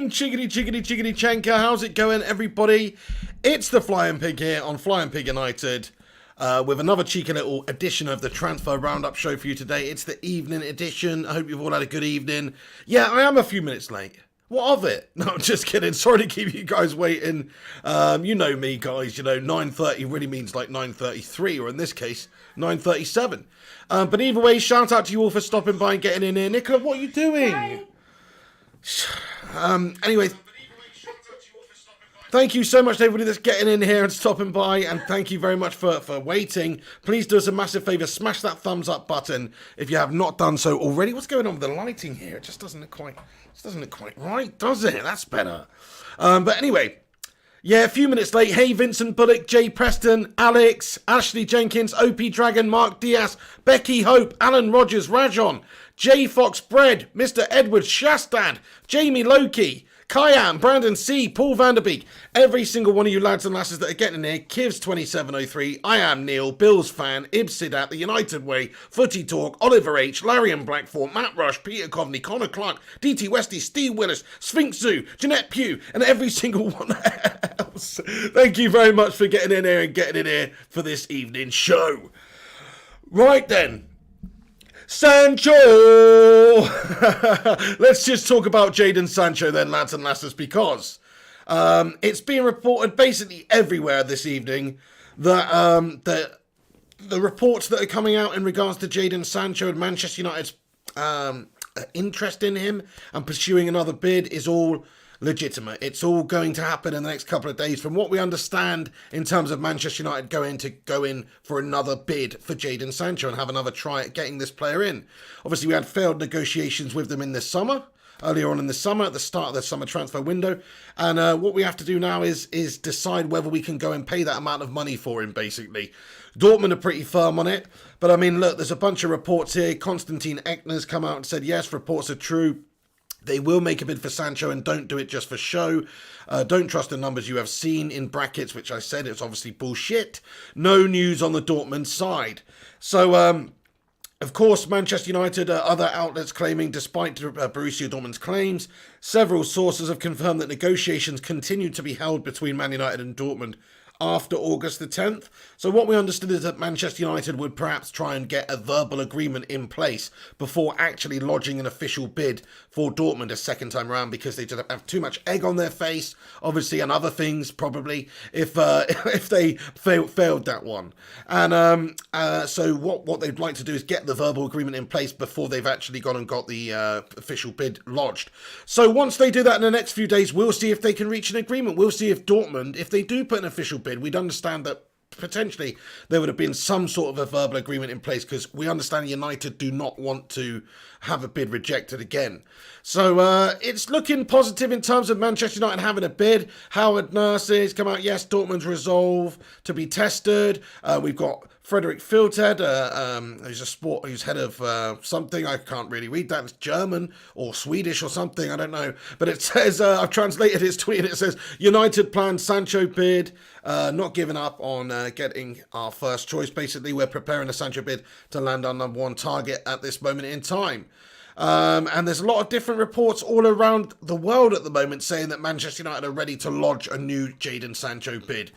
Chiggity, chiggity, chiggity, chanka. How's it going, everybody? It's the Flying Pig here on Flying Pig United with another cheeky little edition of the Transfer Roundup show for you today. It's the evening edition. I hope you've all had a good evening. Yeah, I am a few minutes late. What of it? No, I'm just kidding. Sorry to keep you guys waiting. You know me, guys. You know, 9:30 really means like 9:33, or in this case, 9:37. But either way, shout out to you all for stopping by and getting in here. Nicola, what are you doing? Hi. Anyway, thank you so much to everybody that's getting in here and stopping by, and thank you very much for waiting. Please do us a massive favour, smash that thumbs up button if you have not done so already. What's going on with the lighting here? It just doesn't look quite right, does it? That's better. But anyway, yeah, a few minutes late. Hey, Vincent Bullock, Jay Preston, Alex, Ashley Jenkins, OP Dragon, Mark Diaz, Becky Hope, Alan Rogers, Rajon, J Fox Bread, Mr. Edward Shastad, Jamie Loki, Kyan, Brandon C, Paul Vanderbeek, every single one of you lads and lasses that are getting in here, Kivs2703, I am Neil, Bills fan, Ibsid at the United Way, Footy Talk, Oliver H, Larry and Blackford, Matt Rush, Peter Coveney, Connor Clark, DT Westy, Steve Willis, Sphinx Zoo, Jeanette Pugh, and every single one else. Thank you very much for getting in here and getting in here for this evening show. Right then. Sancho! Let's just talk about Jadon Sancho then, lads and lasses, because it's being reported basically everywhere this evening that the reports that are coming out in regards to Jadon Sancho and Manchester United's interest in him and pursuing another bid is all legitimate. It's all going to happen in the next couple of days. From what we understand in terms of Manchester United going to go in for another bid for Jadon Sancho and have another try at getting this player in. Obviously, we had failed negotiations with them in the summer, earlier on in the summer, at the start of the summer transfer window. And what we have to do now is decide whether we can go and pay that amount of money for him, basically. Dortmund are pretty firm on it. But I mean, look, there's a bunch of reports here. Konstantin Eckner's come out and said, yes, reports are true. They will make a bid for Sancho and don't do it just for show. Don't trust the numbers you have seen in brackets, which I said it's obviously bullshit. No news on the Dortmund side. So, of course, Manchester United, other outlets claiming, despite Borussia Dortmund's claims, several sources have confirmed that negotiations continue to be held between Man United and Dortmund after August the 10th. So what we understood is that Manchester United would perhaps try and get a verbal agreement in place before actually lodging an official bid for Dortmund a second time around, because they just have too much egg on their face, obviously, and other things probably if they failed that one. And so what they'd like to do is get the verbal agreement in place before they've actually gone and got the official bid lodged. So once they do that in the next few days, we'll see if they can reach an agreement. We'll see if Dortmund, if they do put an official bid, we'd understand that potentially there would have been some sort of a verbal agreement in place, because we understand United do not want to have a bid rejected again. So it's looking positive in terms of Manchester United having a bid. Howard Nurse has come out, yes, Dortmund's resolve to be tested. We've got Frederick Filted, who's head of something. I can't really read that. It's German or Swedish or something. I don't know. But it says, I've translated his tweet, and it says, United plans Sancho bid, not giving up on getting our first choice. Basically, we're preparing a Sancho bid to land our number one target at this moment in time. And there's a lot of different reports all around the world at the moment saying that Manchester United are ready to lodge a new Jadon Sancho bid.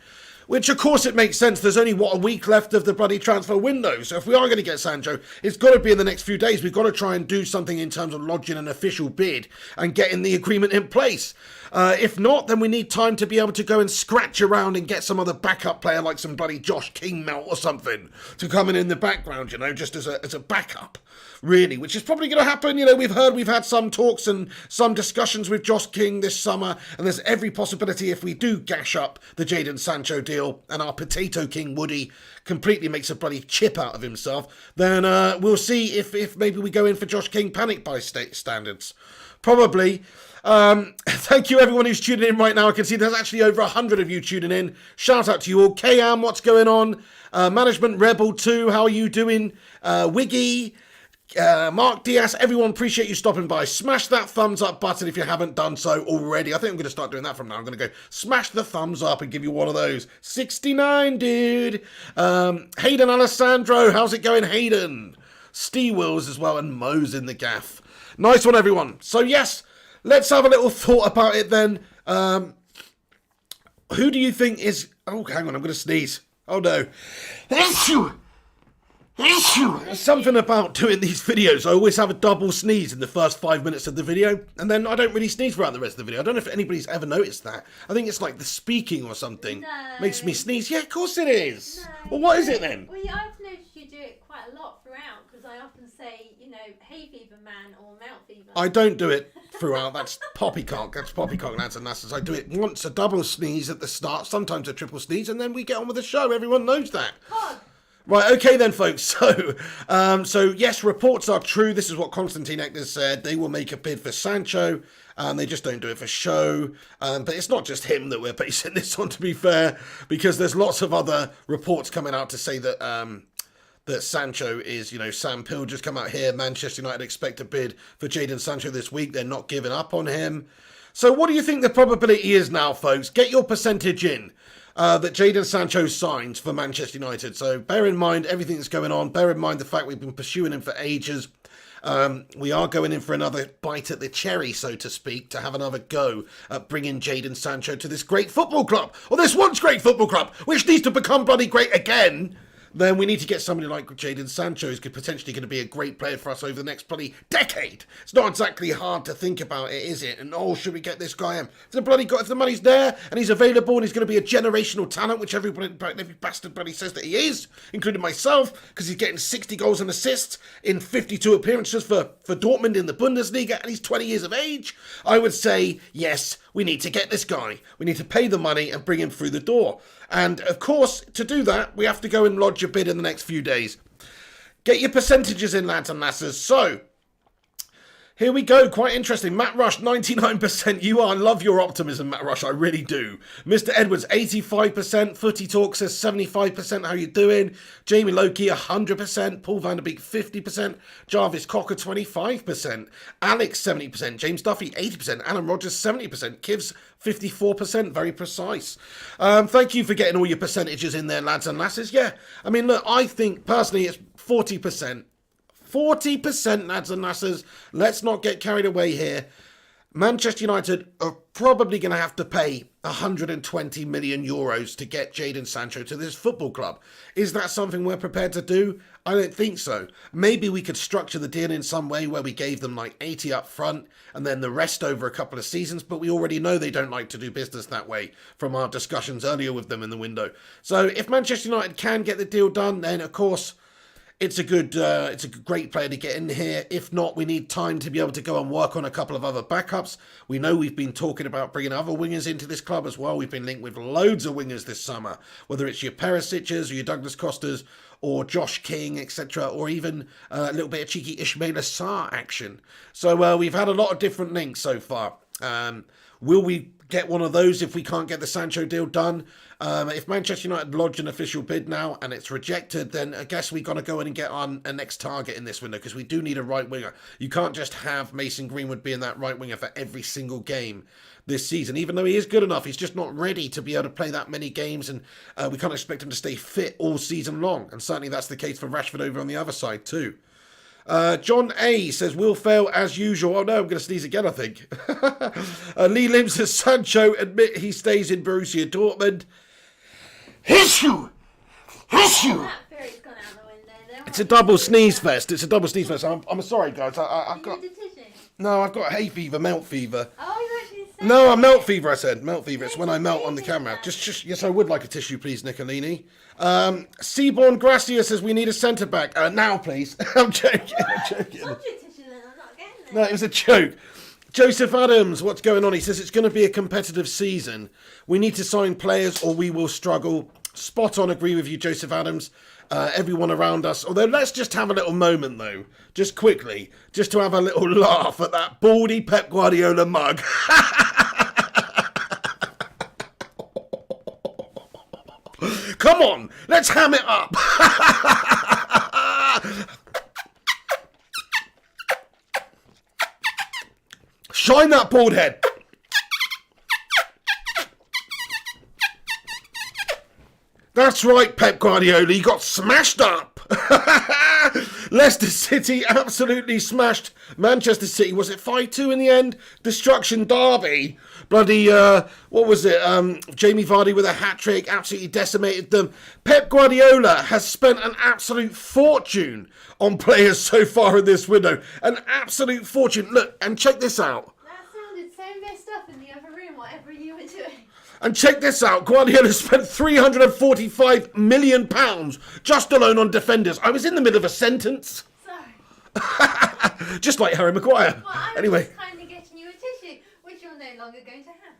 Which, of course, it makes sense. There's only, a week left of the bloody transfer window. So if we are going to get Sancho, it's got to be in the next few days. We've got to try and do something in terms of lodging an official bid and getting the agreement in place. If not, then we need time to be able to go and scratch around and get some other backup player, like some bloody Josh King melt or something, to come in the background, just as a backup, really, which is probably going to happen. We've had some talks and some discussions with Josh King this summer, and there's every possibility if we do gash up the Jadon Sancho deal and our Potato King Woody completely makes a bloody chip out of himself, then we'll see if maybe we go in for Josh King panic buy standards. Probably. Thank you everyone who's tuning in right now. I can see there's actually over 100 of you tuning in. Shout out to you all. KM, what's going on? Management Rebel 2, how are you doing? Wiggy, Mark Diaz, everyone, appreciate you stopping by. Smash that thumbs up button if you haven't done so already. I think I'm going to start doing that from now. I'm going to go smash the thumbs up and give you one of those. 69, dude. Hayden Alessandro, how's it going, Hayden? Steve Wills as well, and Mo's in the gaff. Nice one, everyone. So yes, let's have a little thought about it then. Who do you think is... Oh, hang on, I'm going to sneeze. Oh, no. There's something about doing these videos. I always have a double sneeze in the first 5 minutes of the video, and then I don't really sneeze throughout the rest of the video. I don't know if anybody's ever noticed that. I think it's like the speaking or something makes me sneeze. Yeah, of course it is. No, well, what is it then? Well, I've noticed you do it quite a lot throughout, because I often say, hay fever man or mount fever. I don't do it throughout. That's poppycock. That's poppycock, lads and lasses. I do it once, a double sneeze at the start, sometimes a triple sneeze, and then we get on with the show. Everyone knows that. God. Right, okay then, folks. So yes, reports are true. This is what Konstantin Ekdar said. They will make a bid for Sancho. They just don't do it for show. But it's not just him that we're basing this on, to be fair, because there's lots of other reports coming out to say that that Sancho is, Sam Pill just come out here. Manchester United expect a bid for Jadon Sancho this week. They're not giving up on him. So what do you think the probability is now, folks? Get your percentage in. That Jadon Sancho signs for Manchester United. So bear in mind everything that's going on. Bear in mind the fact we've been pursuing him for ages. We are going in for another bite at the cherry, so to speak, to have another go at bringing Jadon Sancho to this great football club. Or this once great football club, which needs to become bloody great again. Then we need to get somebody like Jadon Sancho who's potentially going to be a great player for us over the next bloody decade. It's not exactly hard to think about it, is it? And should we get this guy in? If the money's there and he's available and he's going to be a generational talent, which every bastard bloody says that he is, including myself, because he's getting 60 goals and assists in 52 appearances for Dortmund in the Bundesliga, and he's 20 years of age, I would say, yes, we need to get this guy. We need to pay the money and bring him through the door. And, of course, to do that, we have to go and lodge a bid in the next few days. Get your percentages in, lads and lasses. So, here we go. Quite interesting. Matt Rush, 99%. I love your optimism, Matt Rush. I really do. Mr. Edwards, 85%. Footy Talk says 75%. How you doing? Jamie Loki, 100%. Paul van der Beek, 50%. Jarvis Cocker, 25%. Alex, 70%. James Duffy, 80%. Alan Rogers, 70%. Kivs, 54%. Very precise. Thank you for getting all your percentages in there, lads and lasses. Yeah. I mean, look, I think, personally, it's 40%. 40%, lads and lasses. Let's not get carried away here. Manchester United are probably going to have to pay 120 million euros to get Jadon Sancho to this football club. Is that something we're prepared to do? I don't think so. Maybe we could structure the deal in some way where we gave them like 80 up front and then the rest over a couple of seasons, but we already know they don't like to do business that way from our discussions earlier with them in the window. So if Manchester United can get the deal done, then of course it's a great player to get in here. If not, we need time to be able to go and work on a couple of other backups. We know we've been talking about bringing other wingers into this club as well. We've been linked with loads of wingers this summer, whether it's your Perisic's or your Douglas Costas or Josh King, etc., or even a little bit of cheeky Ismail Assar action. So we've had a lot of different links so far. Will we get one of those if we can't get the Sancho deal done? If Manchester United lodge an official bid now and it's rejected, then I guess we've got to go in and get on a next target in this window, because we do need a right winger. You can't just have Mason Greenwood being that right winger for every single game this season. Even though he is good enough, he's just not ready to be able to play that many games, and we can't expect him to stay fit all season long. And certainly that's the case for Rashford over on the other side too. John A says, will fail as usual. Oh no, I'm going to sneeze again, I think. Lee Lim says, Sancho admit he stays in Borussia Dortmund. Issue! It's a double sneeze fest. I'm sorry, guys. I've got... No, I've got hay fever, melt fever. Oh, you actually said... No, melt fever, I said. Melt fever. It's when I melt on the camera. Just yes, I would like a tissue, please, Nicolini. Seaborn Gracia says we need a centre-back. Now, please. I'm joking. No, it was a joke. Joseph Adams, what's going on? He says it's going to be a competitive season. We need to sign players or we will struggle. Spot on, agree with you, Joseph Adams. Everyone around us. Although, let's just have a little moment, though. Just quickly. Just to have a little laugh at that baldy Pep Guardiola mug. Come on, let's ham it up. Shine that bald head. That's right, Pep Guardiola, you got smashed up. Leicester City absolutely smashed Manchester City. Was it 5-2 in the end? Destruction derby. Bloody, what was it? Jamie Vardy with a hat-trick, absolutely decimated them. Pep Guardiola has spent an absolute fortune on players so far in this window. An absolute fortune. Look, and check this out. That sounded so messed up in the other room, whatever you were doing. And check this out, Guardiola spent £345 million just alone on defenders. I was in the middle of a sentence. Sorry. Just like Harry Maguire. Well, I was Anyway. just kindly getting you a tissue, which you're no longer going to have.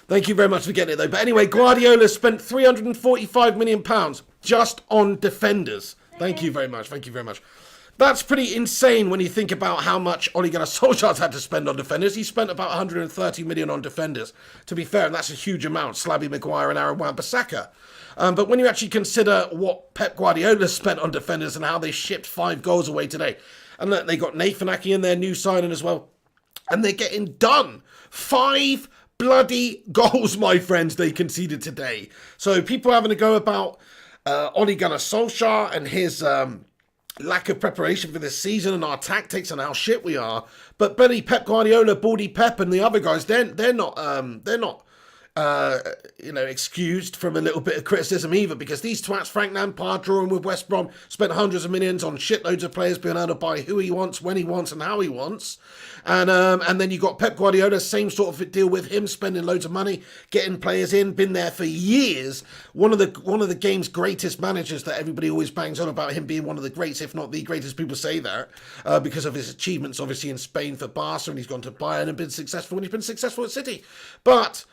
Thank you very much for getting it though. But anyway, Guardiola spent £345 million just on defenders. Thank you very much. Thank you very much. That's pretty insane when you think about how much Ole Gunnar Solskjaer's had to spend on defenders. He spent about 130 million on defenders. To be fair, and that's a huge amount. Slabby Maguire and Aaron Wan-Bissaka. But when you actually consider what Pep Guardiola spent on defenders and how they shipped 5 goals away today, and look, they got Nathan Ake in their new signing as well, and they're getting done. 5 bloody goals, my friends, they conceded today. So people having to go about Ole Gunnar Solskjaer and his lack of preparation for this season and our tactics and how shit we are. But Benny Pep Guardiola, Baldy Pep, and the other guys, they're not excused from a little bit of criticism either, because these twats, Frank Lampard drawing with West Brom, spent hundreds of millions on shitloads of players being able to buy who he wants, when he wants, and how he wants. And then you got Pep Guardiola, same sort of deal with him, spending loads of money, getting players in, been there for years. One of the game's greatest managers that everybody always bangs on about him being one of the greats, if not the greatest. People say that because of his achievements, obviously in Spain for Barca, and he's gone to Bayern and been successful, and he's been successful at City. But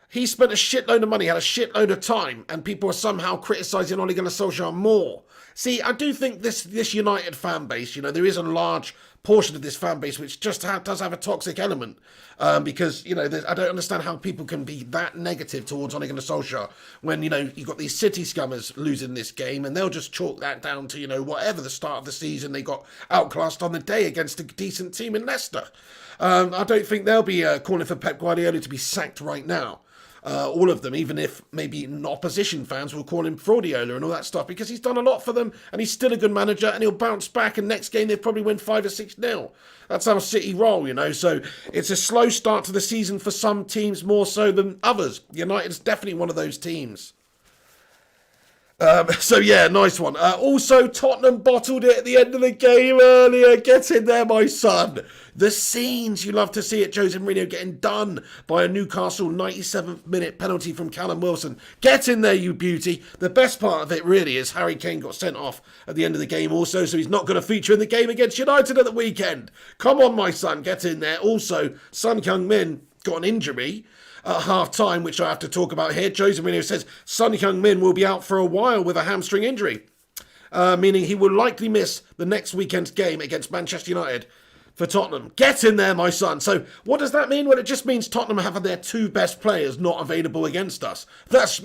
he spent a shitload of money, had a shitload of time, and people are somehow criticising Ole Gunnar Solskjaer more. See, I do think this United fan base, there is a large portion of this fan base which just does have a toxic element, because, I don't understand how people can be that negative towards Ole Gunnar Solskjaer when, you've got these City scummers losing this game, and they'll just chalk that down to, whatever the start of the season, they got outclassed on the day against a decent team in Leicester. I don't think they'll be calling for Pep Guardiola to be sacked right now. All of them, even if maybe opposition fans will call him fraudiola and all that stuff, because he's done a lot for them and he's still a good manager, and he'll bounce back, and next game they'll probably win 5 or 6-0. That's how City roll, so it's a slow start to the season for some teams more so than others. United's definitely one of those teams. So yeah, nice one. Also, Tottenham bottled it at the end of the game earlier. Get in there, my son. The scenes, you love to see it. Jose Mourinho getting done by a Newcastle 97th minute penalty from Callum Wilson. Get in there, you beauty. The best part of it really is Harry Kane got sent off at the end of the game also, so he's not going to feature in the game against United at the weekend. Come on, my son, get in there. Also, Son Heung-min got an injury at half-time, which I have to talk about here. Jose Mourinho says Son Heung-min will be out for a while with a hamstring injury, meaning he will likely miss the next weekend's game against Manchester United for Tottenham. Get in there, my son. So what does that mean? Well, it just means Tottenham have their 2 best players not available against us. That's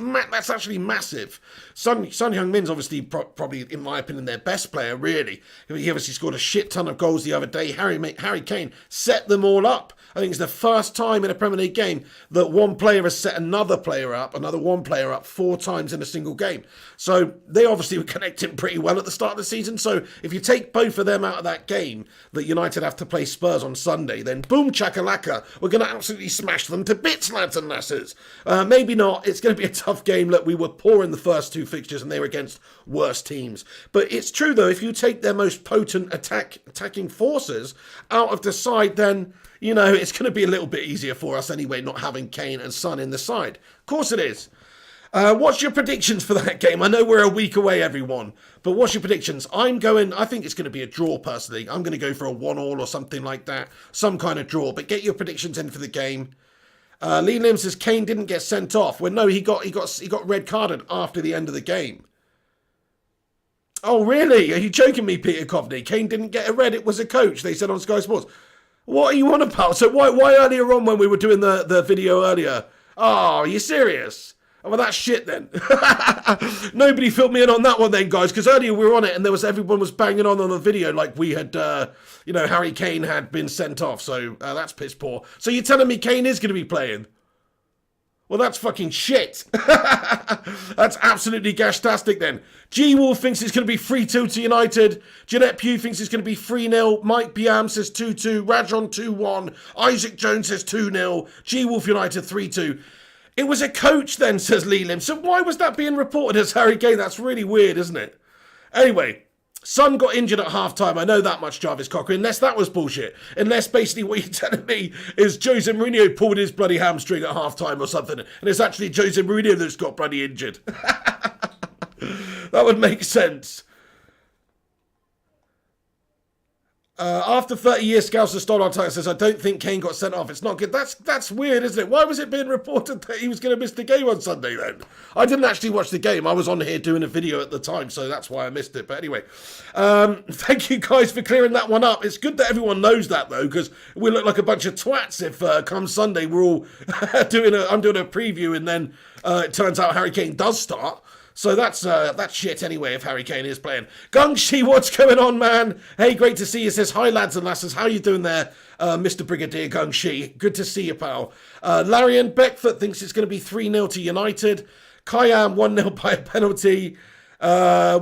actually massive. Son Heung-min's obviously probably, in my opinion, their best player, really. He obviously scored a shit ton of goals the other day. Harry Kane set them all up. I think it's the first time in a Premier League game that one player has set another one player up 4 times in a single game. So they obviously were connecting pretty well at the start of the season. So if you take both of them out of that game that United have to play Spurs on Sunday, then boom chakalaka, we're going to absolutely smash them to bits, lads and lasses. Maybe not. It's going to be a tough game. Look, we were poor in the first 2 fixtures and they were against worse teams. But it's true, though, if you take their most potent attacking forces out of the side, then it's going to be a little bit easier for us anyway, not having Kane and Son in the side. Of course it is. What's your predictions for that game? I know we're a week away, everyone, but what's your predictions? I think it's going to be a draw, personally. I'm going to go for a 1-1 or something like that, some kind of draw, but get your predictions in for the game. Lee Lim says Kane didn't get sent off. Well, no, he got red carded after the end of the game. Oh, really? Are you joking me, Peter Coveney? Kane didn't get a red. It was a coach, they said on Sky Sports. What are you on about? So why earlier on when we were doing the video earlier? Oh, are you serious? Oh, well, that's shit then. Nobody filled me in on that one then, guys, because earlier we were on it and everyone was banging on the video like we had, Harry Kane had been sent off. So that's piss poor. So you're telling me Kane is going to be playing? Well, that's fucking shit. That's absolutely gashtastic then. G-Wolf thinks it's going to be 3-2 to United. Jeanette Pugh thinks it's going to be 3-0. Mike Biam says 2-2. Rajon 2-1. Isaac Jones says 2-0. G-Wolf United 3-2. It was a coach then, says Leland. So why was that being reported as Harry Kane? That's really weird, isn't it? Anyway, Son got injured at half-time. I know that much, Jarvis Cocker, unless that was bullshit. Unless basically what you're telling me is Jose Mourinho pulled his bloody hamstring at half-time or something, and it's actually Jose Mourinho that's got bloody injured. That would make sense. After 30 years, Scouser Stoddard says, I don't think Kane got sent off. It's not good. That's weird, isn't it? Why was it being reported that he was going to miss the game on Sunday then? I didn't actually watch the game. I was on here doing a video at the time, so that's why I missed it. But anyway, thank you guys for clearing that one up. It's good that everyone knows that, though, because we look like a bunch of twats if come Sunday we're all I'm doing a preview and then it turns out Harry Kane does start. So that's shit anyway if Harry Kane is playing. Gungshi, what's going on, man? Hey, great to see you. Says, hi, lads and lasses. How you doing there, Mr. Brigadier Gungshi? Good to see you, pal. Larian Beckford thinks it's going to be 3-0 to United. Kayam 1-0 by a penalty.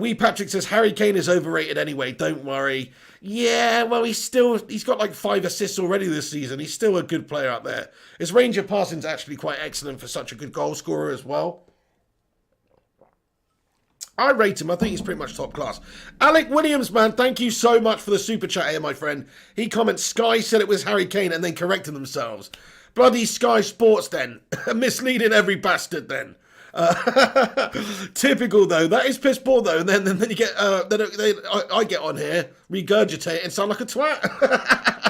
Wee Patrick says, Harry Kane is overrated anyway. Don't worry. Yeah, well, he's got like 5 assists already this season. He's still a good player out there. His range of passing's actually quite excellent for such a good goal scorer as well. I rate him. I think he's pretty much top class. Alec Williams, man, thank you so much for the super chat here, my friend. He comments, Sky said it was Harry Kane and then corrected themselves. Bloody Sky Sports then. Misleading every bastard then. Typical though. That is piss poor though. And then you get, I get on here, regurgitate and sound like a twat.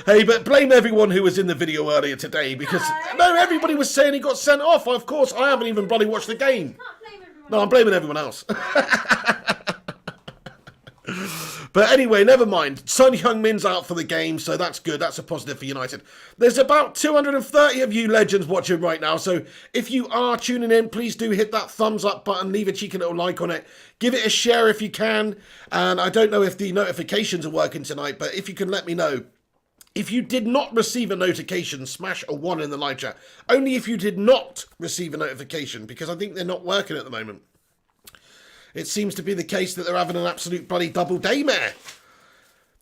Hey, but blame everyone who was in the video earlier today because no, everybody was saying he got sent off. Of course, I haven't even bloody watched the game. No, I'm blaming everyone else. But anyway, never mind. Son Heung-min's out for the game, so that's good. That's a positive for United. There's about 230 of you legends watching right now, so if you are tuning in, please do hit that thumbs up button, leave a cheeky little like on it, give it a share if you can, and I don't know if the notifications are working tonight, but if you can let me know. If you did not receive a notification, smash a 1 in the live chat. Only if you did not receive a notification, because I think they're not working at the moment. It seems to be the case that they're having an absolute bloody double daymare.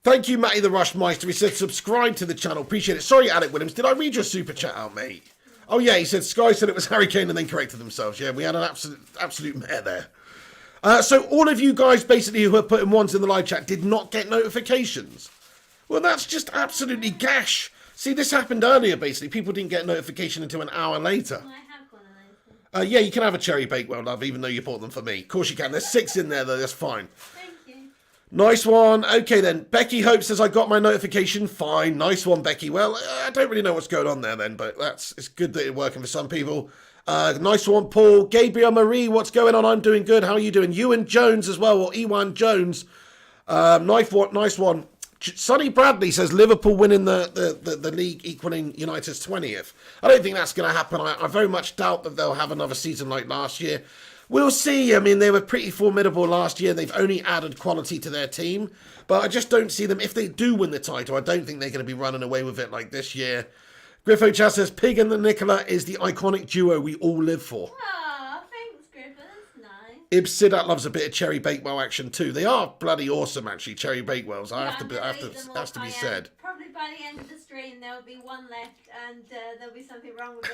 Thank you, Matty the Rushmeister. He said, subscribe to the channel. Appreciate it. Sorry, Alec Williams. Did I read your super chat out, mate? Oh, yeah, he said, Sky said it was Harry Kane and then corrected themselves. Yeah, we had an absolute mare there. So all of you guys basically who are putting 1s in the live chat did not get notifications. Well, that's just absolutely gash. See, this happened earlier, basically. People didn't get notification until an hour later. I have one of those. Yeah, you can have a cherry bakewell, love, even though you bought them for me. Of course you can. There's 6 in there, though. That's fine. Thank you. Nice one. Okay, then. Becky Hope says, I got my notification. Fine. Nice one, Becky. Well, I don't really know what's going on there, then, but it's good that it's working for some people. Nice one, Paul. Gabriel Marie, what's going on? I'm doing good. How are you doing? Ewan Jones as well, or Ewan Jones. Nice one. Sonny Bradley says Liverpool winning the league equaling United's 20th. I don't think that's going to happen. I very much doubt that they'll have another season like last year. We'll see. I mean, they were pretty formidable last year. They've only added quality to their team. But I just don't see them. If they do win the title, I don't think they're going to be running away with it like this year. Griffo Chaz says Pig and the Nicola is the iconic duo we all live for. Aw, thanks, Griffin. That's nice. Ibs Sidat loves a bit of Cherry Bakewell action too. They are bloody awesome, actually, Cherry Bakewells. Has to be said. Probably by the end of the stream, there'll be 1 left, and there'll be something wrong with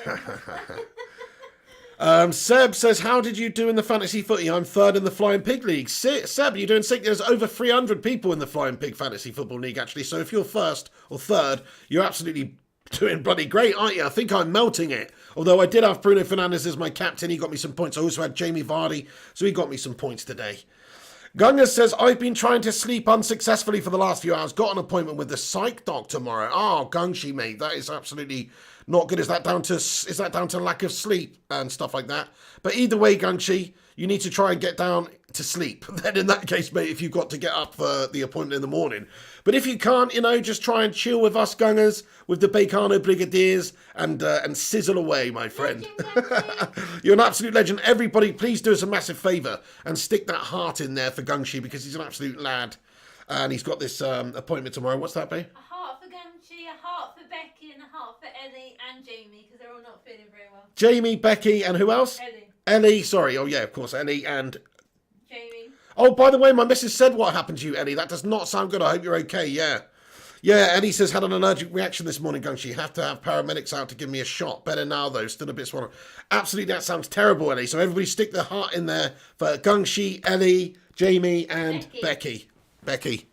it. Seb says, how did you do in the fantasy footy? I'm 3rd in the Flying Pig League. Seb, you're doing sick. There's over 300 people in the Flying Pig Fantasy Football League, actually. So if you're 1st or 3rd, you're absolutely doing bloody great, aren't you? I think I'm melting it. Although I did have Bruno Fernandes as my captain. He got me some points. I also had Jamie Vardy, so he got me some points today. Gunga says, I've been trying to sleep unsuccessfully for the last few hours. Got an appointment with the psych doc tomorrow. Oh, Gungshi, mate. That is absolutely not good. Is that down to lack of sleep and stuff like that? But either way, Gungshi, you need to try and get down to sleep. Then in that case, mate, if you've got to get up for the appointment in the morning. But if you can't, just try and chill with us Gungers, with the Bacano Brigadiers, and sizzle away, my friend. You're an absolute legend. Everybody, please do us a massive favour and stick that heart in there for Gungshi because he's an absolute lad. And he's got this appointment tomorrow. What's that, babe? A heart for Gungshi. a heart for Becky and a heart for Ellie and Jamie because they're all not feeling very well. Jamie, Becky, and who else? Ellie. Ellie, sorry. Oh, yeah, of course, Ellie and... Jamie. Oh, by the way, my missus said what happened to you, Ellie. That does not sound good. I hope you're okay, yeah. Yeah, Ellie says, had an allergic reaction this morning, Gungshi. Have to have paramedics out to give me a shot. Better now, though. Still a bit swollen. Absolutely, that sounds terrible, Ellie. So everybody stick their heart in there for Gungshi, Ellie, Jamie, and Becky. Becky.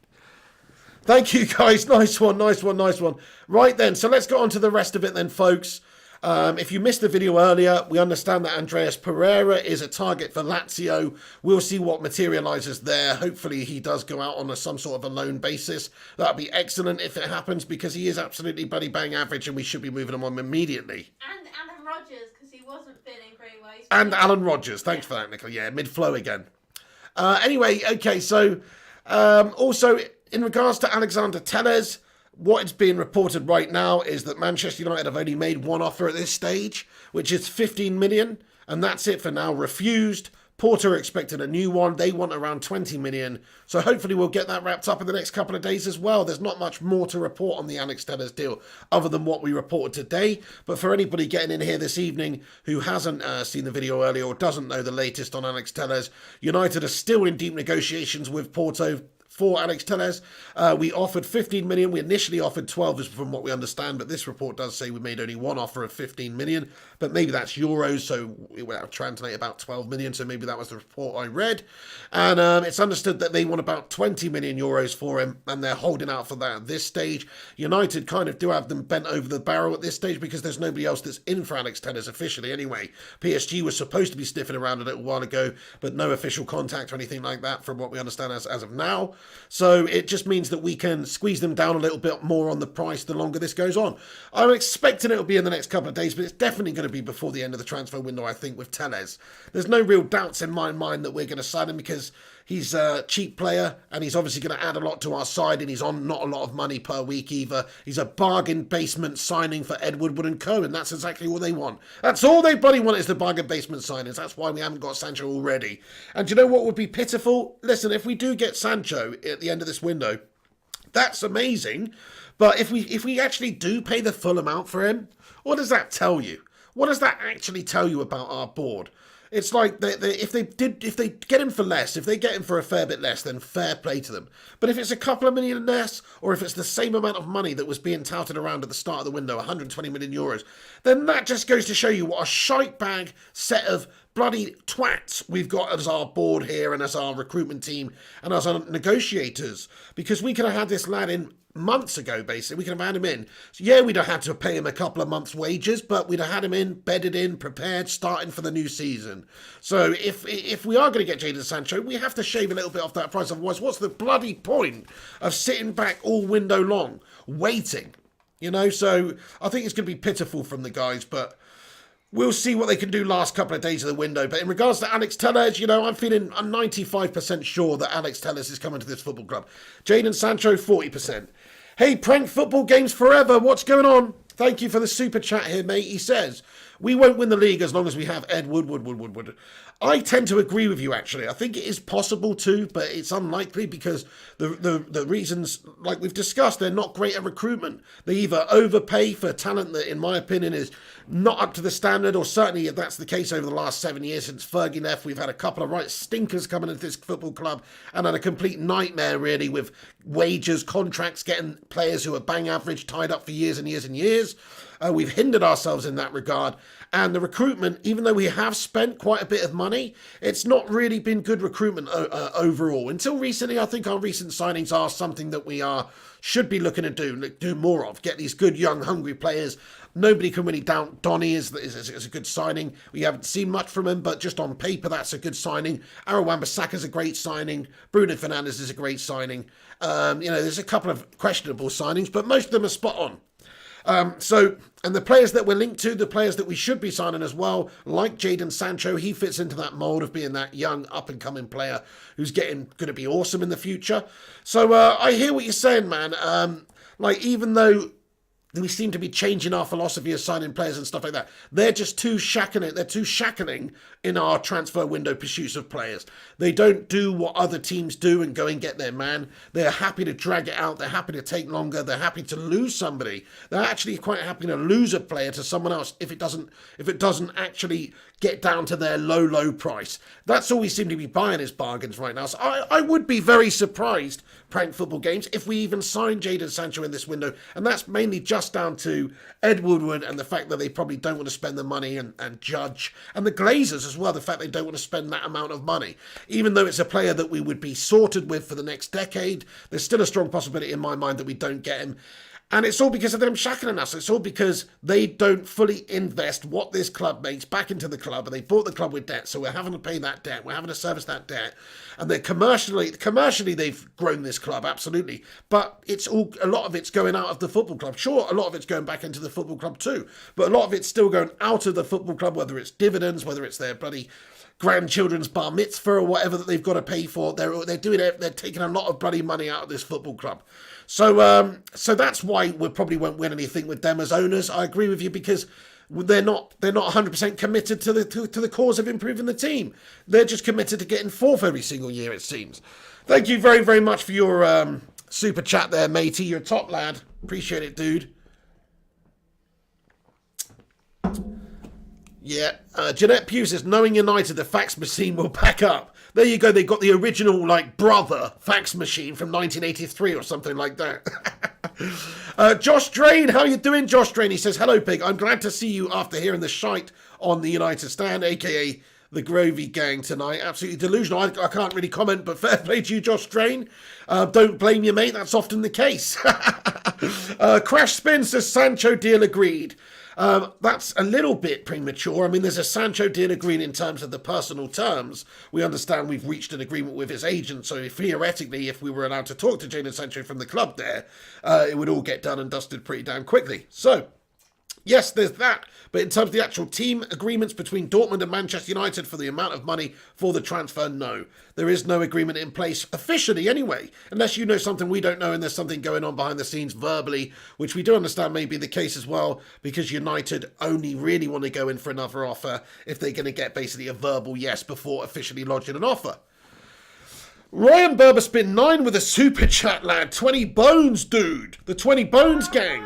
Thank you, guys. Nice one, nice one, nice one. Right then, so let's get on to the rest of it then, folks. If you missed the video earlier, we understand that Andreas Pereira is a target for Lazio. We'll see what materialises there. Hopefully he does go out on some sort of a loan basis. That'd be excellent if it happens because he is absolutely bloody bang average and we should be moving him on immediately. And Alan Rodgers because he wasn't feeling very well. And Alan Rodgers. Thanks for that, Nicola. Yeah, mid-flow again. Anyway, okay, so also in regards to Alexander Telles, what is being reported right now is that Manchester United have only made one offer at this stage, which is 15 million, and that's it for now. Refused. Porto are expecting a new one. They want around 20 million. So hopefully we'll get that wrapped up in the next couple of days as well. There's not much more to report on the Alex Telles deal other than what we reported today. But for anybody getting in here this evening who hasn't seen the video earlier or doesn't know the latest on Alex Telles, United are still in deep negotiations with Porto for Alex Telles. We offered 15 million. We initially offered 12 from what we understand, but this report does say we made only one offer of 15 million, but maybe that's euros, so it will translate about 12 million, so maybe that was the report I read. And it's understood that they want about 20 million euros for him, and they're holding out for that at this stage. United kind of do have them bent over the barrel at this stage because there's nobody else that's in for Alex Telles officially anyway. PSG was supposed to be sniffing around a little while ago, but no official contact or anything like that from what we understand as of now. So it just means that we can squeeze them down a little bit more on the price the longer this goes on. I'm expecting it'll be in the next couple of days, but it's definitely going to be before the end of the transfer window, I think, with Telles. There's no real doubts in my mind that we're going to sign him because he's a cheap player and he's obviously going to add a lot to our side and he's on not a lot of money per week either. He's a bargain basement signing for Ed Woodward and co, and that's exactly what they want. That's all they bloody want is the bargain basement signings. That's why we haven't got Sancho already. And do you know what would be pitiful? Listen, if we do get Sancho at the end of this window, that's amazing. But if we actually do pay the full amount for him, what does that tell you? What does that actually tell you about our board? It's like if they get him for less, if they get him for a fair bit less, then fair play to them. But if it's a couple of million less, or if it's the same amount of money that was being touted around at the start of the window, 120 million euros, then that just goes to show you what a shite bag set of bloody twats we've got as our board here and as our recruitment team and as our negotiators. Because we could have had this lad in months ago, basically. We could have had him in. So yeah, we'd have had to pay him a couple of months' wages, but we'd have had him in, bedded in, prepared, starting for the new season. So if we are going to get Jadon Sancho, we have to shave a little bit off that price. Otherwise, what's the bloody point of sitting back all window long, waiting? You know, so I think it's going to be pitiful from the guys, but we'll see what they can do last couple of days of the window. But in regards to Alex Telles, you know, I'm 95% sure that Alex Telles is coming to this football club. Jadon Sancho, 40%. Hey, prank football games forever. What's going on? Thank you for the super chat here, mate. He says, we won't win the league as long as we have Ed Woodward. I tend to agree with you, actually. I think it is possible to, but it's unlikely because the reasons, like we've discussed, they're not great at recruitment. They either overpay for talent that, in my opinion, is not up to the standard, or certainly if that's the case over the last 7 years since Fergie left, we've had a couple of right stinkers coming into this football club and had a complete nightmare, really, with wages, contracts, getting players who are bang average tied up for years and years and years. We've hindered ourselves in that regard. And the recruitment, even though we have spent quite a bit of money, it's not really been good recruitment overall. Until recently, I think our recent signings are something that we should be looking to do more of. Get these good, young, hungry players. Nobody can really doubt Donny is a good signing. We haven't seen much from him, but just on paper, that's a good signing. Aaron Wan-Bissaka's a great signing. Bruno Fernandes is a great signing. There's a couple of questionable signings, but most of them are spot on. And the players that we're linked to, the players that we should be signing as well, like Jadon Sancho, he fits into that mould of being that young, up-and-coming player who's going to be awesome in the future. So I hear what you're saying, man. Even though we seem to be changing our philosophy of signing players and stuff like that. They're just too shackening. They're too shackening in our transfer window pursuits of players. They don't do what other teams do and go and get their man. They're happy to drag it out. They're happy to take longer. They're happy to lose somebody. They're actually quite happy to lose a player to someone else if it doesn't actually get down to their low price. That's all we seem to be buying as bargains right now. So I would be very surprised, Prank Football Games, if we even signed Jadon Sancho in this window. And that's mainly just down to Ed Woodward and the fact that they probably don't want to spend the money, and Judge and the Glazers as well, the fact they don't want to spend that amount of money. Even though it's a player that we would be sorted with for the next decade, there's still a strong possibility in my mind that we don't get him. And it's all because of them shackling us. It's all because they don't fully invest what this club makes back into the club, and they bought the club with debt, so we're having to pay that debt. We're having to service that debt. And they're commercially they've grown this club, absolutely. But a lot of it's going out of the football club. Sure, a lot of it's going back into the football club too, but a lot of it's still going out of the football club, whether it's dividends, whether it's their bloody grandchildren's bar mitzvah or whatever that they've got to pay for. They're taking a lot of bloody money out of this football club. So that's why we probably won't win anything with them as owners. I agree with you, because they're not 100% committed to the cause of improving the team. They're just committed to getting fourth every single year, it seems. Thank you very, very much for your super chat there, matey. You're a top lad. Appreciate it, dude. Yeah, Jeanette Pugh says, knowing United, the fax machine will back up. There you go, they got the original, brother fax machine from 1983 or something like that. Josh Drain, how you doing, Josh Drain? He says, hello, Pig. I'm glad to see you after hearing the shite on the United stand, a.k.a. the Grovey gang tonight. Absolutely delusional. I can't really comment, but fair play to you, Josh Drain. Don't blame you, mate. That's often the case. Crash Spin says, Sancho deal agreed. That's a little bit premature. I mean, there's a Sancho deal agreed in terms of the personal terms. We understand we've reached an agreement with his agent, so theoretically, if we were allowed to talk to Jadon Sancho from the club there, it would all get done and dusted pretty damn quickly. So, yes, there's that. But in terms of the actual team agreements between Dortmund and Manchester United for the amount of money for the transfer, no. There is no agreement in place, officially anyway, unless you know something we don't know and there's something going on behind the scenes verbally, which we do understand may be the case as well, because United only really want to go in for another offer if they're going to get basically a verbal yes before officially lodging an offer. Ryan Berberspin 9 with a super chat, lad. 20 bones, dude. The 20 bones gang.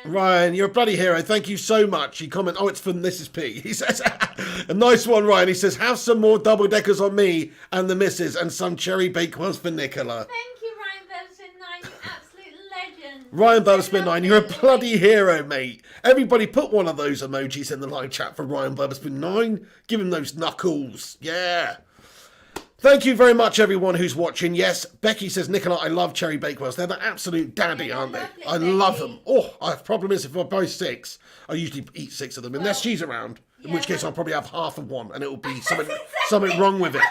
Ryan, you're a bloody hero. Thank you so much. He commented, it's from This Is Pig. He says, a nice one, Ryan. He says, have some more double-deckers on me and the missus and some cherry bakewells for Nicola. Thank you, Ryan Berberspin 9. You absolute legend. Ryan Berberspin 9, you're a bloody hero, mate. Everybody put one of those emojis in the live chat for Ryan Berberspin 9. Give him those knuckles. Yeah. Thank you very much, everyone who's watching. Yes, Becky says, Nicola, I love cherry bakewells. They're the absolute daddy, aren't they? I love them. Oh, the problem is if I buy 6, I usually eat 6 of them, unless she's around, in which case I'll probably have half of one, and it will be something wrong with it.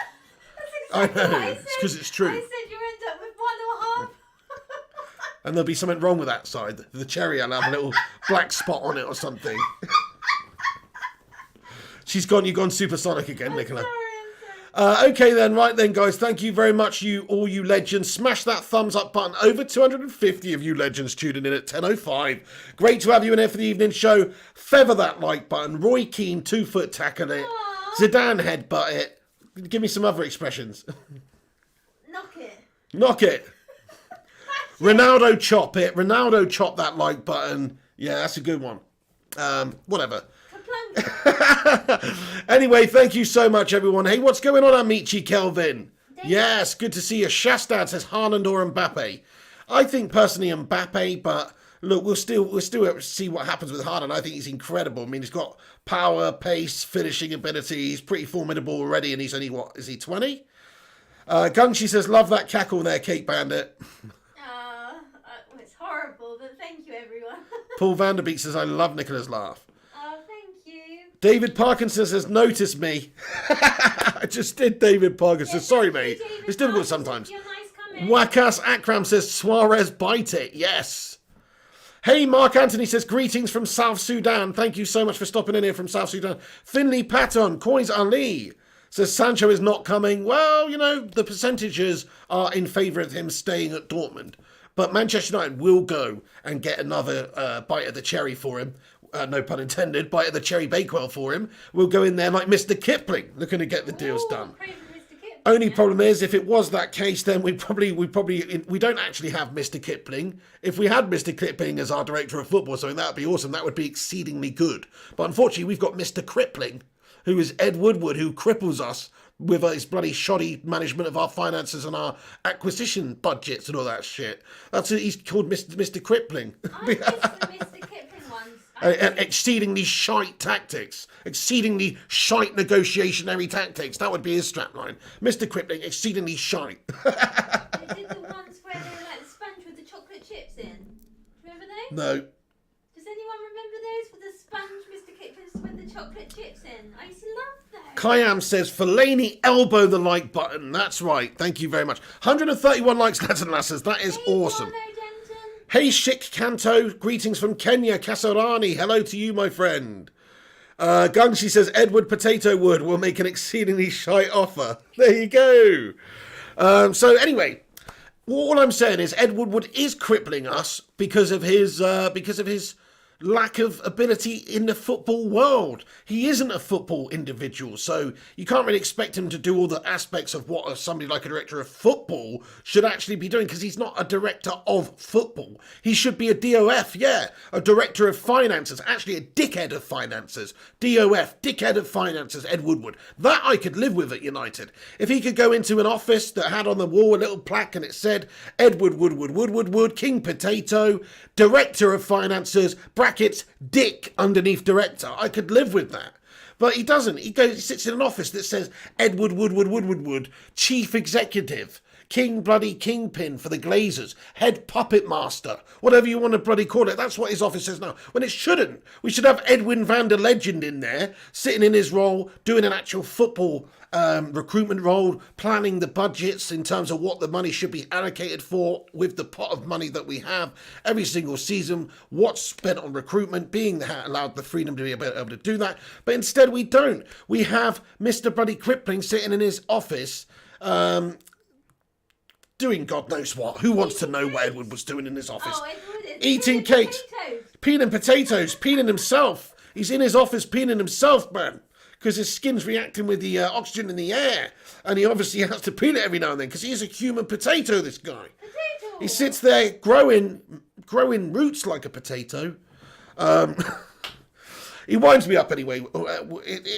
That's exactly I know, what it's because it's true. I said you end up with 1 or half. And there'll be something wrong with that side. The cherry, I'll have a little black spot on it or something. You've gone supersonic again, Nicola. Sorry. Okay then, right then, guys. Thank you very much, all you legends. Smash that thumbs up button. Over 250 of you legends tuning in at 10:05. Great to have you in here for the evening show. Feather that like button. Roy Keane 2-foot tackle it. Aww. Zidane headbutt it. Give me some other expressions. Knock it. Knock it. Ronaldo chop it. Ronaldo chop that like button. Yeah, that's a good one. Whatever. Anyway, thank you so much, everyone. Hey, what's going on, Amici Kelvin? Yes, good to see you. Shastad says Haaland or Mbappe. I think personally Mbappe, but look, we'll still see what happens with Haaland. I think he's incredible. I mean, he's got power, pace, finishing ability. He's pretty formidable already, and he's only, is he 20? Gunshi says, love that cackle there, Kate Bandit. It's horrible, but thank you, everyone. Paul Vanderbeek says, I love Nicola's laugh. David Parkinson says, notice me. I just did David Parkinson. Sorry, mate. It's difficult sometimes. Wakas Akram says, Suarez bite it. Yes. Hey, Mark Anthony says, greetings from South Sudan. Thank you so much for stopping in here from South Sudan. Finley Patton, Coins Ali says, Sancho is not coming. Well, the percentages are in favour of him staying at Dortmund. But Manchester United will go and get another bite of the cherry for him. No pun intended, bite of the cherry bakewell for him. We'll go in there like Mr. Kipling, looking to get the deals done. Only problem is, if it was that case, then we don't actually have Mr. Kipling. If we had Mr. Kipling as our director of football, something that would be awesome. That would be exceedingly good. But unfortunately, we've got Mr. Crippling, who is Ed Woodward, who cripples us with his bloody shoddy management of our finances and our acquisition budgets and all that shit. That's he's called Mr. Crippling. I missed the Mr. Kipling ones. And exceedingly shite tactics. Exceedingly shite negotiationary tactics. That would be his strapline. Mr. Crippling, exceedingly shite. They did the ones where they were like the sponge with the chocolate chips in. Remember those? No. Does anyone remember those with the sponge, Mr. Kipling's with the chocolate chips in? I used to love those. Kayam says, Fellaini, elbow the like button. That's right. Thank you very much. 131 likes, lads and lasses. That is awesome. Bono Denton. Hey, Shik Kanto. Greetings from Kenya, Kasarani. Hello to you, my friend. Gungshi says, Edward Potato Wood will make an exceedingly shite offer. There you go. So anyway, all I'm saying is Ed Woodward is crippling us because of his lack of ability in the football world. He isn't a football individual, so you can't really expect him to do all the aspects of what somebody like a director of football should actually be doing, because he's not a director of football. He should be a DOF, yeah, a director of finances, actually a dickhead of finances. DOF, dickhead of finances, Ed Woodward. That I could live with at United. If he could go into an office that had on the wall a little plaque and it said, Edward Woodward, King Potato, Director of Finances, brackets, Dick underneath director. I could live with that. But he doesn't. He sits in an office that says Edward Woodward, Chief Executive, Kingpin for the Glazers, Head Puppet Master, whatever you want to bloody call it. That's what his office says now. When it shouldn't. We should have Edwin van der Legend in there, sitting in his role, doing an actual football recruitment role, planning the budgets in terms of what the money should be allocated for with the pot of money that we have every single season, what's spent on recruitment, being allowed the freedom to be able to do that. But instead we don't. We have Mr. Bloody Crippling sitting in his office doing God knows what. Who wants to know what Edward was doing in his office? Oh, Edward is eating cakes, peeling potatoes, peeling himself. He's in his office peeling himself, man, because his skin's reacting with the oxygen in the air, and he obviously has to peel it every now and then because he's a human potato, this guy. Potato. He sits there growing roots like a potato. He winds me up anyway.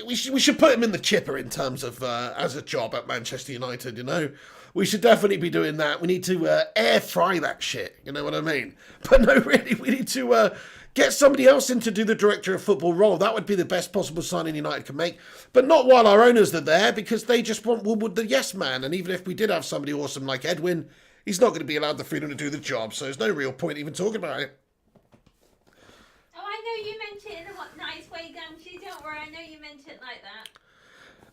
We should put him in the chipper in terms of as a job at Manchester United, you know. We should definitely be doing that. We need to air fry that shit, you know what I mean? But no, really, we need to get somebody else in to do the director of football role. That would be the best possible signing United can make. But not while our owners are there, because they just want Woodward the yes man. And even if we did have somebody awesome like Edwin, he's not going to be allowed the freedom to do the job. So there's no real point even talking about it. Oh, I know you meant it in a nice way, Gumshy. Don't worry, I know you meant it like that.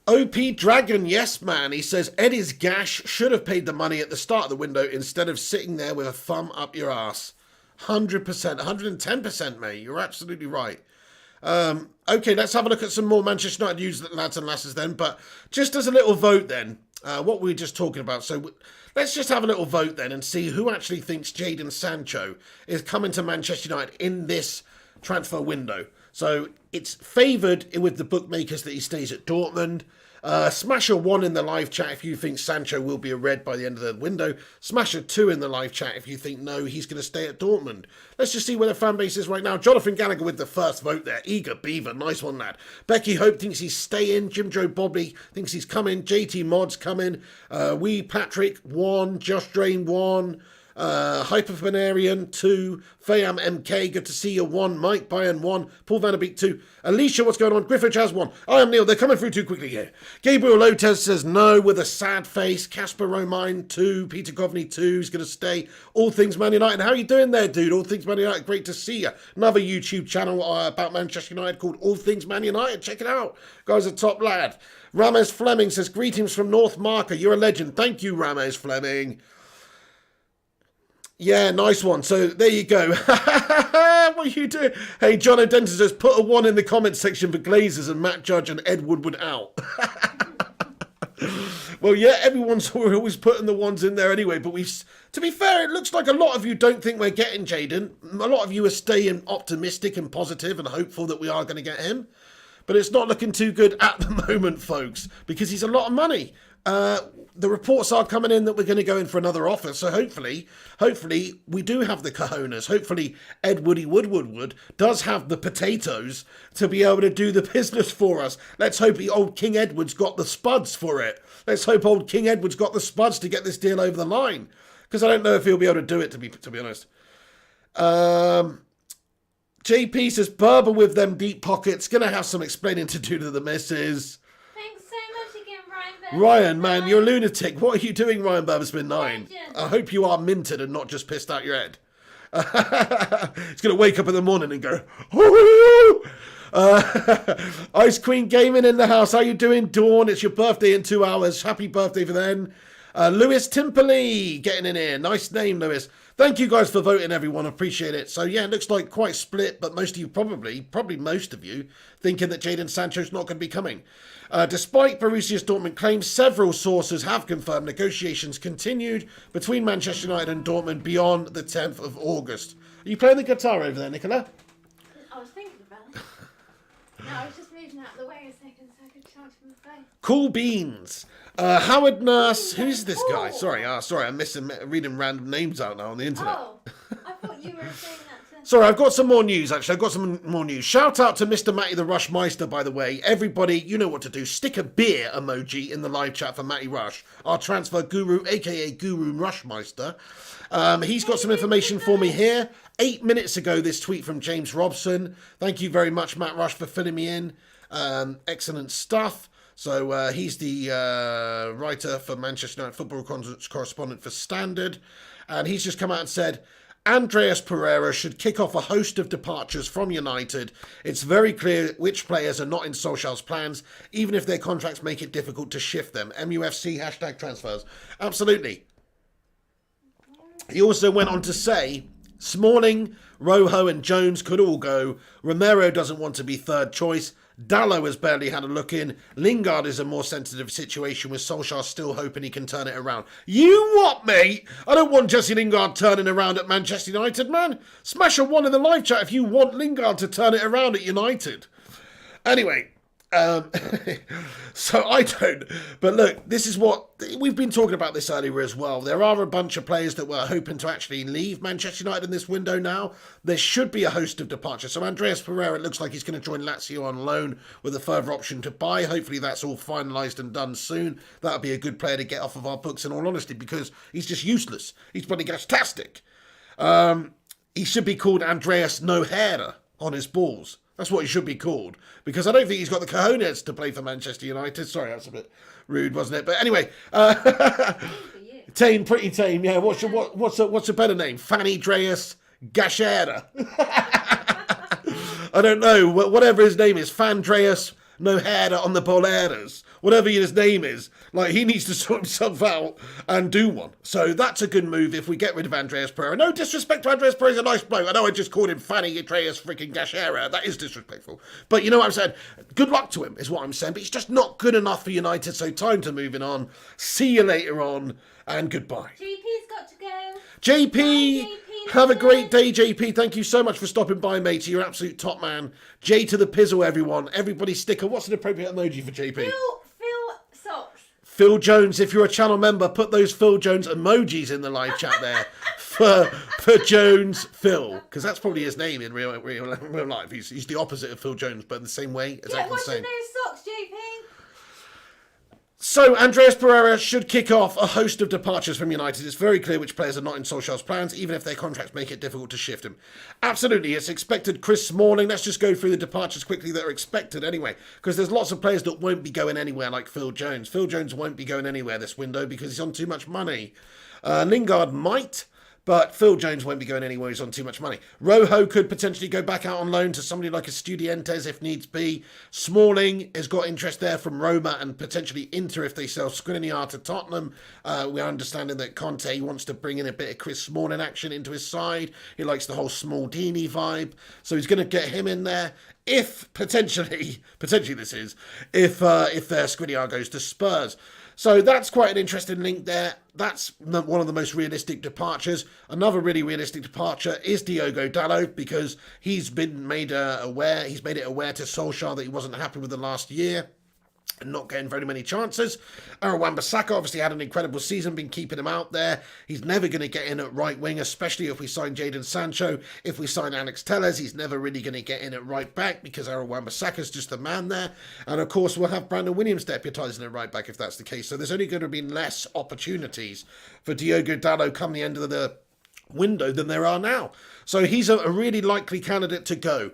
OP Dragon, yes man. He says, Eddie's gash should have paid the money at the start of the window instead of sitting there with a thumb up your ass. 100%, 110%, mate. You're absolutely right. Okay, let's have a look at some more Manchester United news, lads and lasses then. But just as a little vote then, what were we just talking about? So let's just have a little vote then and see who actually thinks Jadon Sancho is coming to Manchester United in this transfer window. So it's favoured with the bookmakers that he stays at Dortmund. Smash a 1 in the live chat if you think Sancho will be a red by the end of the window. Smash a 2 in the live chat if you think no, he's going to stay at Dortmund. Let's just see where the fan base is right now. Jonathan Gallagher with the first vote there. Eager Beaver, nice one, lad. Becky Hope thinks he's staying. Jim Joe Bobley thinks he's coming. JT Mods coming. Wee Patrick 1. Josh Drain 1. Hyperfanarian 2, Fayam MK, good to see you 1, Mike Bayern 1, Paul Vanderbeek 2, Alicia, what's going on? Griffith has 1. I am Neil, they're coming through too quickly here. Gabriel Lopez says no with a sad face. Casper Romine 2, Peter Govney 2, he's going to stay. All Things Man United, how are you doing there, dude? All Things Man United, great to see you. Another YouTube channel about Manchester United called All Things Man United, check it out. Guy's a top lad. Rames Fleming says greetings from North Marker, you're a legend. Thank you, Rames Fleming. Yeah, nice one. So there you go. What are you doing? Hey, John O'Denton says, put a 1 in the comments section for Glazers and Matt Judge and Ed Woodward out. Well, yeah, everyone's always putting the ones in there anyway, but to be fair, it looks like a lot of you don't think we're getting Jadon. A lot of you are staying optimistic and positive and hopeful that we are going to get him. But it's not looking too good at the moment, folks, because he's a lot of money. The reports are coming in that we're going to go in for another offer. So hopefully we do have the cojones. Hopefully Ed Woody Woodwood does have the potatoes to be able to do the business for us. Let's hope old King Edward's got the spuds for it. Let's hope old King Edward's got the spuds to get this deal over the line. Because I don't know if he'll be able to do it, to be honest. JP says, Berber with them deep pockets. Going to have some explaining to do to the missus. Thanks so much again, Ryan. Ryan, man, you're a lunatic. What are you doing, Ryan Berbersman 9? I hope you are minted and not just pissed out your head. He's going to wake up in the morning and go, oh! Ice Queen Gaming in the house. How you doing, Dawn? It's your birthday in 2 hours. Happy birthday for then. Lewis Timperley getting in here. Nice name, Lewis. Thank you guys for voting, everyone. Appreciate it. So, yeah, it looks like quite split, but most of you probably most of you, thinking that Jadon Sancho's not going to be coming. Despite Borussia's Dortmund claims, several sources have confirmed negotiations continued between Manchester United and Dortmund beyond the 10th of August. Are you playing the guitar over there, Nicola? I was thinking about it. No, I was just moving out of the way a second so I could charge my phone. Cool beans. Howard Nurse. Who's this guy? Sorry, I'm reading random names out now on the internet. Oh, I thought you were saying that to... Sorry, I've got some more news, actually. I've got some more news. Shout out to Mr. Matty the Rushmeister, by the way. Everybody, you know what to do. Stick a beer emoji in the live chat for Matty Rush, our transfer guru, a.k.a. Guru Rushmeister. He's got some information for me here. 8 minutes ago, this tweet from James Robson. Thank you very much, Matt Rush, for filling me in. Excellent stuff. So he's the writer for Manchester United football correspondent for Standard. And he's just come out and said, Andreas Pereira should kick off a host of departures from United. It's very clear which players are not in Solskjaer's plans, even if their contracts make it difficult to shift them. MUFC #transfers. Absolutely. He also went on to say, Smalling, Rojo and Jones could all go. Romero doesn't want to be third choice. Dallo has barely had a look in. Lingard is a more sensitive situation with Solskjaer still hoping he can turn it around. You what, mate? I don't want Jesse Lingard turning around at Manchester United, man. Smash a 1 in the live chat if you want Lingard to turn it around at United. Anyway, so I don't. But look, this is what... We've been talking about this earlier as well. There are a bunch of players that were hoping to actually leave Manchester United in this window now. There should be a host of departures. So Andreas Pereira, it looks like he's going to join Lazio on loan with a further option to buy. Hopefully that's all finalised and done soon. That would be a good player to get off of our books in all honesty because he's just useless. He's bloody gastastic. He should be called Andreas No Hair on his balls. That's what he should be called. Because I don't think he's got the cojones to play for Manchester United. Sorry, that's a bit rude, wasn't it? But anyway. Tame, pretty tame. Yeah, what's a better name? Fanny Dreas Gashera. I don't know. Whatever his name is. Fandreas No Hair on the Boleras. Whatever his name is. Like, he needs to sort himself out and do one. So that's a good move if we get rid of Andreas Pereira. No disrespect to Andreas Pereira, he's a nice bloke. I know I just called him Fanny Andreas freaking Gashera. That is disrespectful. But you know what I'm saying? Good luck to him is what I'm saying. But he's just not good enough for United, so time to moving on. See you later on, and goodbye. JP's got to go. JP, Bye, JP. have a great day, JP. Thank you so much for stopping by, mate. You're an absolute top man. J to the pizzle, everyone. Everybody sticker. What's an appropriate emoji for JP? Phil Socks. Phil Jones, if you're a channel member, put those Phil Jones emojis in the live chat there for Jones Phil, because that's probably his name in real life. He's the opposite of Phil Jones, but in the same way. Exactly the same. Those socks, JP. So, Andreas Pereira should kick off a host of departures from United. It's very clear which players are not in Solskjaer's plans, even if their contracts make it difficult to shift him. Absolutely, it's expected Chris Smalling. Let's just go through the departures quickly that are expected anyway, because there's lots of players that won't be going anywhere, like Phil Jones. Phil Jones won't be going anywhere this window because he's on too much money. Lingard might, but Phil Jones won't be going anywhere. He's on too much money. Rojo could potentially go back out on loan to somebody like a Studientes if needs be. Smalling has got interest there from Roma and potentially Inter if they sell Skriniar to Tottenham. We're understanding that Conte wants to bring in a bit of Chris Smalling action into his side. He likes the whole Smaldini vibe. So he's going to get him in there. If potentially this is, if their Skriniar goes to Spurs. So that's quite an interesting link there. That's one of the most realistic departures. Another really realistic departure is Diogo Dalot, because he's been made aware. He's made it aware to Solskjaer that he wasn't happy with the last year and not getting very many chances. Wan-Bissaka obviously had an incredible season, been keeping him out there. He's never going to get in at right wing, especially if we sign Jadon Sancho. If we sign Alex Telles, he's never really going to get in at right back, because Wan-Bissaka's just the man there. And of course, we'll have Brandon Williams deputising at right back if that's the case. So there's only going to be less opportunities for Diogo Dalot come the end of the window than there are now. So he's a really likely candidate to go.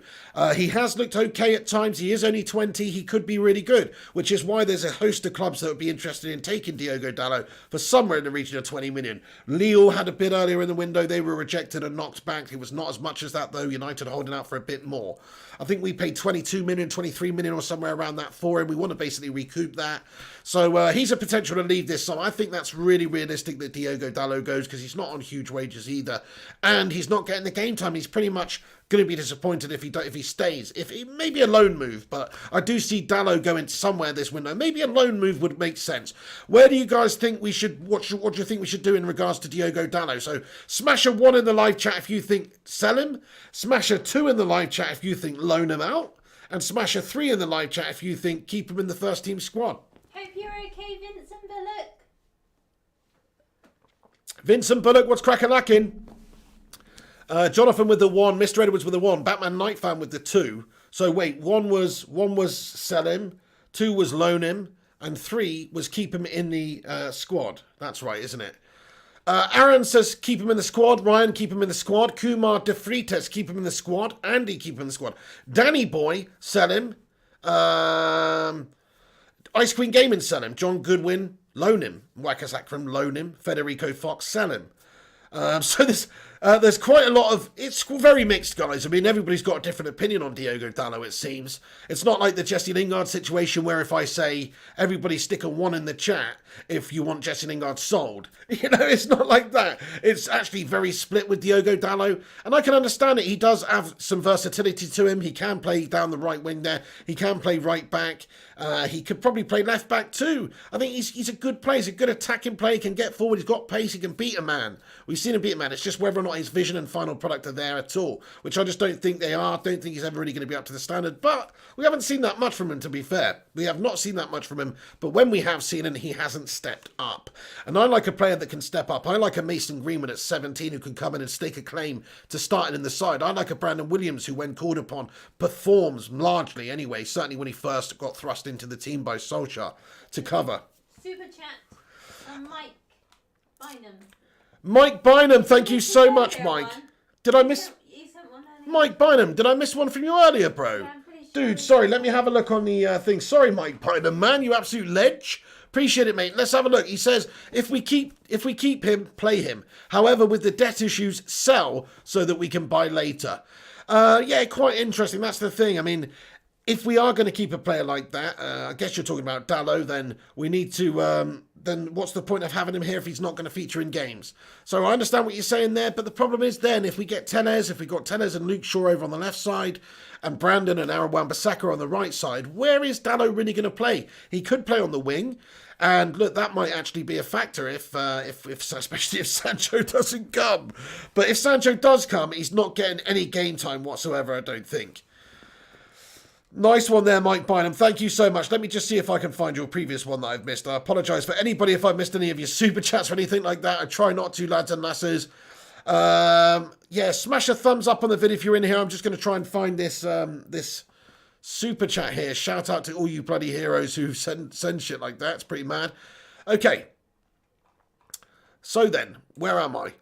He has looked okay at times. He is only 20. He could be really good, which is why there's a host of clubs that would be interested in taking Diogo Dalot for somewhere in the region of 20 million. Lille had a bid earlier in the window. They were rejected and knocked back. It was not as much as that, though. United holding out for a bit more. I think we paid 22 million, 23 million or somewhere around that for him. We want to basically recoup that. So he's a potential to leave this summer. I think that's really realistic that Diogo Dalot goes, because he's not on huge wages either. And he's not getting the game time. He's pretty much going to be disappointed if he stays. If he maybe a loan move, but I do see Dalot going somewhere this window. Maybe a loan move would make sense. Where do you guys think we should? What do you think we should do in regards to Diogo Dalot? So smash a 1 in the live chat if you think sell him. Smash a 2 in the live chat if you think loan him out, and smash a 3 in the live chat if you think keep him in the first team squad. Hope you're okay, Vincent Bullock. Vincent Bullock, what's cracking? Jonathan with the 1, Mr. Edwards with the 1, Batman Night Fan with the 2. So wait, one was sell him, 2 was loan him, and 3 was keep him in the squad. That's right, isn't it? Aaron says keep him in the squad. Ryan, keep him in the squad. Kumar De Frites, keep him in the squad. Andy, keep him in the squad. Danny Boy, sell him. Ice Queen Gaming, sell him. John Goodwin, loan him. Wackers Akram, loan him. Federico Fox, sell him. So there's quite a lot of... It's very mixed, guys. I mean, everybody's got a different opinion on Diogo Dalot, it seems. It's not like the Jesse Lingard situation where if I say, everybody stick a 1 in the chat if you want Jesse Lingard sold. You know, it's not like that. It's actually very split with Diogo Dalot. And I can understand it. He does have some versatility to him. He can play down the right wing there. He can play right back. He could probably play left back too. I think he's a good player. He's a good attacking player. He can get forward. He's got pace. He can beat a man. We've seen him beat a man. It's just whether or not his vision and final product are there at all, which I just don't think they are. Don't think he's ever really going to be up to the standard. But we haven't seen that much from him, to be fair. We have not seen that much from him. But when we have seen him, he hasn't stepped up. And I like a player that can step up. I like a Mason Greenwood at 17 who can come in and stake a claim to starting in the side. I like a Brandon Williams who, when called upon, performs largely anyway, certainly when he first got thrust into the team by Solskjaer to cover. Super chat from Mike Bynum. Mike Bynum, thank you so much, Mike. Did I miss... You sent one earlier. Mike Bynum, did I miss one from you earlier, bro? Yeah, I'm pretty sure. Dude, sorry, let me have a look on the thing. Sorry, Mike Bynum, man, you absolute ledge. Appreciate it, mate. Let's have a look. He says, if we keep him, play him. However, with the debt issues, sell so that we can buy later. Yeah, quite interesting. That's the thing. I mean, if we are going to keep a player like that, I guess you're talking about Dalot, then we need to... then what's the point of having him here if he's not going to feature in games? So I understand what you're saying there, but the problem is then if we got Telles and Luke Shaw over on the left side, and Brandon and Aaron Wan-Bissaka on the right side, where is Dalot really going to play? He could play on the wing, and look, that might actually be a factor if especially if Sancho doesn't come. But if Sancho does come, he's not getting any game time whatsoever, I don't think. Nice one there, Mike Bynum. Thank you so much. Let me just see if I can find your previous one that I've missed. I apologise for anybody if I missed any of your super chats or anything like that. I try not to, lads and lasses. Yeah, smash a thumbs up on the video if you're in here. I'm just going to try and find this this super chat here. Shout out to all you bloody heroes who send shit like that. It's pretty mad. Okay. So then, where am I?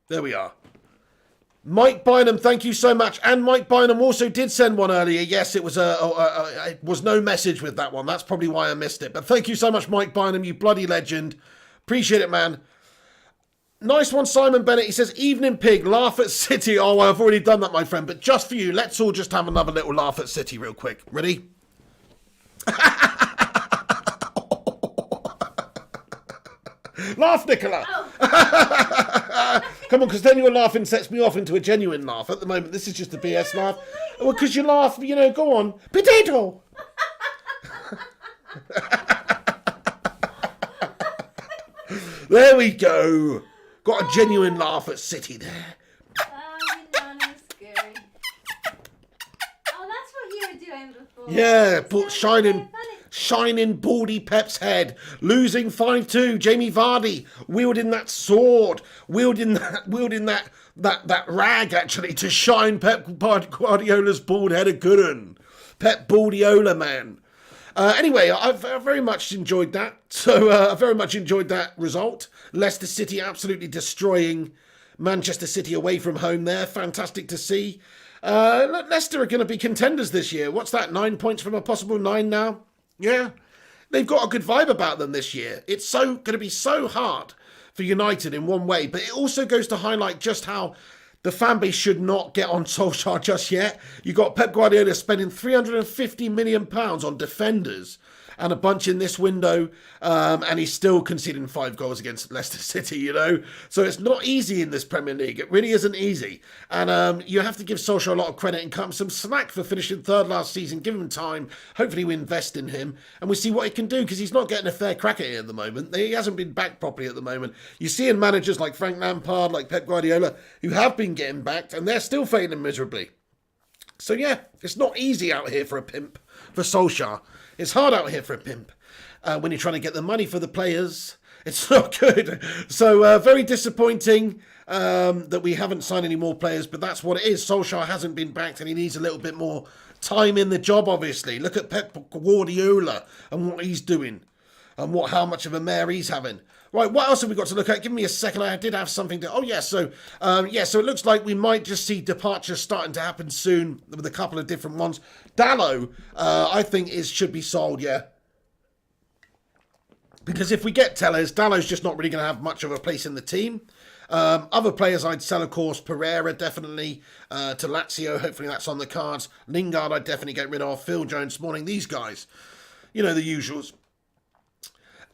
There we are. Mike Bynum, thank you so much. And Mike Bynum also did send one earlier. Yes, it was it was no message with that one. That's probably why I missed it. But thank you so much, Mike Bynum, you bloody legend. Appreciate it, man. Nice one, Simon Bennett. He says, evening pig, laugh at City. Oh, I've already done that, my friend. But just for you, let's all just have another little laugh at City real quick. Ready? Laugh, Nicola. Oh. Come on, because then your laughing sets me off into a genuine laugh. At the moment, this is just a BS laugh. Well, because you laugh, you know, go on. Potato! There we go. Got a genuine laugh at City there. Oh, you know, scary. Oh, that's what you were doing before. Yeah, It's but shining baldy Pep's head, losing 5-2. Jamie Vardy wielding that sword, wielding that rag actually to shine Pep Guardiola's bald head a good un. Pep Baldiola, man. Anyway, I've very much enjoyed that. So I very much enjoyed that result. Leicester City absolutely destroying Manchester City away from home there. Fantastic to see. Leicester are going to be contenders this year. What's that, 9 points from a possible 9 now? Yeah. They've got a good vibe about them this year. It's going to be so hard for United in one way, but it also goes to highlight just how the fan base should not get on Solskjaer just yet. You got Pep Guardiola spending £350 million on defenders and a bunch in this window, and he's still conceding 5 goals against Leicester City, you know. So it's not easy in this Premier League. It really isn't easy. And you have to give Solskjaer a lot of credit and cut him some slack for finishing 3rd last season. Give him time. Hopefully we invest in him and we see what he can do, because he's not getting a fair crack at it at the moment. He hasn't been backed properly at the moment. You see in managers like Frank Lampard, like Pep Guardiola, who have been getting backed and they're still failing miserably. So yeah, it's not easy out here for a pimp, for Solskjaer. It's hard out here for a pimp when you're trying to get the money for the players. It's not good. So very disappointing that we haven't signed any more players, but that's what it is. Solskjaer hasn't been backed and he needs a little bit more time in the job, obviously. Look at Pep Guardiola and what he's doing and how much of a mare he's having. Right, what else have we got to look at? Give me a second. I did have something to... Oh, yeah, so it looks like we might just see departures starting to happen soon with a couple of different ones. Dalot, I think, should be sold, yeah. Because if we get Tellez, Dalot's just not really going to have much of a place in the team. Other players I'd sell, of course, Pereira, definitely, to Lazio. Hopefully that's on the cards. Lingard, I'd definitely get rid of. Phil Jones, Smalling, these guys. You know, the usuals.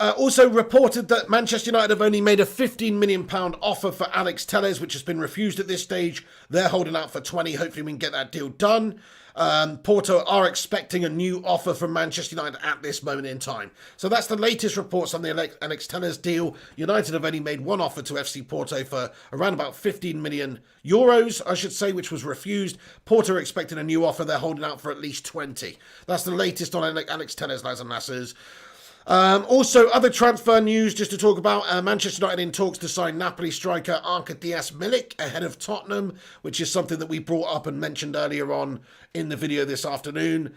Also reported that Manchester United have only made a £15 million offer for Alex Tellez, which has been refused at this stage. They're holding out for 20. Hopefully we can get that deal done. Porto are expecting a new offer from Manchester United at this moment in time. So that's the latest reports on the Alex Tellez deal. United have only made one offer to FC Porto for around about 15 million euros, I should say, which was refused. Porto are expecting a new offer. They're holding out for at least 20. That's the latest on Alex Tellez, lads and lasses. Also, other transfer news just to talk about. Manchester United in talks to sign Napoli striker Anka Diaz Milik ahead of Tottenham, which is something that we brought up and mentioned earlier on in the video this afternoon.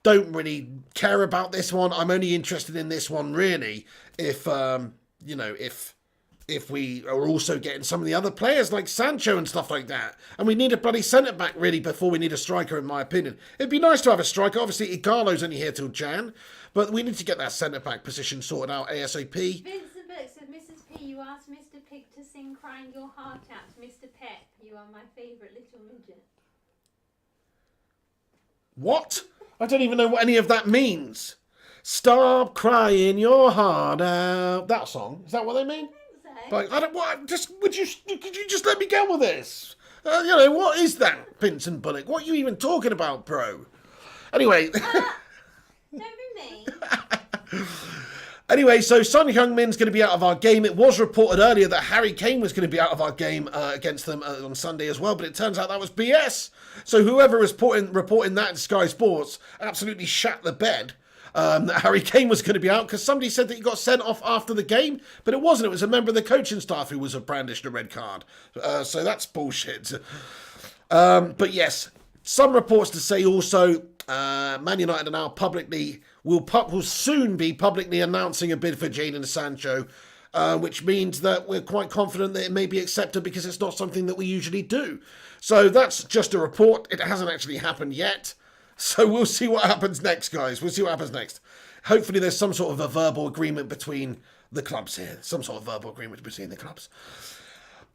Don't really care about this one. I'm only interested in this one really if we are also getting some of the other players like Sancho and stuff like that. And we need a bloody centre-back, really, before we need a striker, in my opinion. It'd be nice to have a striker. Obviously, Igalo's only here till Jan. But we need to get that centre-back position sorted out ASAP. Vincent Burke said, Mrs. P, you asked Mr. Pig to sing Crying Your Heart Out. Mr. Pep, you are my favourite little midget. What? I don't even know what any of that means. Stop crying your heart out. That song? Is that what they mean? Like, I don't. What? Could you just let me go with this? What is that, Vincent Bullock? What are you even talking about, bro? Anyway. Don't be mean. Anyway, so Son Heung-min's going to be out of our game. It was reported earlier that Harry Kane was going to be out of our game against them on Sunday as well, but it turns out that was BS. So whoever was reporting that in Sky Sports absolutely shat the bed. That Harry Kane was going to be out because somebody said that he got sent off after the game, but it wasn't. It was a member of the coaching staff who was brandished a red card. So that's bullshit. But yes, some reports to say also Man United are now will soon be publicly announcing a bid for Jadon Sancho, which means that we're quite confident that it may be accepted because it's not something that we usually do. So that's just a report. It hasn't actually happened yet. So we'll see what happens next, guys. We'll see what happens next. Hopefully there's some sort of a verbal agreement between the clubs here. Some sort of verbal agreement between the clubs.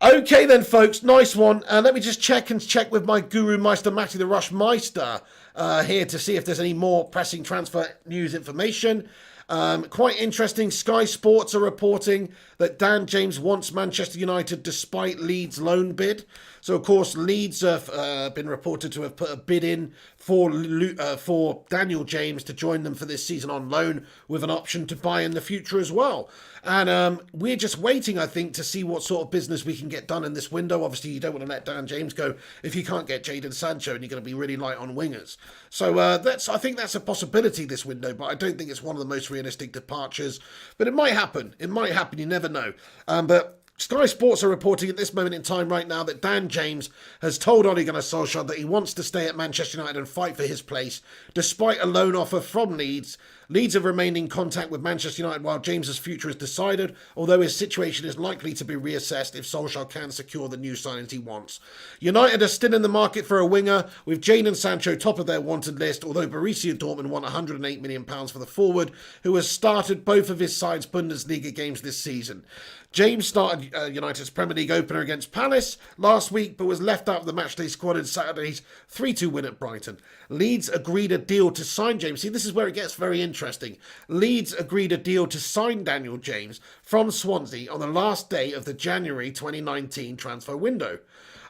Okay then, folks. Nice one. Let me just check with my guru Meister, Matty the Rush Meister, here to see if there's any more pressing transfer news information. Quite interesting. Sky Sports are reporting that Dan James wants Manchester United despite Leeds' loan bid. So, of course, Leeds have been reported to have put a bid in for Daniel James to join them for this season on loan with an option to buy in the future as well. And we're just waiting, I think, to see what sort of business we can get done in this window. Obviously, you don't want to let Dan James go if you can't get Jadon Sancho and you're going to be really light on wingers. So I think that's a possibility this window, but I don't think it's one of the most realistic departures. But it might happen. It might happen. You never know. But Sky Sports are reporting at this moment in time right now that Dan James has told Ole Gunnar Solskjaer that he wants to stay at Manchester United and fight for his place, despite a loan offer from Leeds. Leeds have remained in contact with Manchester United while James's future is decided, although his situation is likely to be reassessed if Solskjaer can secure the new signings he wants. United are still in the market for a winger, with Jadon Sancho top of their wanted list, although Borussia Dortmund want £108 million for the forward, who has started both of his side's Bundesliga games this season. James started United's Premier League opener against Palace last week, but was left out of the matchday squad in Saturday's 3-2 win at Brighton. Leeds agreed a deal to sign James. See, this is where it gets very interesting. Leeds agreed a deal to sign Daniel James from Swansea on the last day of the January 2019 transfer window.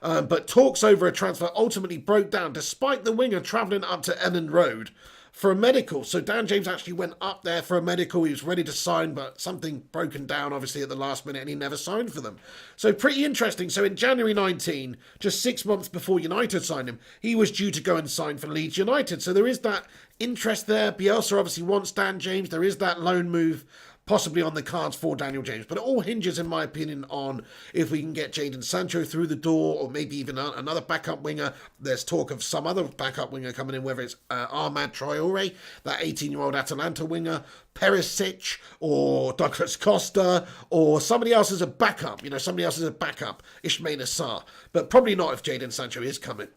But talks over a transfer ultimately broke down, despite the winger travelling up to Elland Road for a medical. So Dan James actually went up there for a medical. He was ready to sign, but something broken down obviously at the last minute and he never signed for them. So pretty interesting. So in January 19, just 6 months before United signed him, he was due to go and sign for Leeds United. So there is that interest there. Bielsa obviously wants Dan James. There is that loan move possibly on the cards for Daniel James. But it all hinges, in my opinion, on if we can get Jadon Sancho through the door or maybe even another backup winger. There's talk of some other backup winger coming in, whether it's Ahmad Traore, that 18-year-old Atalanta winger, Perisic or Douglas Costa, or somebody else as a backup. Somebody else as a backup, Ismail Assar. But probably not if Jadon Sancho is coming.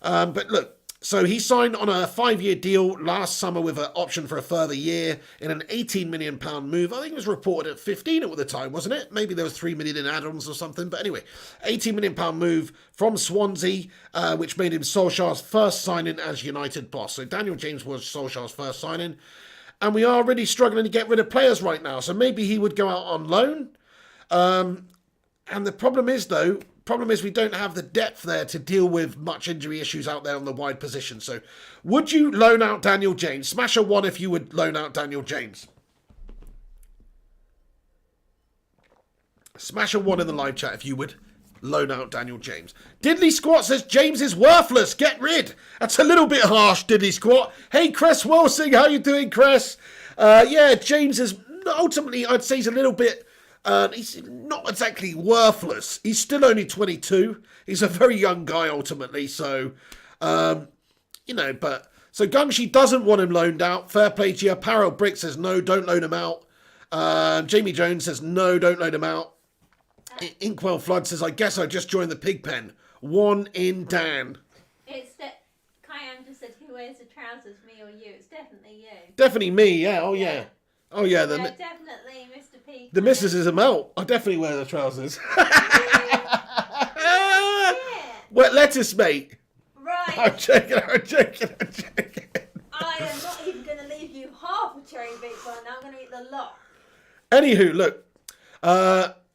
But look, so he signed on a 5-year deal last summer with an option for a further year in an £18 million move. I think it was reported at 15 at the time, wasn't it? Maybe there was 3 million in add-ons or something. But anyway, £18 million move from Swansea, which made him Solskjaer's first signing as United boss. So Daniel James was Solskjaer's first signing. And we are really struggling to get rid of players right now. So maybe he would go out on loan. And the problem is we don't have the depth there to deal with much injury issues out there on the wide position. So would you loan out Daniel James? Smash a 1 if you would loan out Daniel James. Smash a 1 in the live chat if you would loan out Daniel James. Diddley Squat says James is worthless. Get rid. That's a little bit harsh, Diddley Squat. Hey, Chris Wilsing. How you doing, Chris? Yeah, James is ultimately, I'd say he's a little bit... he's not exactly worthless. He's still only 22. He's a very young guy ultimately. So, but so Gungshi doesn't want him loaned out. Fair play to you. Apparel Brick says no, don't loan him out. Jamie Jones says no, don't loan him out. Inkwell Flood says I guess I just joined the pig pen. 1 in Dan. It's that Kyan just said who wears the trousers, me or you? It's definitely you. Definitely me. Yeah. Oh yeah. Oh yeah. Definitely Mr. P. The missus is a melt. I definitely wear the trousers. Wet lettuce, mate. Right. I'm joking. I am not even going to leave you half a cherry big one. I'm going to eat the lot. Anywho, look.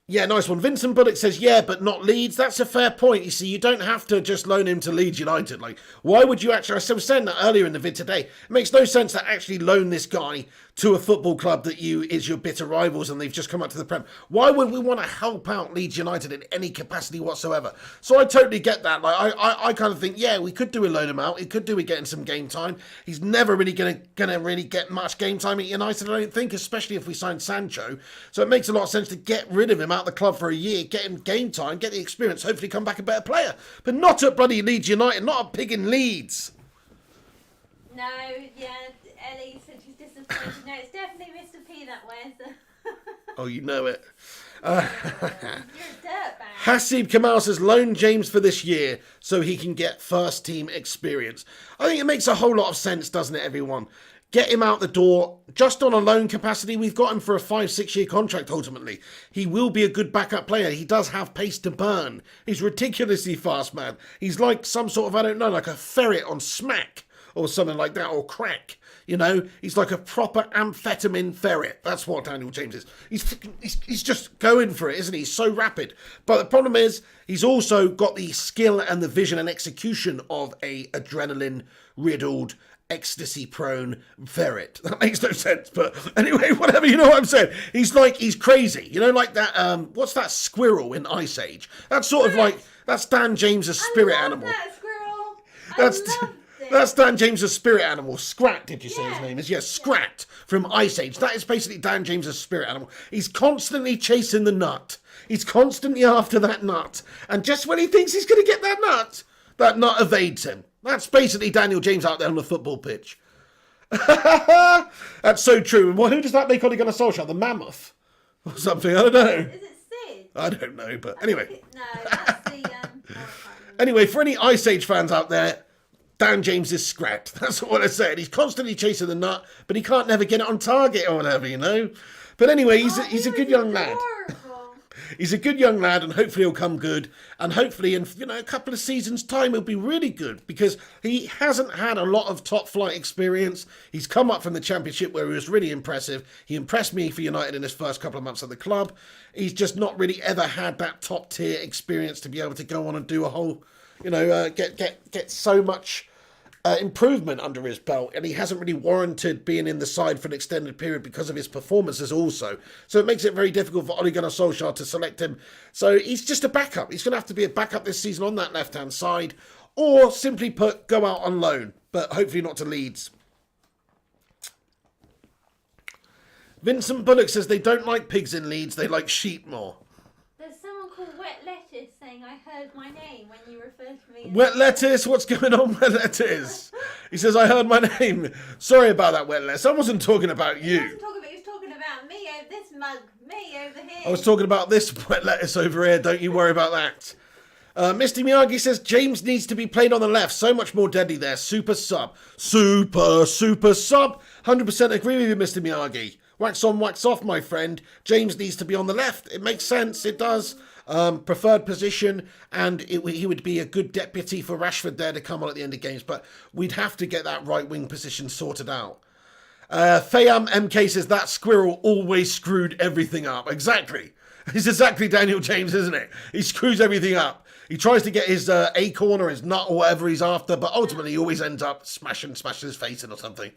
Yeah, nice one. Vincent Bullock says, yeah, but not Leeds. That's a fair point. You see, you don't have to just loan him to Leeds United. Like, why would you actually... I was saying that earlier in the vid today. It makes no sense to actually loan this guy to a football club that is your bitter rivals and they've just come up to the Prem. Why would we want to help out Leeds United in any capacity whatsoever? So I totally get that. Like, I kind of think, yeah, we could do a loan him out. It could do with getting some game time. He's never really gonna really get much game time at United, I don't think, especially if we sign Sancho. So it makes a lot of sense to get rid of him out the club for a year, get him game time, get the experience, hopefully come back a better player. But not at bloody Leeds United, not a pig in Leeds. No, yeah, Ellie said she's disappointed. No, it's definitely Mr. P that wears the... Oh, you know it. You're a dirtbag. Hasib Kamal says, loan James for this year so he can get first team experience. I think it makes a whole lot of sense, doesn't it, everyone? Get him out the door. Just on a loan capacity, we've got him for a 5-6 year contract ultimately. He will be a good backup player. He does have pace to burn. He's ridiculously fast, man. He's like some sort of, I don't know, like a ferret on smack or something like that, or crack. You know, he's like a proper amphetamine ferret. That's what Daniel James is. He's just going for it, isn't he? He's so rapid. But the problem is, he's also got the skill and the vision and execution of a adrenaline-riddled, ecstasy-prone ferret. That makes no sense, but anyway, whatever, you know what I'm saying. He's crazy. You know, like that, what's that squirrel in Ice Age? That's sort of like, that's Dan James's spirit animal. That squirrel. That's Dan James's spirit animal. Scrat, did you say his name is? Yes, Scrat from Ice Age. That is basically Dan James's spirit animal. He's constantly chasing the nut. He's constantly after that nut. And just when he thinks he's going to get that nut evades him. That's basically Daniel James out there on the football pitch. That's so true. And who does that make Ole Gunnar Solskjaer? The mammoth? Or something? I don't know. Is it Sid? I don't know, but anyway. No, that's the... Anyway, for any Ice Age fans out there, Dan James is Scrat. That's what I said. He's constantly chasing the nut, but he can't never get it on target or whatever, you know. But anyway, he's a good young lad. He's a good young lad, and hopefully he'll come good. And hopefully in a couple of seasons' time, he'll be really good, because he hasn't had a lot of top-flight experience. He's come up from the Championship, where he was really impressive. He impressed me for United in his first couple of months at the club. He's just not really ever had that top-tier experience to be able to go on and do a whole, get so much improvement under his belt, and he hasn't really warranted being in the side for an extended period because of his performances also. So it makes it very difficult for Ole Gunnar Solskjaer to select him. So he's just a backup. He's going to have to be a backup this season on that left-hand side, or simply put, go out on loan, but hopefully not to Leeds. Vincent Bullock says they don't like pigs in Leeds, they like sheep more. There's someone called Wet Lettuce saying, I heard my name when you referred to me. Wet Lettuce, what's going on, Wet Lettuce? He says, I heard my name. Sorry about that, Wet Lettuce. I wasn't talking about you. He was talking about me over this mug, me over here. I was talking about this Wet Lettuce over here. Don't you worry about that. Misty Miyagi says, James needs to be played on the left. So much more deadly there. Super sub. Super sub. 100% agree with you, Mr. Miyagi. Wax on, wax off, my friend. James needs to be on the left. It makes sense. It does. Preferred position, and he would be a good deputy for Rashford there to come on at the end of games, but we'd have to get that right wing position sorted out. Fayam MK says, that squirrel always screwed everything up. Exactly. It's exactly Daniel James, isn't it? He screws everything up. He tries to get his acorn or his nut or whatever he's after, but ultimately he always ends up smashing his face in or something.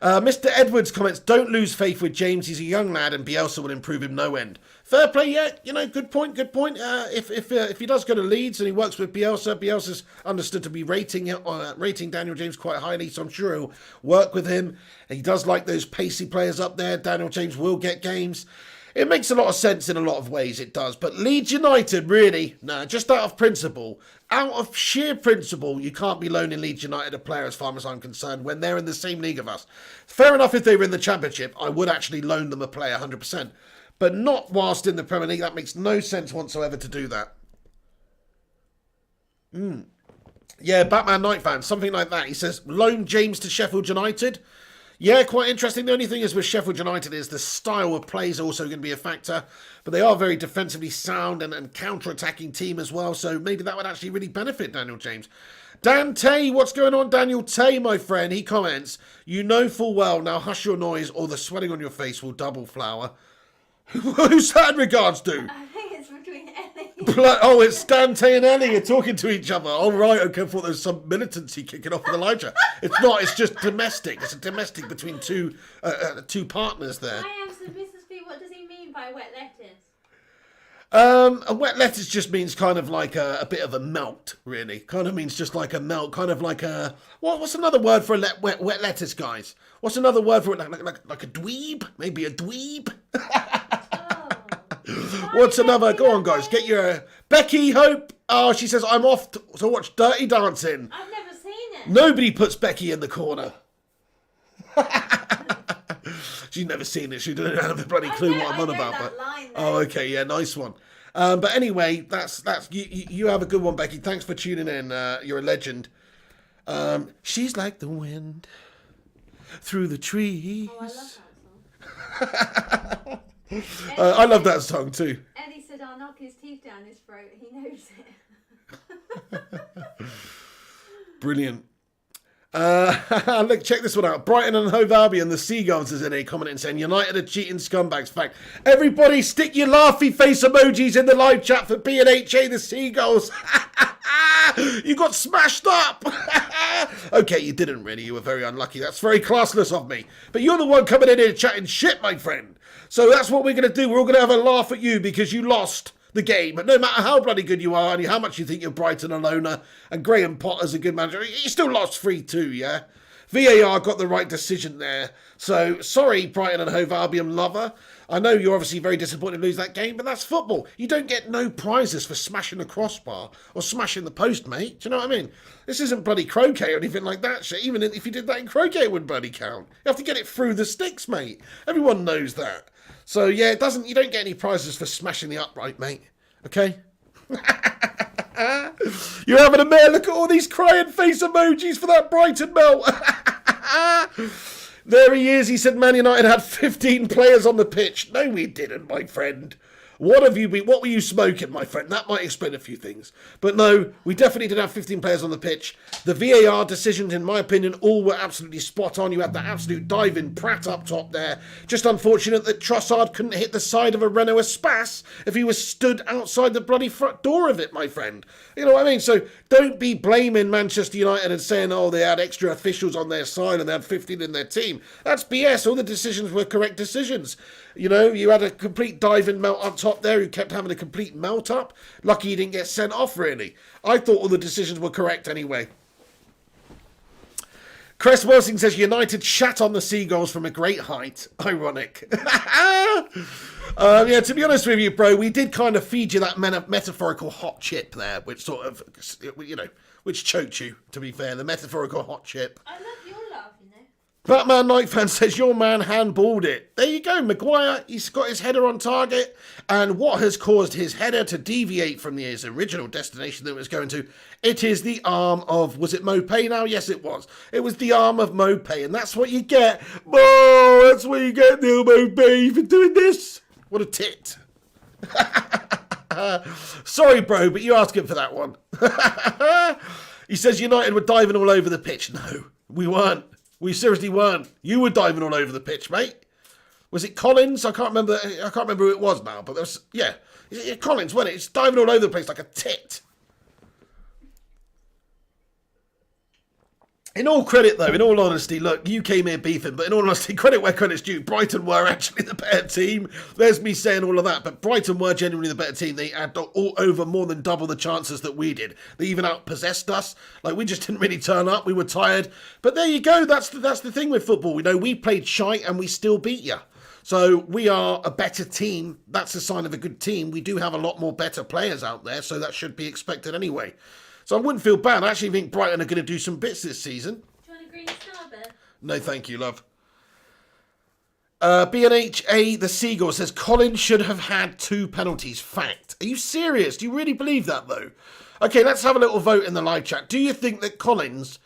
Mr. Edwards comments, don't lose faith with James. He's a young lad and Bielsa will improve him no end. Fair play, yeah, good point. If he does go to Leeds and he works with Bielsa's understood to be rating Daniel James quite highly, so I'm sure he'll work with him. He does like those pacey players up there. Daniel James will get games. It makes a lot of sense in a lot of ways, it does. But Leeds United, really, just out of principle, out of sheer principle, you can't be loaning Leeds United a player as far as I'm concerned when they're in the same league of us. Fair enough if they were in the Championship, I would actually loan them a player 100%. But not whilst in the Premier League. That makes no sense whatsoever to do that. Yeah, Batman Night fan, something like that. He says, loan James to Sheffield United. Yeah, quite interesting. The only thing is with Sheffield United is the style of play is also going to be a factor. But they are very defensively sound and counter-attacking team as well. So maybe that would actually really benefit Daniel James. Dan Tay, what's going on, Daniel Tay, my friend? He comments, you know full well, now hush your noise or the sweating on your face will double flower. Who's that in regards to? I think it's between Ellie. Oh, it's Dan Tay and Ellie are talking to each other. Oh, right, okay, I thought there was some militancy kicking off with Elijah. It's not, it's just domestic. It's a domestic between two partners there. I am submissive. What does he mean by wet lettuce? A wet lettuce just means kind of like a bit of a melt, really. Kind of means just like a melt, kind of like a... What's another word for a wet lettuce, guys? What's another word for it? Like a dweeb? Maybe a dweeb? What's another? Go on, guys. Get your... Becky Hope. Oh, she says, I'm off to watch Dirty Dancing. I've never seen it. Nobody puts Becky in the corner. She's never seen it. She doesn't have a bloody clue what I'm on about. But oh, okay, yeah, nice one. But anyway, that's you have a good one, Becky. Thanks for tuning in. You're a legend. She's like the wind through the trees. Oh, I love that song. I love that song too. Eddie said, I'll knock his teeth down his throat. He knows it. Brilliant. Look, check this one out. Brighton and Hove Albion, the Seagulls is in a comment saying, United are cheating scumbags. Fact. Everybody stick your laughy face emojis in the live chat for PNHA, the Seagulls. You got smashed up. Okay, you didn't really. You were very unlucky. That's very classless of me. But you're the one coming in here chatting shit, my friend. So that's what we're going to do. We're all going to have a laugh at you because you lost the game. But no matter how bloody good you are and how much you think you're Brighton and owner and Graham Potter's a good manager, you still lost 3-2, yeah? VAR got the right decision there. So, sorry, Brighton and Hove Albion lover. I know you're obviously very disappointed to lose that game, but that's football. You don't get no prizes for smashing the crossbar or smashing the post, mate. Do you know what I mean? This isn't bloody croquet or anything like that shit. Even if you did that in croquet, it wouldn't bloody count. You have to get it through the sticks, mate. Everyone knows that. So, yeah, you don't get any prizes for smashing the upright, mate. Okay? You're having a mare. Look at all these crying face emojis for that Brighton melt. There he is. He said Man United had 15 players on the pitch. No, we didn't, my friend. What were you smoking, my friend? That might explain a few things. But no, we definitely did have 15 players on the pitch. The VAR decisions, in my opinion, all were absolutely spot on. You had that absolute diving Pratt up top there. Just unfortunate that Trossard couldn't hit the side of a Renault Espace if he was stood outside the bloody front door of it, my friend. You know what I mean? So don't be blaming Manchester United and saying, oh, they had extra officials on their side and they had 15 in their team. That's BS. All the decisions were correct decisions. You know, you had a complete diving melt up top there who kept having a complete melt up. Lucky he didn't get sent off, really. I thought all the decisions were correct anyway. Cress Welsing says United shat on the Seagulls from a great height. Ironic. Yeah, to be honest with you, bro, we did kind of feed you that metaphorical hot chip there, which sort of, you know, which choked you, to be fair. The metaphorical hot chip. I love your laugh, you know. Batman Night Fan says your man handballed it. There you go, Maguire. He's got his header on target. And what has caused his header to deviate from his original destination that it was going to? It is the arm of, was it Mopé now? Yes, it was. It was the arm of Mopé. And that's what you get. Oh, that's what you get, Neil Mopé, for doing this. What a tit. Sorry, bro, but you're asking for that one. He says United were diving all over the pitch. No, we weren't. We seriously weren't. You were diving all over the pitch, mate. Was it Collins? I can't remember who it was now, but there was, yeah. Collins, wasn't it? It's diving all over the place like a tit. In all credit, though, in all honesty, look, you came here beefing, but in all honesty, credit where credit's due. Brighton were actually the better team. There's me saying all of that, but Brighton were genuinely the better team. They had all over more than double the chances that we did. They even outpossessed us. Like, we just didn't really turn up. We were tired. But there you go. That's the thing with football. You know, we played shite and we still beat you. So we are a better team. That's a sign of a good team. We do have a lot more better players out there, so that should be expected anyway. So I wouldn't feel bad. I actually think Brighton are going to do some bits this season. Do you want a green starburst? No, thank you, love. BNHA, the Seagull, says Colin should have had 2 penalties. Fact. Are you serious? Do you really believe that, though? Okay, let's have a little vote in the live chat. Do you think that Collins...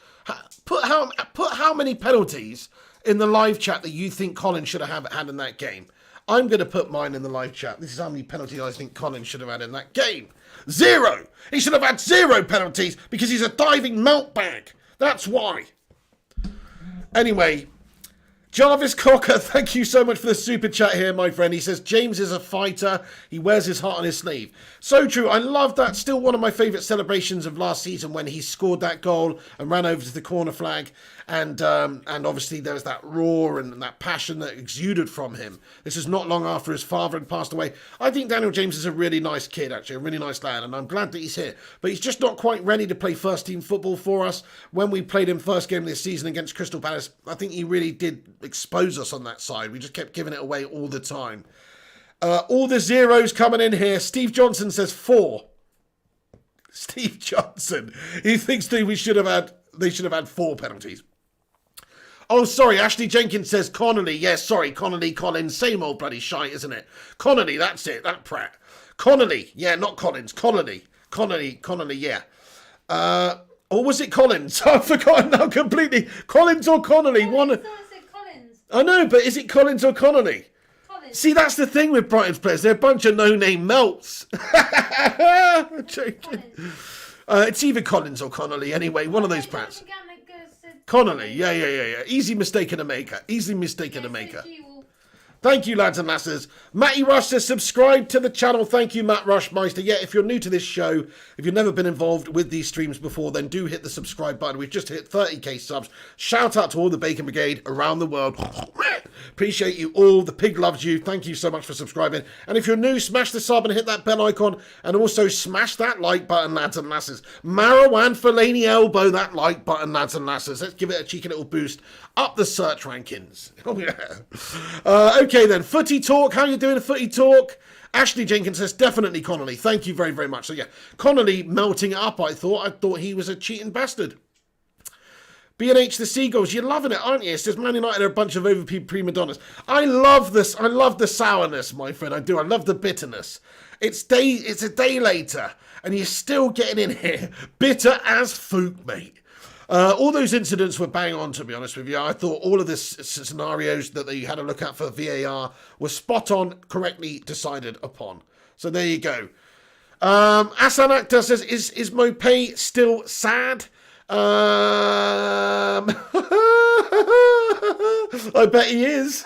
Put how many penalties in the live chat that you think Colin should have had in that game? I'm going to put mine in the live chat. This is how many penalties I think Colin should have had in that game. 0! He should have had 0 penalties because he's a diving melt bag. That's why. Anyway, Jarvis Cocker, thank you so much for the super chat here, my friend. He says, James is a fighter. He wears his heart on his sleeve. So true. I love that. Still one of my favourite celebrations of last season when he scored that goal and ran over to the corner flag. And obviously there was that roar and that passion that exuded from him. This is not long after his father had passed away. I think Daniel James is a really nice kid, actually, a really nice lad, and I'm glad that he's here. But he's just not quite ready to play first-team football for us. When we played him first game this season against Crystal Palace, I think he really did expose us on that side. We just kept giving it away all the time. All the zeros coming in here. Steve Johnson says 4. Steve Johnson. He thinks that they should have had 4 penalties. Oh, sorry, Ashley Jenkins says Connolly. Yes, sorry, Connolly, Collins. Same old bloody shite, isn't it? Connolly, that's it, that prat. Connolly, yeah, not Collins. Connolly, yeah. Or was it Collins? I've forgotten now completely. Collins or Connolly? No, I said Collins. I know, but is it Collins or Connolly? Collins. See, that's the thing with Brighton's players. They're a bunch of no-name melts. I'm joking. It's either Collins or Connolly anyway, one of those prats. Said Connolly, yeah. Easy mistake in a maker. Easy mistake in a maker. So she will- Thank you, lads and lasses. Matty Rush says, subscribe to the channel. Thank you, Matt Rushmeister. Yeah, if you're new to this show, if you've never been involved with these streams before, then do hit the subscribe button. We've just hit 30k subs. Shout out to all the Bacon Brigade around the world. Appreciate you all. The pig loves you. Thank you so much for subscribing. And if you're new, smash the sub and hit that bell icon. And also smash that like button, lads and lasses. Marrow and Fellaini elbow that like button, lads and lasses. Let's give it a cheeky little boost up the search rankings. Oh, yeah. Okay, then. Footy Talk. How you doing, Footy Talk? Ashley Jenkins says, definitely Connolly. Thank you very, very much. So, yeah, Connolly melting it up, I thought. I thought he was a cheating bastard. B&H the Seagulls, you're loving it, aren't you? It says Man United are a bunch of overpaid prima donnas. I love this. I love the sourness, my friend. I do. I love the bitterness. It's a day later, and you're still getting in here. Bitter as fuck, mate. All those incidents were bang on, to be honest with you. I thought all of the scenarios that they had a look at for VAR were spot on, correctly decided upon. So there you go. Asan Akhtar says, is Mopay still sad? I bet he is.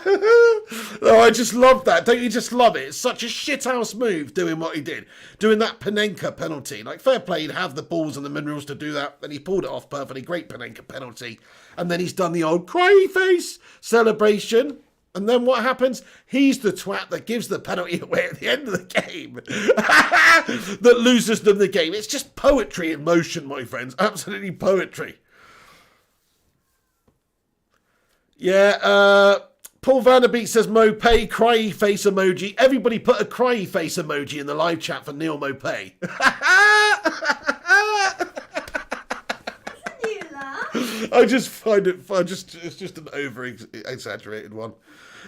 Oh, I just love that. Don't you just love it? It's such a shithouse move doing what he did. Doing that Panenka penalty. Like, fair play, he'd have the balls and the minerals to do that. Then he pulled it off perfectly. Great Panenka penalty. And then he's done the old cry face celebration. And then what happens? He's the twat that gives the penalty away at the end of the game. That loses them the game. It's just poetry in motion, my friends. Absolutely poetry. Yeah, Paul Vanderbeek says Mopay, cryy face emoji. Everybody put a cryy face emoji in the live chat for Neil Mopay. I just find it fun. It's just an over-exaggerated one.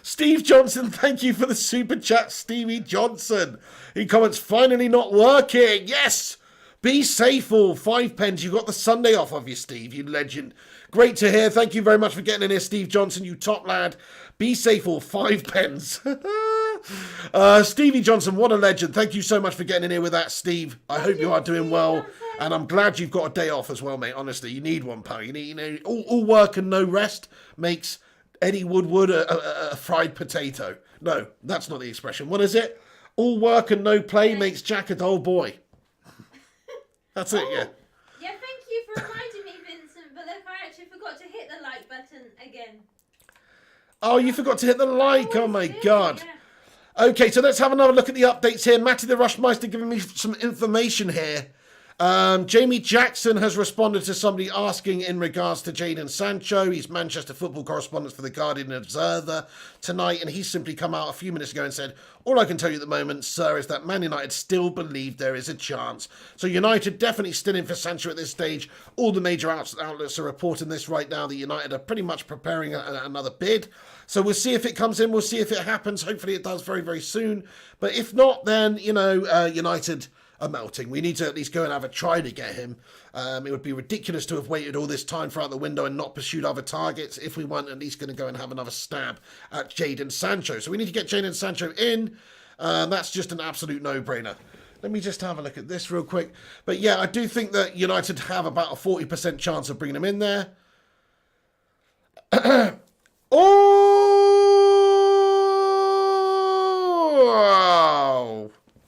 Steve Johnson, thank you for the super chat, Stevie Johnson. He comments, finally not working. Yes! Be safe all. 5 pence. You got the Sunday off of you, Steve, you legend. Great to hear. Thank you very much for getting in here, Steve Johnson, you top lad. Be safe all. 5 pence. Stevie Johnson, what a legend. Thank you so much for getting in here with that, Steve. I hope you are doing well. And I'm glad you've got a day off as well, mate. Honestly, you need one, pal. You need, all work and no rest makes Eddie Woodward a fried potato. No, that's not the expression. What is it? All work and no play makes Jack a dull boy. That's it, yeah. Yeah, thank you for reminding me, Vincent. But look, I actually forgot to hit the like button again. Oh, you forgot to hit the like. Oh, my God. Yeah. Okay, so let's have another look at the updates here. Matty the Rushmeister giving me some information here. Jamie Jackson has responded to somebody asking in regards to Jadon Sancho. He's Manchester football correspondent for the Guardian Observer tonight, and he's simply come out a few minutes ago and said, all I can tell you at the moment, sir, is that Man United still believe there is a chance. So United definitely still in for Sancho at this stage. All the major outlets are reporting this right now. The United are pretty much preparing another bid. So we'll see if it comes in. We'll see if it happens. Hopefully it does very, very soon. But if not, then, United are melting. We need to at least go and have a try to get him. It would be ridiculous to have waited all this time throughout the window and not pursued other targets if we weren't at least going to go and have another stab at Jadon Sancho. So we need to get Jadon Sancho in. That's just an absolute no-brainer. Let me just have a look at this real quick. But yeah, I do think that United have about a 40% chance of bringing him in there. Oh,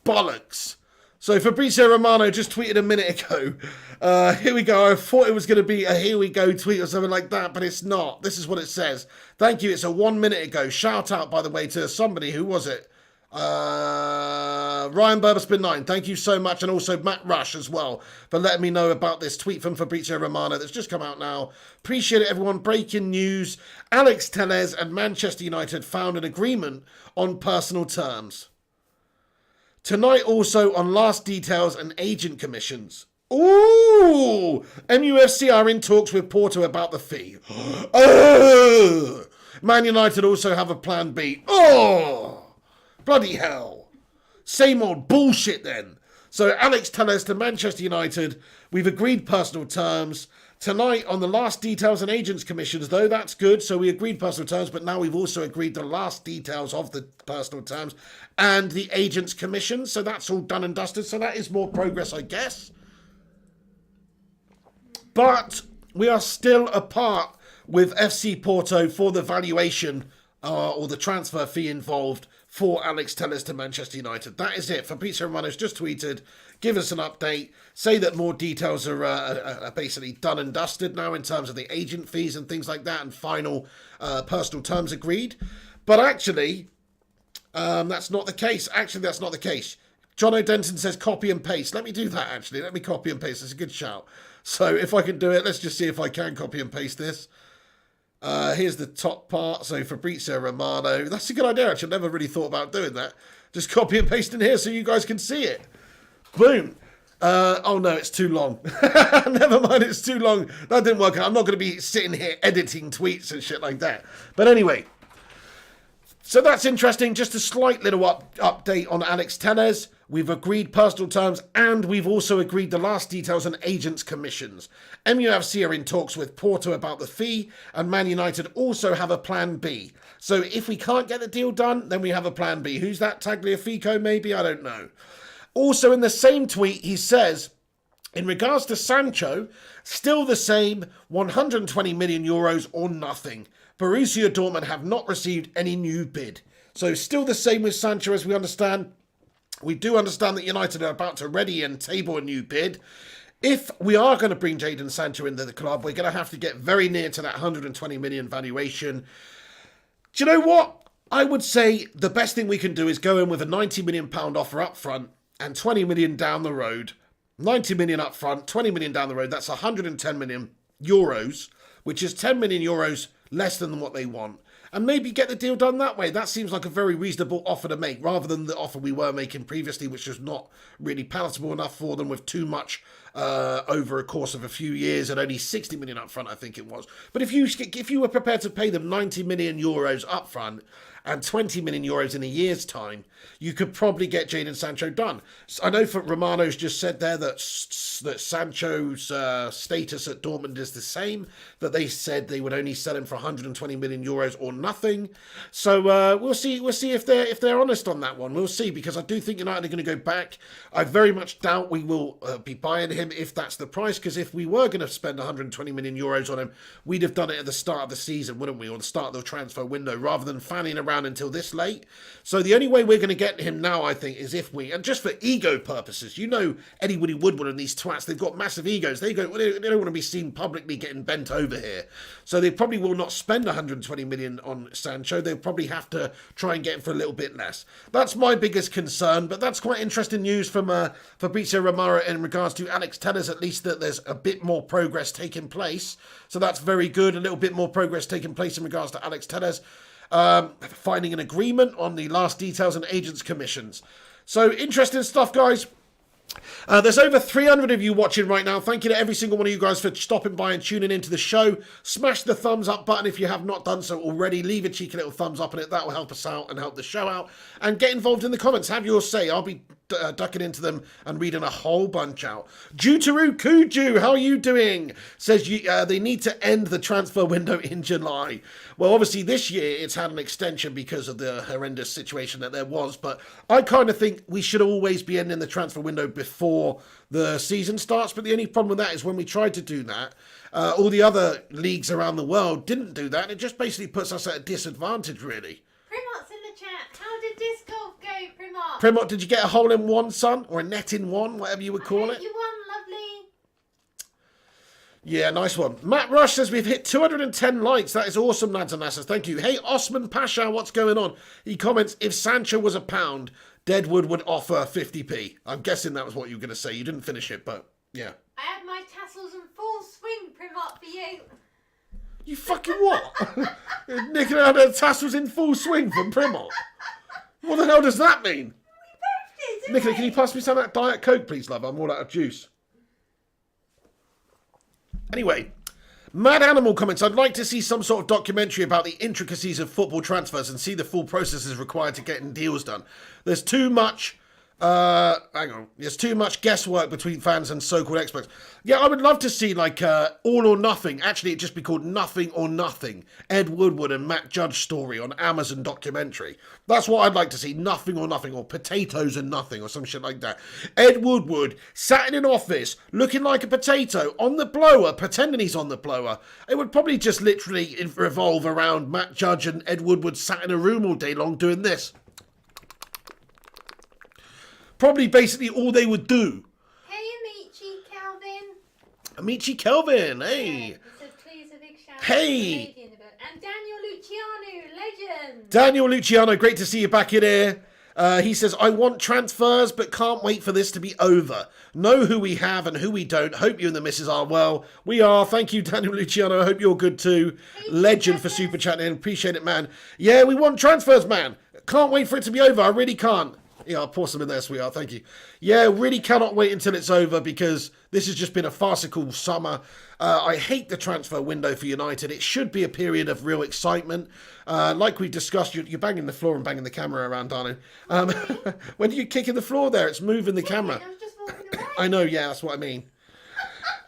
bollocks. So Fabrizio Romano just tweeted a minute ago, here we go, I thought it was going to be a here we go tweet or something like that, but it's not. This is what it says. Thank you, it's a 1 minute ago. Shout out, by the way, to somebody, who was it? Ryan Burberspin9, thank you so much, and also Matt Rush as well, for letting me know about this tweet from Fabrizio Romano that's just come out now. Appreciate it, everyone. Breaking news. Alex Telles and Manchester United found an agreement on personal terms. Tonight also on last details and agent commissions. Ooh! MUFC are in talks with Porto about the fee. Oh! Man United also have a plan B. Oh! Bloody hell. Same old bullshit then. So Alex Telles to Manchester United. We've agreed personal terms. Tonight on the last details and agents commissions, though, that's good. So we agreed personal terms, but now we've also agreed the last details of the personal terms and the agents commissions. So that's all done and dusted. So that is more progress, I guess. But we are still apart with FC Porto for the valuation or the transfer fee involved for Alex Telles to Manchester United. That is it. Fabrizio Romano's just tweeted, give us an update, say that more details are basically done and dusted now in terms of the agent fees and things like that, and final personal terms agreed. But actually, that's not the case. That's not the case. John O'Denton says copy and paste. Let me do that, actually. Let me copy and paste. That's a good shout. So if I can do it, let's just see if I can copy and paste this. Here's the top part. So Fabrizio Romano. That's a good idea, actually. I've never really thought about doing that. Just copy and paste in here so you guys can see it. Boom. Oh, no, it's too long. Never mind, it's too long. That didn't work out. I'm not going to be sitting here editing tweets and shit like that. But anyway. So that's interesting. Just a slight little update on Alex Telles. We've agreed personal terms, and we've also agreed the last details on agents' commissions. MUFC are in talks with Porto about the fee, and Man United also have a plan B. So if we can't get the deal done, then we have a plan B. Who's that? Tagliafico, maybe? I don't know. Also, in the same tweet, he says, in regards to Sancho, still the same, 120 million euros or nothing. Borussia Dortmund have not received any new bid. So still the same with Sancho, as we understand. We do understand that United are about to ready and table a new bid. If we are going to bring Jadon Sancho into the club, we're going to have to get very near to that 120 million valuation. Do you know what? I would say the best thing we can do is go in with a £90 million offer up front and 20 million down the road. 90 million up front, 20 million down the road. That's 110 million euros, which is 10 million euros less than what they want. And maybe get the deal done that way. That seems like a very reasonable offer to make, rather than the offer we were making previously, which was not really palatable enough for them, with too much over a course of a few years and only 60 million up front, I think it was. But if you were prepared to pay them 90 million euros up front and 20 million euros in a year's time, you could probably get Jadon Sancho done. I know for Romano's just said there that Sancho's status at Dortmund is the same, that they said they would only sell him for 120 million euros or nothing. So we'll see if they're honest on that one. We'll see, because I do think United are going to go back. I very much doubt we will be buying him if that's the price, because if we were going to spend 120 million euros on him, we'd have done it at the start of the season, wouldn't we, or the start of the transfer window, rather than fanning around until this late. So the only way we're going to get him now, I think, is if we, and just for ego purposes, you know, Eddie Woody Woodward and these twats, they've got massive egos. They don't want to be seen publicly getting bent over here. So they probably will not spend 120 million on Sancho. They'll probably have to try and get him for a little bit less. That's my biggest concern, but that's quite interesting news from Fabrizio Romano in regards to Alex Telles, at least that there's a bit more progress taking place. So that's very good. A little bit more progress taking place in regards to Alex Telles. Finding an agreement on the last details and agents' commissions. So interesting stuff, guys. There's over 300 of you watching right now. Thank you to every single one of you guys for stopping by and tuning into the show. Smash the thumbs up button if you have not done so already. Leave a cheeky little thumbs up on it. That will help us out and help the show out. And get involved in the comments. Have your say. I'll be ducking into them and reading a whole bunch out. Jutaru Kuju, how are you doing? Says they need to end the transfer window in July. Well, obviously this year it's had an extension because of the horrendous situation that there was, but I kind of think we should always be ending the transfer window before the season starts. But the only problem with that is when we tried to do that, all the other leagues around the world didn't do that, and it just basically puts us at a disadvantage, really. Primot's in the chat. How did disc golf go, Primot? Primot, did you get a hole in one, son? Or a net in one, whatever you would call it? You won, lovely. Yeah, nice one. Matt Rush says we've hit 210 likes. That is awesome, lads and lasses. Thank you. Hey, Osman Pasha, what's going on? He comments, if Sancho was £1, Deadwood would offer 50p. I'm guessing that was what you were going to say. You didn't finish it, but yeah. I had my tassels in full swing, Primot, for you. You fucking what? Nicola had her tassels in full swing from Primot. What the hell does that mean? We both did, Nicola, can you pass me some of that Diet Coke, please, love? I'm all out of juice. Anyway, Mad Animal comments, I'd like to see some sort of documentary about the intricacies of football transfers and see the full processes required to getting deals done. There's too much Hang on. There's too much guesswork between fans and so-called experts. Yeah, I would love to see like All or Nothing. Actually, it'd just be called Nothing or Nothing. Ed Woodward and Matt Judge story on Amazon documentary. That's what I'd like to see. Nothing or Nothing, or Potatoes and Nothing, or some shit like that. Ed Woodward sat in an office looking like a potato on the blower, pretending he's on the blower. It would probably just literally revolve around Matt Judge and Ed Woodward sat in a room all day long doing this. Probably basically all they would do. Hey, Amici Calvin. Amici Kelvin, hey. Yeah, so please a big shout Hey. out to the lady in the book. And Daniel Luciano, legend. Daniel Luciano, great to see you back in here. He says, I want transfers, but can't wait for this to be over. Know who we have and who we don't. Hope you and the missus are well. We are. Thank you, Daniel Luciano. I hope you're good too. Hey, Legend for super chatting in. Appreciate it, man. Yeah, we want transfers, man. Can't wait for it to be over. I really can't. Yeah, I'll pour some in there, sweetheart. Thank you. Yeah, really cannot wait until it's over because this has just been a farcical summer. I hate the transfer window for United. It should be a period of real excitement. Like we discussed, you're banging the floor and banging the camera around, darling. When are you kicking the floor there? It's moving the camera. I was just walking away. I know, yeah, that's what I mean.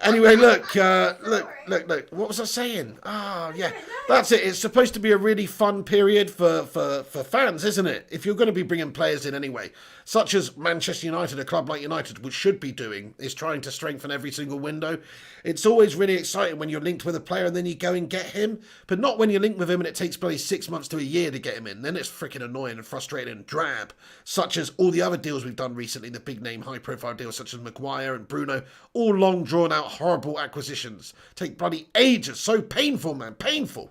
Anyway, look. What was I saying? Yeah, that's it. It's supposed to be a really fun period for fans, isn't it? If you're going to be bringing players in anyway, such as Manchester United, a club like United, which should be doing, is trying to strengthen every single window. It's always really exciting when you're linked with a player and then you go and get him, but not when you're linked with him and it takes probably 6 months to a year to get him in. Then it's freaking annoying and frustrating and drab, such as all the other deals we've done recently, the big name, high profile deals such as Maguire and Bruno, all long drawn out, horrible acquisitions. Take bloody ages. So painful, man. Painful.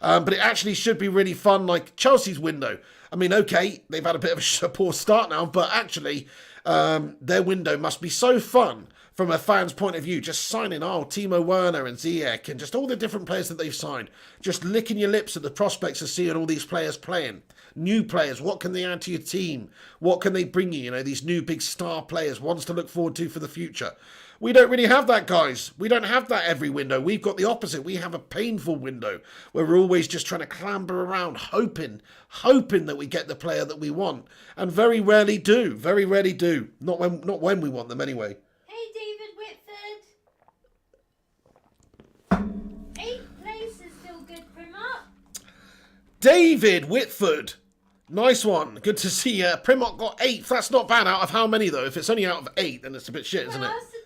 But it actually should be really fun, like Chelsea's window. I mean, okay, they've had a bit of a poor start now, but actually their window must be so fun from a fan's point of view. Just signing, Timo Werner and Ziyech and just all the different players that they've signed. Just licking your lips at the prospects of seeing all these players playing. New players, what can they add to your team? What can they bring you? You know, these new big star players, ones to look forward to for the future. We don't really have that, guys. We don't have that every window. We've got the opposite. We have a painful window where we're always just trying to clamber around, hoping that we get the player that we want. And very rarely do. Very rarely do. Not when we want them anyway. Hey, David Whitford. 8th place is still good, Primark. David Whitford. Nice one. Good to see you. Primot got 8th. That's not bad out of how many, though? If it's only out of 8, then it's a bit shit, isn't it? Well, it's the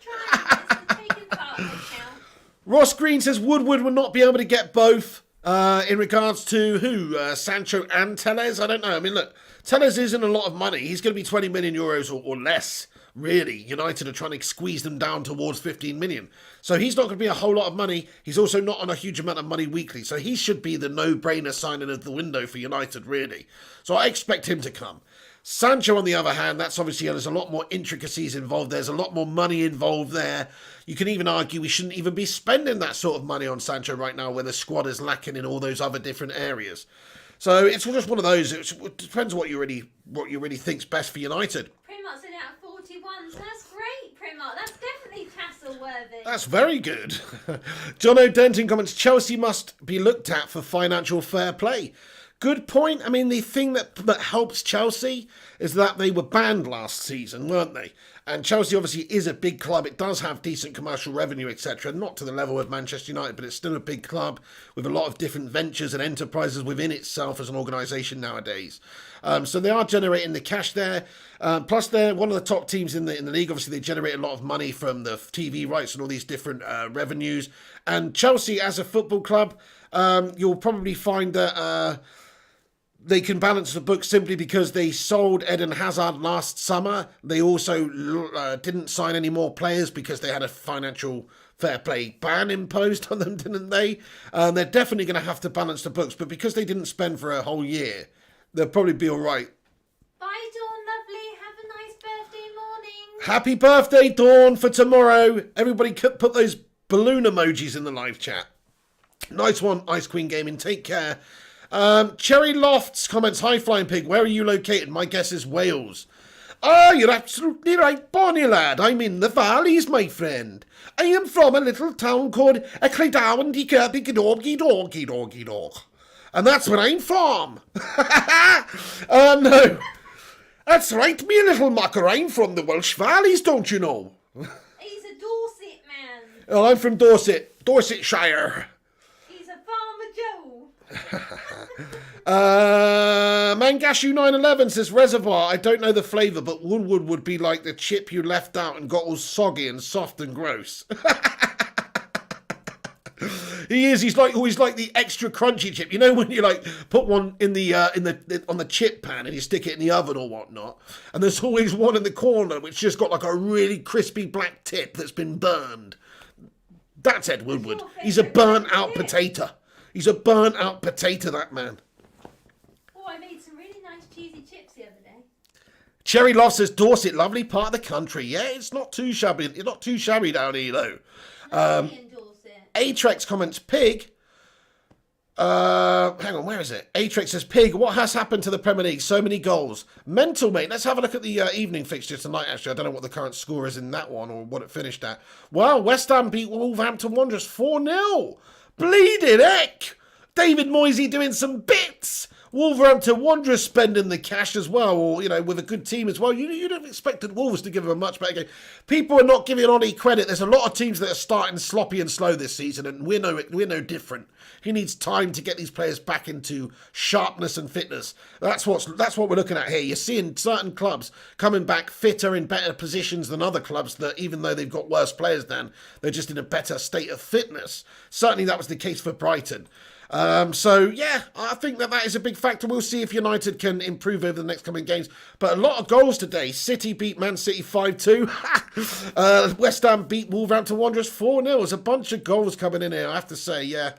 taking part of the count. Ross Green says Woodward will not be able to get both. In regards to who? Sancho and Tellez? I don't know. I mean, look, Tellez isn't a lot of money. He's going to be 20 million euros or less, really. United are trying to squeeze them down towards 15 million. So he's not going to be a whole lot of money. He's also not on a huge amount of money weekly. So he should be the no-brainer signing of the window for United, really. So I expect him to come. Sancho, on the other hand, that's obviously, there's a lot more intricacies involved. There's a lot more money involved there. You can even argue we shouldn't even be spending that sort of money on Sancho right now when the squad is lacking in all those other different areas. So it's just one of those. It depends what you really think's best for United. Primark's in at 41, so that's great, Primark. That's definitely tassel-worthy. That's very good. John O'Denton comments, Chelsea must be looked at for financial fair play. Good point. I mean, the thing that helps Chelsea is that they were banned last season, weren't they? And Chelsea obviously is a big club. It does have decent commercial revenue, etc. Not to the level of Manchester United, but it's still a big club with a lot of different ventures and enterprises within itself as an organisation nowadays. So they are generating the cash there. Plus, they're one of the top teams in the league. Obviously, they generate a lot of money from the TV rights and all these different revenues. And Chelsea, as a football club, you'll probably find that they can balance the book simply because they sold Eden Hazard last summer. They also didn't sign any more players because they had a financial fair play ban imposed on them, didn't they? They're definitely going to have to balance the books, but because they didn't spend for a whole year, they'll probably be all right. Bye, Dawn, lovely. Have a nice birthday morning. Happy birthday, Dawn, for tomorrow. Everybody put those balloon emojis in the live chat. Nice one, Ice Queen Gaming. Take care. Cherry Lofts comments, hi Flying Pig, where are you located? My guess is Wales. You're absolutely right, Bonnie lad. I'm in the valleys, my friend. I am from a little town called Clydawen Dog. And that's where I'm from. No. That's right, me little macarine from the Welsh Valleys, don't you know? He's a Dorset man. Oh, I'm from Dorset, Dorsetshire. He's a Farmer Joe. Mangashu 911 says Reservoir. I don't know the flavour, but Woodwood would be like the chip you left out and got all soggy and soft and gross. He is. He's always like the extra crunchy chip. You know when you like put one in the on the chip pan and you stick it in the oven or whatnot, and there's always one in the corner which just got like a really crispy black tip that's been burned. That's Ed Woodward. He's a burnt out potato. He's a burnt out potato, that man. Oh, I made some really nice cheesy chips the other day. Cherry Love says Dorset, lovely part of the country. Yeah, it's not too shabby. It's not too shabby down here though. Atrex comments pig. Hang on, where is it? Atrex says pig. What has happened to the Premier League? So many goals. Mental, mate. Let's have a look at the evening fixture tonight. Actually, I don't know what the current score is in that one or what it finished at. Well, West Ham beat Wolverhampton Wanderers 4-0. Bleeding heck! David Moyes doing some bits. Wolverhampton Wanderers spending the cash as well, or, you know, with a good team as well. You'd have expected Wolves to give them a much better game. People are not giving Ollie credit. There's a lot of teams that are starting sloppy and slow this season, and we're no different. He needs time to get these players back into sharpness and fitness. That's what we're looking at here. You're seeing certain clubs coming back fitter in better positions than other clubs that, even though they've got worse players than, they're just in a better state of fitness. Certainly that was the case for Brighton. So, yeah, I think that is a big factor. We'll see if United can improve over the next coming games. But a lot of goals today. City beat Man City 5-2. West Ham beat Wolverhampton Wanderers 4-0. There's a bunch of goals coming in here, I have to say, yeah.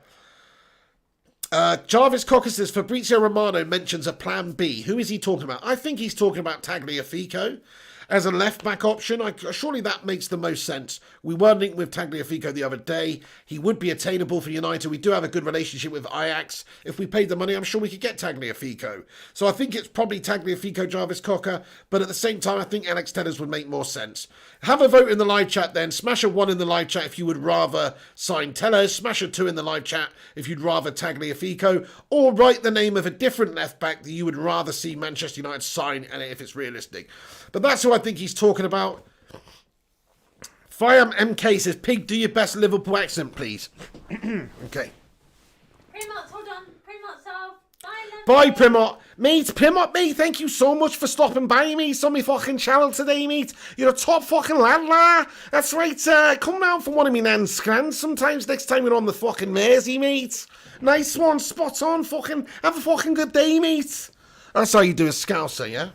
Jarvis Cocker says Fabrizio Romano mentions a plan B. Who is he talking about? I think he's talking about Tagliafico as a left-back option. Surely that makes the most sense. We were linked with Tagliafico the other day. He would be attainable for United. We do have a good relationship with Ajax. If we paid the money, I'm sure we could get Tagliafico. So I think it's probably Tagliafico, Jarvis Cocker. But at the same time, I think Alex Tellers would make more sense. Have a vote in the live chat then. Smash a 1 in the live chat if you would rather sign Tellers. Smash a 2 in the live chat if you'd rather Tagliafico. Or write the name of a different left-back that you would rather see Manchester United sign, and if it's realistic. But that's who I think he's talking about. Firearm MK says, Pig, do your best Liverpool accent, please. Okay. Primot, hold on. Primot's off. Bye, Primot. Mate, thank you so much for stopping by, mate, on my fucking channel today, mate. You're a top fucking lad, la. That's right, come round for one of me nan's scrans sometimes next time you're on the fucking Mersey, mate. Nice one, spot on, fucking, have a fucking good day, mate. That's how you do a Scouser, yeah?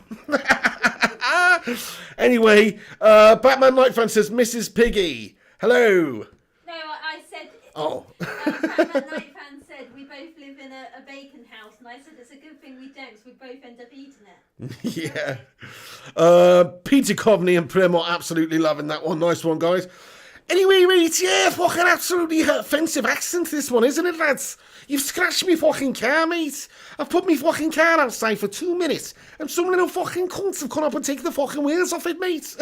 Anyway, Batman Nightfan says, Mrs. Piggy, hello. No, I said... Oh. Batman Nightfan said we both live in a bacon house, and I said it's a good thing we don't, because we both end up eating it. Yeah. Peter Coveney and Primo absolutely loving that one. Nice one, guys. Anyway, mate, yeah, fucking absolutely offensive accent this one, isn't it, lads? You've scratched me fucking car, mate. I've put me fucking car outside for 2 minutes, and some little fucking cunts have come up and taken the fucking wheels off it, mate.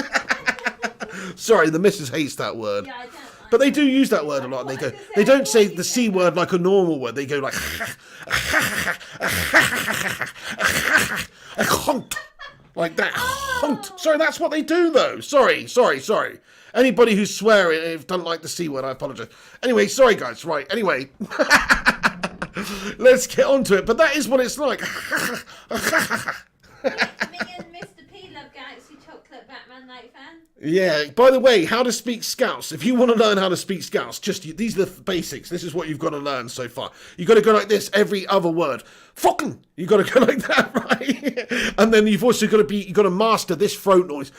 Sorry, the missus hates that word. Yeah, I don't. But they do use that word a lot. They don't say the C word like a normal word. They go like, a hunt. Like that. Hunt. Sorry, that's what they do, though. Sorry. Anybody who's swearing, if don't like the C word, I apologise. Anyway, sorry, guys. Right, anyway. Let's get on to it. But that is what it's like. Me and Mr. P love Galaxy Chocolate Batman Night Fan. Yeah, by the way, how to speak Scouse. If you want to learn how to speak Scouse, these are the basics. This is what you've got to learn so far. You've got to go like this every other word. Fucking! You've got to go like that, right? And then you've also got to master this throat noise.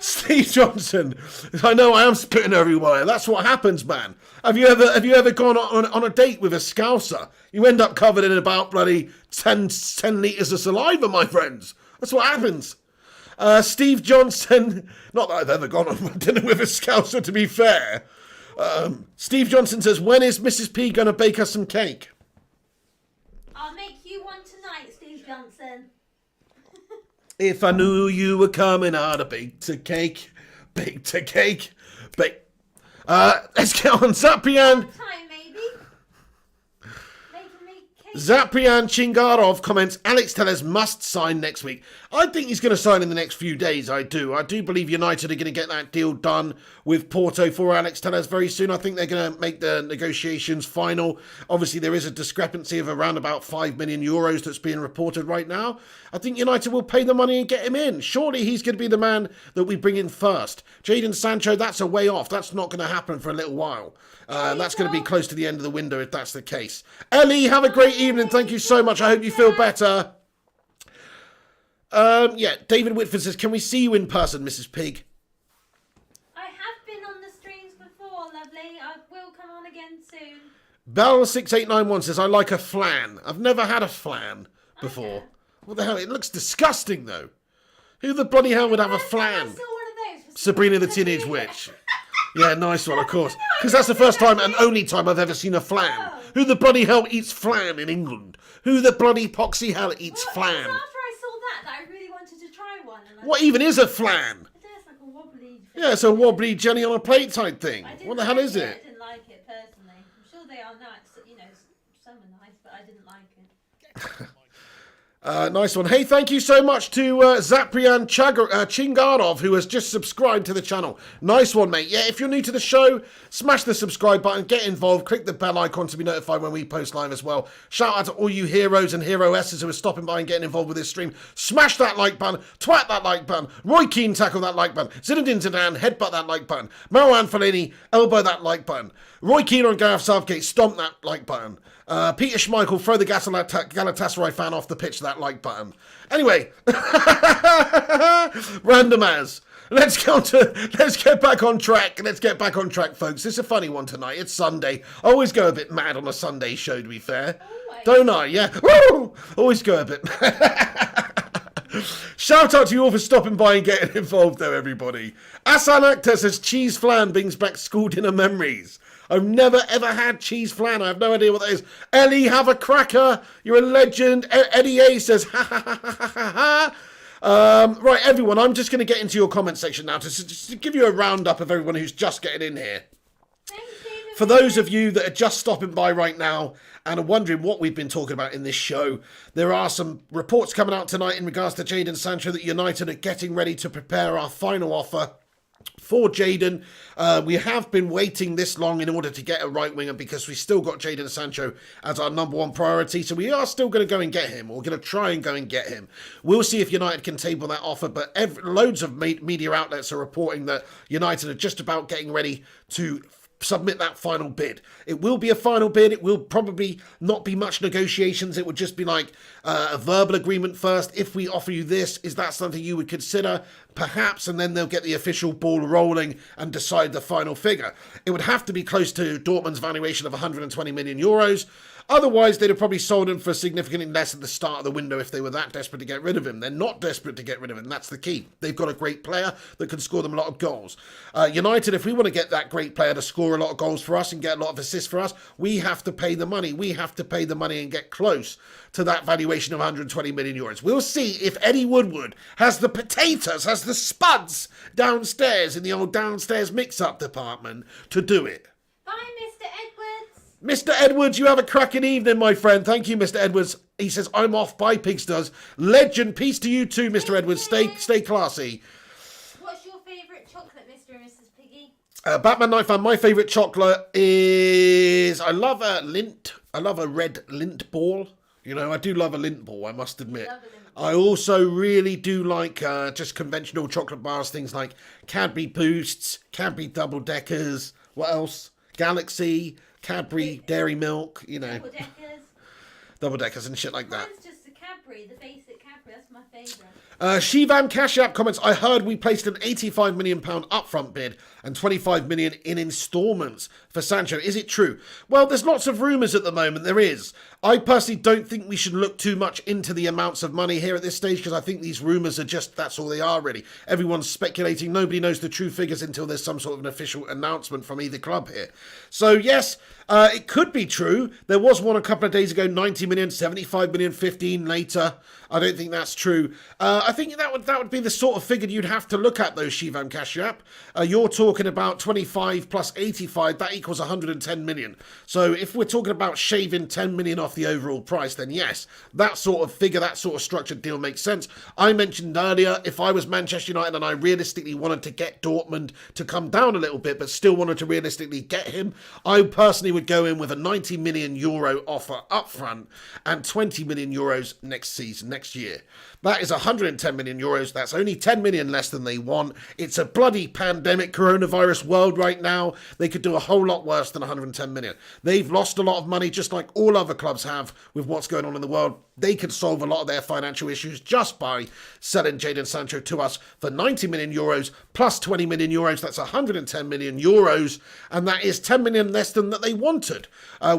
Steve Johnson. I know I am spitting everywhere. That's what happens, man. Have you ever gone on a date with a Scouser? You end up covered in about bloody 10 litres of saliva, my friends. That's what happens. Steve Johnson. Not that I've ever gone on dinner with a Scouser, to be fair. Steve Johnson says, when is Mrs. P going to bake us some cake? I'll make you one tonight, Steve Johnson. If I knew you were coming out, I baked a cake. Let's get on, Zapian. Time, maybe. Making me Zaprian Chingarov comments, Alex Telles must sign next week. I think he's going to sign in the next few days, I do. I do believe United are going to get that deal done with Porto for Alex Telles very soon. I think they're going to make the negotiations final. Obviously, there is a discrepancy of around about €5 million that's being reported right now. I think United will pay the money and get him in. Surely he's going to be the man that we bring in first. Jadon Sancho, that's a way off. That's not going to happen for a little while. That's going to be close to the end of the window if that's the case. Ellie, have a great evening. Thank you so much. I hope you feel better. Yeah, David Whitford says, can we see you in person, Mrs. Pig? I have been on the streams before, lovely. I will come on again soon. Bell6891 says, I like a flan. I've never had a flan before. Okay. What the hell? It looks disgusting, though. Who the bloody hell would have a flan? I saw one of those. Sabrina the Teenage Witch. Yeah, nice one, of course. Because that's the first time and only time I've ever seen a flan. Oh. Who the bloody hell eats flan in England? Who the bloody poxy hell eats Well, flan? it was after I saw that I really wanted to try one. And What even is a flan? I don't know, it's like a wobbly thing. Yeah, it's a wobbly Jenny on a plate type thing. I didn't What the hell like is I it? didn't like it personally. I'm sure they are nice. You know, some are nice, but I didn't like it. Nice one. Hey, thank you so much to Zaprian Chingarov, who has just subscribed to the channel. Nice one, mate. Yeah, if you're new to the show, smash the subscribe button, get involved, click the bell icon to be notified when we post live as well. Shout out to all you heroes and heroesses who are stopping by and getting involved with this stream. Smash that like button, twat that like button, Roy Keane tackle that like button, Zinedine Zidane headbutt that like button, Marwan Fellaini elbow that like button, Roy Keane on Gareth Southgate stomp that like button. Peter Schmeichel, throw the Galatasaray fan off the pitch, that like button. Anyway, random as. Let's get back on track. Let's get back on track, folks. It's a funny one tonight. It's Sunday. I always go a bit mad on a Sunday show, to be fair. Always. Don't I? Yeah. Woo! Always go a bit mad. Shout out to you all for stopping by and getting involved, though, everybody. Asan Akhtar says, cheese flan brings back school dinner memories. I've never ever had cheese flan. I have no idea what that is. Ellie, have a cracker. You're a legend. Eddie A says, ha ha ha ha ha ha. Right, everyone, I'm just going to get into your comment section now to give you a roundup of everyone who's just getting in here. For those of you that are just stopping by right now and are wondering what we've been talking about in this show, there are some reports coming out tonight in regards to Jadon Sancho that United are getting ready to prepare our final offer for Jadon. We have been waiting this long in order to get a right winger because we still got Jadon Sancho as our number one priority. So we are still going to go and get him. We're going to try and go and get him. We'll see if United can table that offer. But loads of media outlets are reporting that United are just about getting ready to submit that final bid. It will be a final bid. It will probably not be much negotiations. It would just be like a verbal agreement first. If we offer you this, is that something you would consider? Perhaps, and then they'll get the official ball rolling and decide the final figure. It would have to be close to Dortmund's valuation of 120 million euros. Otherwise, they'd have probably sold him for significantly less at the start of the window if they were that desperate to get rid of him. They're not desperate to get rid of him. That's the key. They've got a great player that can score them a lot of goals. United, if we want to get that great player to score a lot of goals for us and get a lot of assists for us, we have to pay the money. We have to pay the money and get close to that valuation of 120 million euros. We'll see if Eddie Woodward has the potatoes, has the spuds downstairs in the old downstairs mix-up department to do it. Bye, Mr. Edwards. Mr. Edwards, you have a cracking evening, my friend. Thank you, Mr. Edwards. He says, I'm off. Bye, Pigsters. Legend. Peace to you too, Mr. Edwards. Stay classy. What's your favourite chocolate, Mr. and Mrs. Piggy? Batman Knife Fan, my favourite chocolate is... I love a lint. I love a red lint ball. You know, I do love a lint ball, I must admit. I also really do like just conventional chocolate bars, things like Cadbury Boosts, Cadbury Double Deckers, what else? Galaxy, Cadbury Dairy Milk, you know. Double Deckers and shit like that. Mine's just the Cadbury, the basic Cadbury, that's my favourite. Shivan Cash App comments, I heard we placed an £85 million upfront bid and £25 million in instalments for Sancho. Is it true? Well, there's lots of rumours at the moment. There is. I personally don't think we should look too much into the amounts of money here at this stage because I think these rumours are just, that's all they are really. Everyone's speculating. Nobody knows the true figures until there's some sort of an official announcement from either club here. So yes, it could be true. There was one a couple of days ago, 90 million, 75 million, 15 later. I don't think that's true. I think that would be the sort of figure you'd have to look at, though, Shivam Kashyap. You're talking about 25 plus 85, that equals 110 million. So if we're talking about shaving 10 million off off the overall price, then yes, that sort of figure, that sort of structured deal makes sense. I mentioned earlier, if I was Manchester United and I realistically wanted to get Dortmund to come down a little bit, but still wanted to realistically get him, I personally would go in with a 90 million euro offer up front and 20 million euros next season, next year. That is 110 million euros. That's only 10 million less than they want. It's a bloody pandemic coronavirus world right now. They could do a whole lot worse than 110 million. They've lost a lot of money, just like all other clubs have with what's going on in the world. They could solve a lot of their financial issues just by selling Jadon Sancho to us for 90 million euros plus 20 million euros. That's 110 million euros. And that is 10 million less than that they wanted.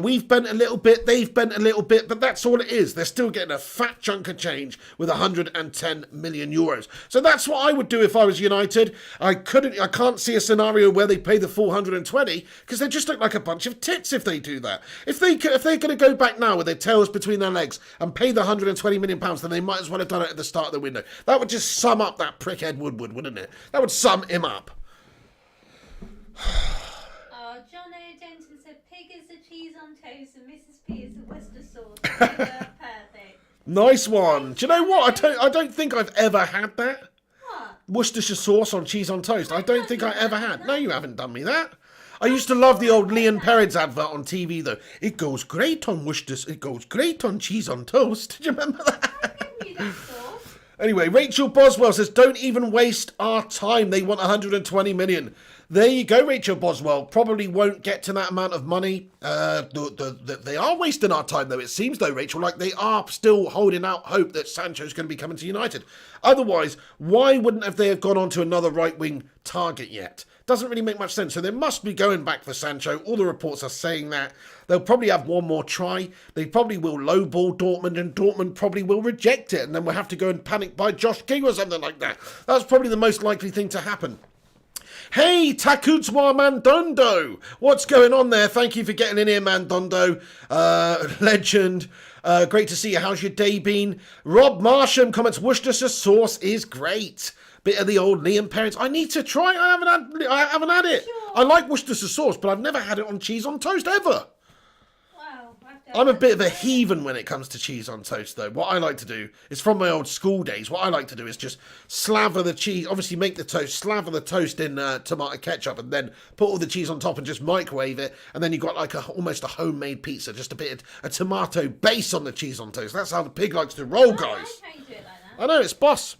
We've bent a little bit. They've bent a little bit. But that's all it is. They're still getting a fat chunk of change with 110 million euros. So that's what I would do if I was United. I can't see a scenario where they pay the 420 because they just look like a bunch of tits if they do that. If they're going to go back now with their tails between their legs and pay the 120 million pounds, then they might as well have done it at the start of the window. That would just sum up that prickhead Woodward, wouldn't it? That would sum him up. John O. Denton said, pig is the cheese on toast and Mrs. P is the Worcester sauce. Perfect. Nice one. Do you know what? I don't think I've ever had that. What? Worcestershire sauce on cheese on toast. I don't think I ever had. No, you haven't done me that. I used to love the old Leon Perez advert on TV though. It goes great on Worcestershire. It goes great on cheese on toast. Do you remember that? I remember that sauce. Anyway, Rachel Boswell says, don't even waste our time. They want 120 million. There you go, Rachel Boswell. Probably won't get to that amount of money. They are wasting our time, though. It seems, though, Rachel, like they are still holding out hope that Sancho's going to be coming to United. Otherwise, why wouldn't they have gone on to another right-wing target yet? Doesn't really make much sense. So they must be going back for Sancho. All the reports are saying that. They'll probably have one more try. They probably will lowball Dortmund, and Dortmund probably will reject it. And then we'll have to go and panic buy Josh King or something like that. That's probably the most likely thing to happen. Hey, Takutswa Mandondo. What's going on there? Thank you for getting in here, Mandondo. Legend. Great to see you. How's your day been? Rob Marsham comments, Worcestershire sauce is great. Bit of the old Liam Perrins. I need to try. I haven't had it. Sure. I like Worcestershire sauce, but I've never had it on cheese on toast ever. Wow. I'm a bit of a heathen when it comes to cheese on toast, though. What I like to do is, from my old school days, what I like to do is just slaver the cheese. Obviously, make the toast, slaver the toast in tomato ketchup, and then put all the cheese on top and just microwave it. And then you've got like almost a homemade pizza, just a bit of a tomato base on the cheese on toast. That's how the pig likes to roll, guys. I like how you do it like that. I know, it's boss.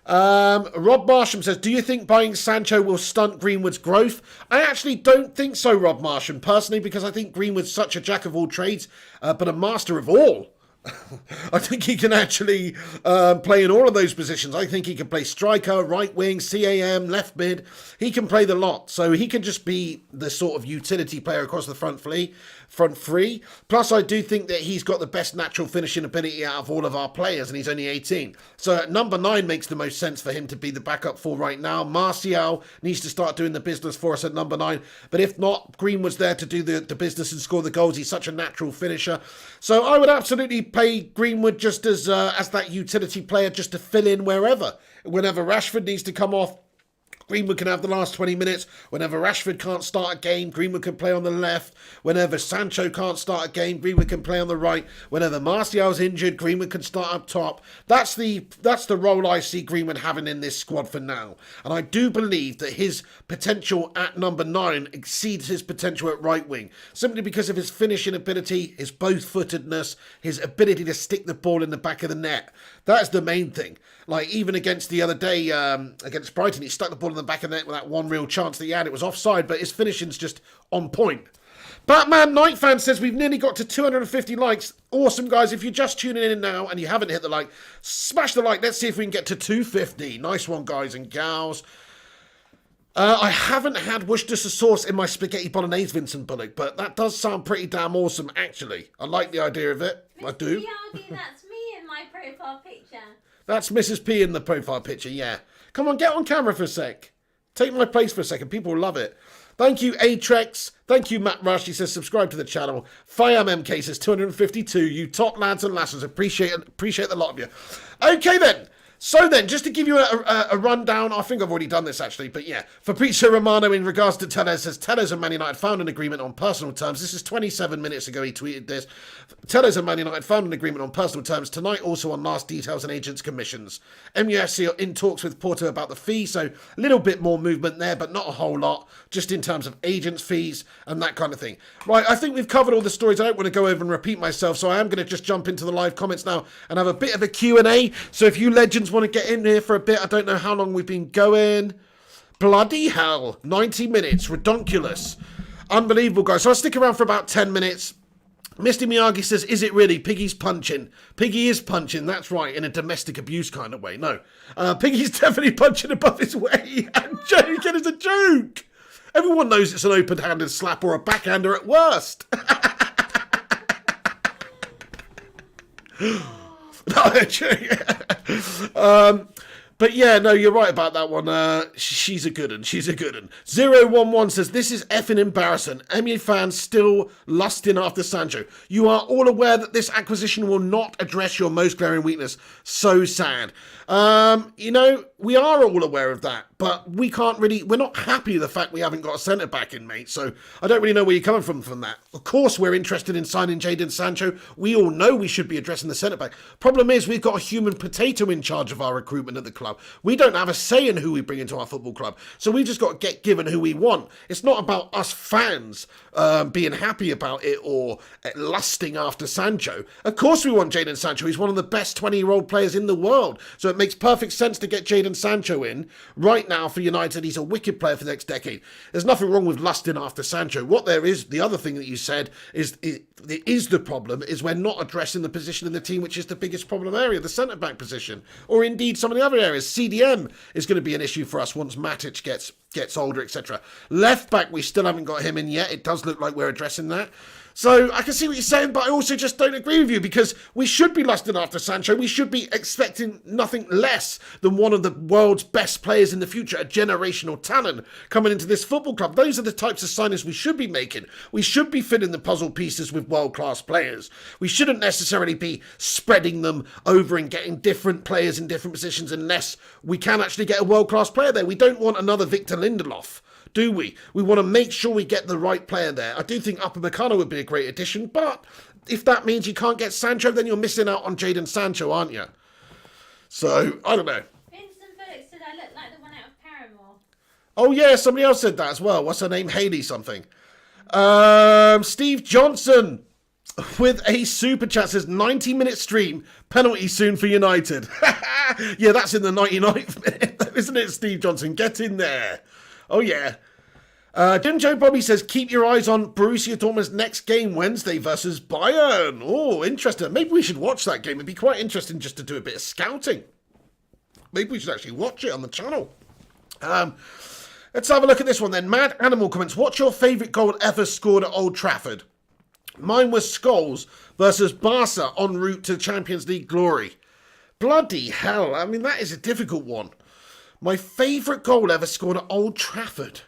Rob Marsham says, do you think buying Sancho will stunt Greenwood's growth? I actually don't think so, Rob Marsham, personally, because I think Greenwood's such a jack of all trades, but a master of all. I think he can actually play in all of those positions. I think he can play striker, right wing, CAM, left mid. He can play the lot. So he can just be the sort of utility player across the front three. Plus, I do think that he's got the best natural finishing ability out of all of our players, and he's only 18. So at number 9 makes the most sense for him to be the backup for right now. Martial needs to start doing the business for us at number 9. But if not, Greenwood's there to do the business and score the goals. He's such a natural finisher. So I would absolutely play Greenwood just as that utility player, just to fill in wherever. Whenever Rashford needs to come off, Greenwood can have the last 20 minutes. Whenever Rashford can't start a game, Greenwood can play on the left. Whenever Sancho can't start a game, Greenwood can play on the right. Whenever Martial's injured, Greenwood can start up top. That's the role I see Greenwood having in this squad for now. And I do believe that his potential at number 9 exceeds his potential at right wing, simply because of his finishing ability, his both-footedness, his ability to stick the ball in the back of the net. That's the main thing. Like, even against the other day, against Brighton, he stuck the ball in the back of the net with that one real chance that he had. It was offside, but his finishing's just on point. Batman Night Fan says we've nearly got to 250 likes. Awesome, guys. If you're just tuning in now and you haven't hit the like, smash the like. Let's see if we can get to 250. Nice one, guys and gals. I haven't had Worcestershire sauce in my spaghetti bolognese, Vincent Bullock, but that does sound pretty damn awesome, actually. I like the idea of it. I do. Miyagi, that's me in my profile picture. That's Mrs. P in the profile picture, yeah. Come on, get on camera for a sec. Take my place for a second. People love it. Thank you, Atrex. Thank you, Matt Rush. He says, subscribe to the channel. Fiam MK says, 252. You top lads and lasses. Appreciate the lot of you. Okay, then. So then, just to give you a rundown, I think I've already done this actually, but yeah. Fabrizio Romano in regards to Tellez says, Tellez and Man United found an agreement on personal terms. This is 27 minutes ago he tweeted this. Tellez and Man United found an agreement on personal terms tonight, also on last details and agents' commissions. MUFC are in talks with Porto about the fee, so a little bit more movement there, but not a whole lot, just in terms of agents' fees and that kind of thing. Right, I think we've covered all the stories. I don't want to go over and repeat myself, so I am going to just jump into the live comments now and have a bit of a Q&A. So if you legends want to get in here for a bit, I don't know how long we've been going. Bloody hell, 90 minutes, redonkulous. Unbelievable, guys. So I'll stick around for about 10 minutes. Mr. Miyagi says, is it really? Piggy's punching. Piggy is punching, that's right, in a domestic abuse kind of way. No, Piggy's definitely punching above his weight. And joking is a joke. Everyone knows it's an open-handed slap or a backhander at worst. But yeah, no, you're right about that one. She's a good one. She's a good one. 011 says, this is effing embarrassing. MU fans still lusting after Sancho. You are all aware that this acquisition will not address your most glaring weakness. So sad. You know, we are all aware of that, but we can't really, we're not happy with the fact we haven't got a centre-back in, mate, so I don't really know where you're coming from that. Of course we're interested in signing Jadon Sancho. We all know we should be addressing the centre-back. Problem is, we've got a human potato in charge of our recruitment at the club. We don't have a say in who we bring into our football club, so we've just got to get given who we want. It's not about us fans being happy about it or lusting after Sancho. Of course we want Jadon Sancho. He's one of the best 20-year-old players in the world, so it makes perfect sense to get Jadon Sancho in right now for United. He's a wicked player for the next decade. There's nothing wrong with lusting after Sancho. What there is, the other thing that you said, is the problem, is we're not addressing the position in the team, which is the biggest problem area, the centre-back position, or indeed some of the other areas. CDM is going to be an issue for us once Matic gets older, etc. Left-back, we still haven't got him in yet. It does look like we're addressing that. So I can see what you're saying, but I also just don't agree with you, because we should be lusting after Sancho. We should be expecting nothing less than one of the world's best players in the future, a generational talent coming into this football club. Those are the types of signings we should be making. We should be filling the puzzle pieces with world-class players. We shouldn't necessarily be spreading them over and getting different players in different positions unless we can actually get a world-class player there. We don't want another Victor Lindelof, do we? We want to make sure we get the right player there. I do think Upamecano would be a great addition, but if that means you can't get Sancho, then you're missing out on Jadon Sancho, aren't you? So, I don't know. Vincent Phillips said I look like the one out of Paramore. Oh yeah, somebody else said that as well. What's her name? Hayley something. Steve Johnson with a super chat says 90-minute stream, penalty soon for United. Yeah, that's in the 99th minute, isn't it, Steve Johnson? Get in there. Oh, yeah. Jim Joe Bobby says, keep your eyes on Borussia Dortmund's next game Wednesday versus Bayern. Oh, interesting. Maybe we should watch that game. It'd be quite interesting just to do a bit of scouting. Maybe we should actually watch it on the channel. Let's have a look at this one then. Mad Animal comments, what's your favourite goal ever scored at Old Trafford? Mine was Scholes versus Barca en route to Champions League glory. Bloody hell. I mean, that is a difficult one. My favourite goal ever scored at Old Trafford.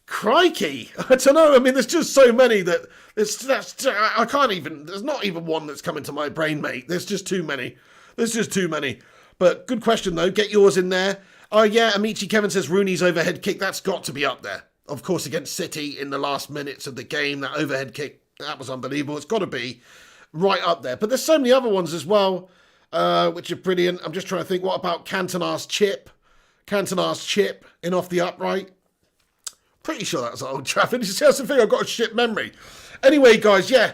Crikey. I don't know. I mean, there's just so many that I can't even, there's not even one that's coming to my brain, mate. There's just too many. But good question, though. Get yours in there. Oh, yeah, Amici Kevin says Rooney's overhead kick. That's got to be up there. Of course, against City in the last minutes of the game, that overhead kick, that was unbelievable. It's got to be right up there. But there's so many other ones as well. Which are brilliant. I'm just trying to think, what about Cantona's chip? Cantona's chip in off the upright. Pretty sure that was Old Trafford. That's the thing, I've got a shit memory. Anyway, guys, yeah.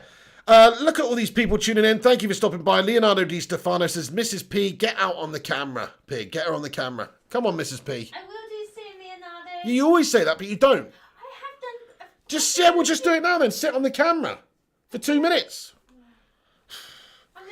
Look at all these people tuning in. Thank you for stopping by. Leonardo Di Stefano says, Mrs. P, get out on the camera. Pig, get her on the camera. Come on, Mrs. P. I will do soon, Leonardo. You always say that, but you don't. I have done... We'll just do it now then. Sit on the camera for 2 minutes. I'm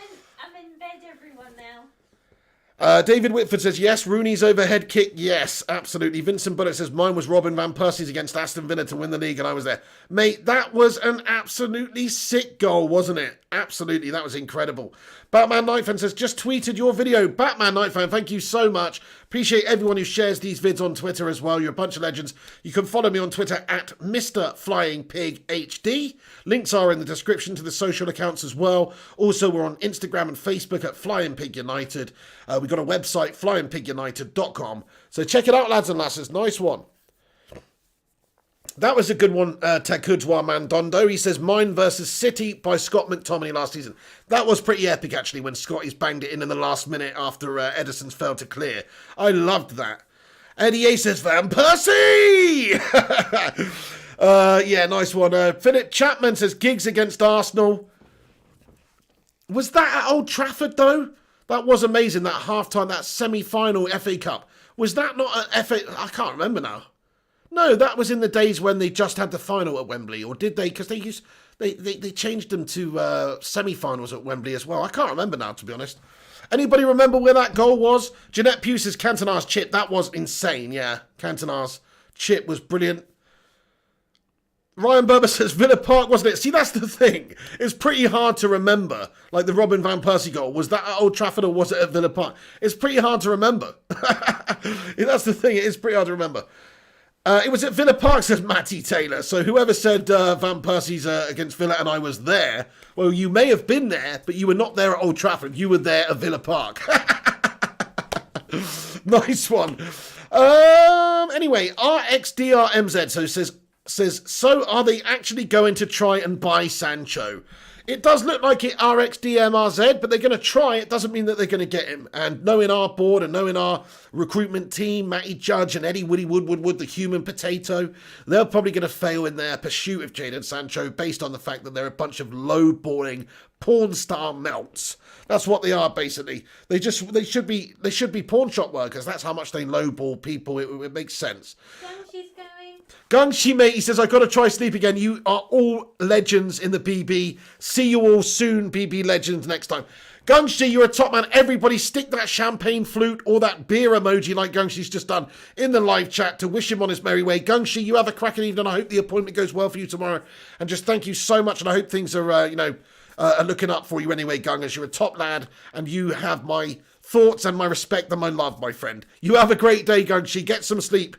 in bed, everyone, now. David Whitford says, yes, Rooney's overhead kick, yes, absolutely. Vincent Bullock says, mine was Robin Van Persie's against Aston Villa to win the league, and I was there. Mate, that was an absolutely sick goal, wasn't it? Absolutely, that was incredible. Batman Nightfan says, just tweeted your video. Batman Nightfan, thank you so much. Appreciate everyone who shares these vids on Twitter as well. You're a bunch of legends. You can follow me on Twitter at Mr. Flying Pig HD. Links are in the description to the social accounts as well. Also, we're on Instagram and Facebook at Flying Pig United. We've got a website, flyingpigunited.com. So check it out, lads and lasses. Nice one. That was a good one, Tekudwa Mandondo. He says, mine versus City by Scott McTominay last season. That was pretty epic, actually, when Scotty's banged it in the last minute after Ederson's failed to clear. I loved that. Eddie A says, Van Persie! Yeah, nice one. Philip Chapman says, Giggs against Arsenal. Was that at Old Trafford, though? That was amazing, that half-time, that semi-final FA Cup. Was that not an FA... I can't remember now. No, that was in the days when they just had the final at Wembley, or did they? Because they changed them to semi-finals at Wembley as well. I can't remember now, to be honest. Anybody remember where that goal was? Jeanette Pugh says Cantona's chip. That was insane, yeah. Cantona's chip was brilliant. Ryan Berber says Villa Park, wasn't it? See, that's the thing. It's pretty hard to remember. Like the Robin Van Persie goal. Was that at Old Trafford or was it at Villa Park? It's pretty hard to remember. That's the thing. It is pretty hard to remember. It was at Villa Park, says Matty Taylor. So whoever said Van Persie's against Villa and I was there, well, you may have been there, but you were not there at Old Trafford. You were there at Villa Park. Nice one. Anyway, RXDRMZ says, so are they actually going to try and buy Sancho? It does look like it, RXDMRZ, but they're going to try. It doesn't mean that they're going to get him. And knowing our board and knowing our recruitment team, Matty Judge and Eddie Woody Woodward, the human potato, they're probably going to fail in their pursuit of Jadon Sancho based on the fact that they're a bunch of low-balling porn star melts. That's what they are, basically. They should be pawn shop workers. That's how much they lowball people. It makes sense. Gungshi, mate, he says, I've got to try sleep again. You are all legends in the BB. See you all soon, BB legends, next time. Gungshi, you're a top man. Everybody stick that champagne flute or that beer emoji like Gungshi's just done in the live chat to wish him on his merry way. Gungshi, you have a cracking evening. I hope the appointment goes well for you tomorrow. And just thank you so much. And I hope things are, are looking up for you anyway, Gungas. You're a top lad and you have my thoughts and my respect and my love, my friend. You have a great day, Gungshi. Get some sleep.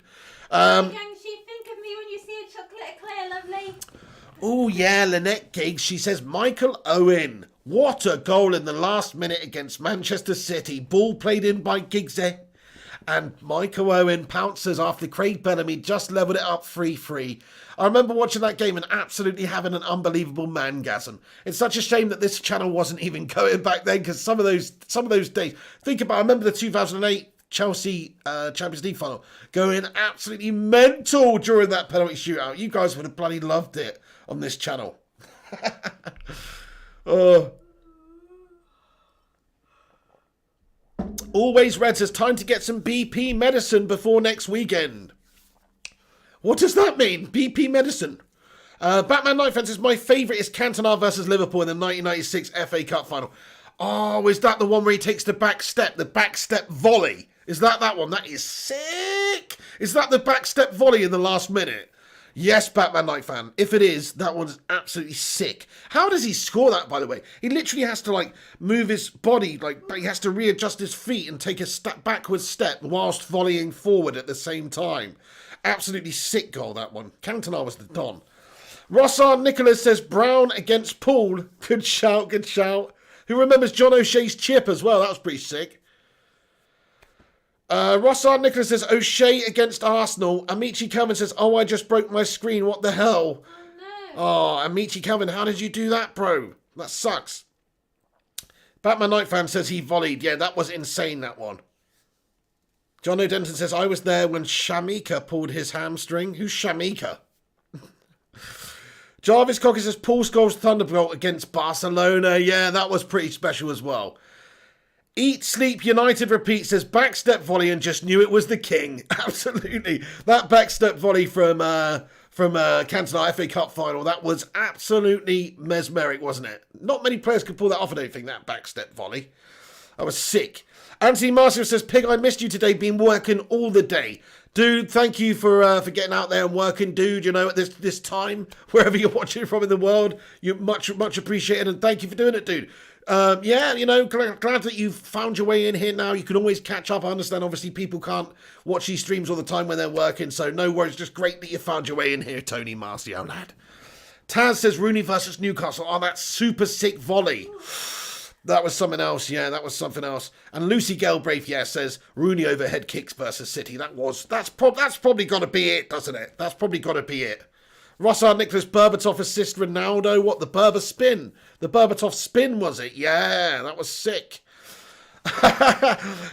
Oh, yeah, Lynette Giggs. She says, Michael Owen. What a goal in the last minute against Manchester City. Ball played in by Giggs. And Michael Owen pounces after Craig Bellamy just levelled it up 3-3. I remember watching that game and absolutely having an unbelievable mangasm. It's such a shame that this channel wasn't even going back then because some of those days. Think about, I remember the 2008 Chelsea Champions League final going absolutely mental during that penalty shootout. You guys would have bloody loved it on this channel. Always Red says, time to get some BP medicine before next weekend. What does that mean? BP medicine? Batman Nightfan says, my favourite is Cantona versus Liverpool in the 1996 FA Cup final. Oh, is that the one where he takes the back step volley? Is that one? That is sick. Is that the back step volley in the last minute? Yes, Batman Nightfan. If it is, that one's absolutely sick. How does he score that, by the way? He literally has to, move his body, he has to readjust his feet and take a backwards step whilst volleying forward at the same time. Absolutely sick goal, that one. Cantona was the Don. Rossard Nicholas says, Brown against Paul. Good shout, good shout. Who remembers John O'Shea's chip as well? That was pretty sick. Rossard Nicholas says, O'Shea against Arsenal. Amici Calvin says, oh, I just broke my screen. What the hell? Oh, no. Oh, Amici Calvin, how did you do that, bro? That sucks. Batman Nightfan says he volleyed. Yeah, that was insane, that one. John O'Denton says, I was there when Shamika pulled his hamstring. Who's Shamika? Jarvis Cocker says, Paul Scholes Thunderbolt against Barcelona. Yeah, that was pretty special as well. Eat, Sleep, United Repeat says, backstep volley and just knew it was the king. Absolutely. That backstep volley from Cantona FA Cup final, that was absolutely mesmeric, wasn't it? Not many players could pull that off, I don't think, that backstep volley. That was sick. Anthony Marcio says, Pig, I missed you today, been working all the day. Dude, thank you for getting out there and working, dude. You know, at this time, wherever you're watching from in the world, you're much appreciated, and thank you for doing it, dude. Yeah, you know, glad that you've found your way in here now. You can always catch up. I understand, obviously, people can't watch these streams all the time when they're working, so no worries. Just great that you found your way in here, Tony Marcio, lad. Taz says Rooney versus Newcastle. Oh, that super sick volley. That was something else, yeah, that was something else. And Lucy Galbraith, yeah, says Rooney overhead kicks versus City. That's probably got to be it, doesn't it? That's probably got to be it. Rossard Nicholas Berbatov assist Ronaldo. What, the Berber spin? The Berbatov spin, was it? Yeah, that was sick.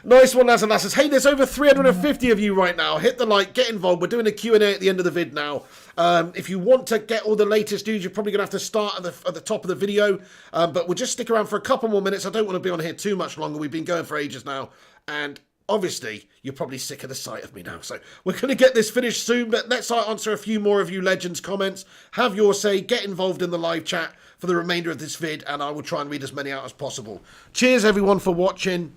Nice one, lads and lasses. Hey, there's over 350 of you right now. Hit the like, get involved. We're doing a Q&A at the end of the vid now. If you want to get all the latest news, you're probably going to have to start at the top of the video. But we'll just stick around for a couple more minutes. I don't want to be on here too much longer. We've been going for ages now. And obviously, you're probably sick of the sight of me now. So we're going to get this finished soon. But let's answer a few more of you legends' comments. Have your say. Get involved in the live chat for the remainder of this vid. And I will try and read as many out as possible. Cheers, everyone, for watching.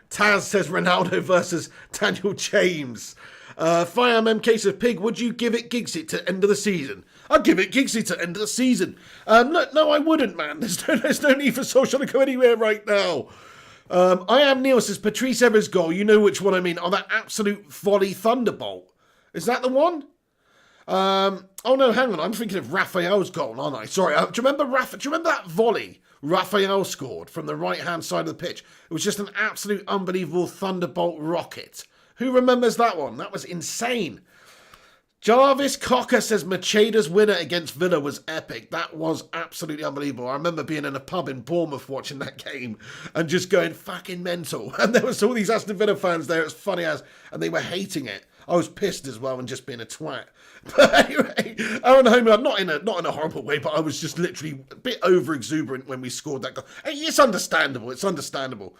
Taz says Ronaldo versus Daniel James. Firearm MK says, Pig, would you give it Giggsy to end of the season? I'd give it Giggsy to end of the season. No, I wouldn't, man. There's no need for Social to go anywhere right now. I am Neil says, Patrice Evra's goal. You know which one I mean. Oh, that absolute volley thunderbolt. Is that the one? Oh, no, hang on. I'm thinking of Raphael's goal, aren't I? Sorry. Do you remember that volley Raphael scored from the right-hand side of the pitch? It was just an absolute unbelievable thunderbolt rocket. Who remembers that one? That was insane. Jarvis Cocker says Macheda's winner against Villa was epic. That was absolutely unbelievable. I remember being in a pub in Bournemouth watching that game and just going fucking mental. And there was all these Aston Villa fans there. It was funny as, and they were hating it. I was pissed as well and just being a twat. But anyway, Aaron Homer, not in a horrible way, but I was just literally a bit over exuberant when we scored that goal. It's understandable. It's understandable.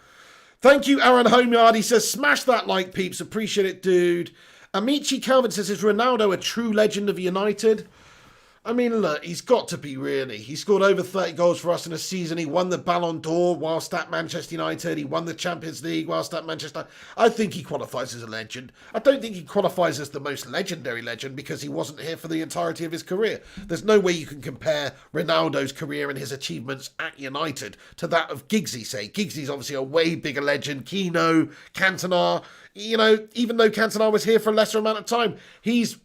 Thank you, Aaron Homeyard. He says, smash that like, peeps. Appreciate it, dude. Amici Calvin says, is Ronaldo a true legend of United? I mean, look, he's got to be, really. He scored over 30 goals for us in a season. He won the Ballon d'Or whilst at Manchester United. He won the Champions League whilst at Manchester. I think he qualifies as a legend. I don't think he qualifies as the most legendary legend because he wasn't here for the entirety of his career. There's no way you can compare Ronaldo's career and his achievements at United to that of Giggsy, say. Giggsy's obviously a way bigger legend. Keno, Cantona. You know, even though Cantona was here for a lesser amount of time, his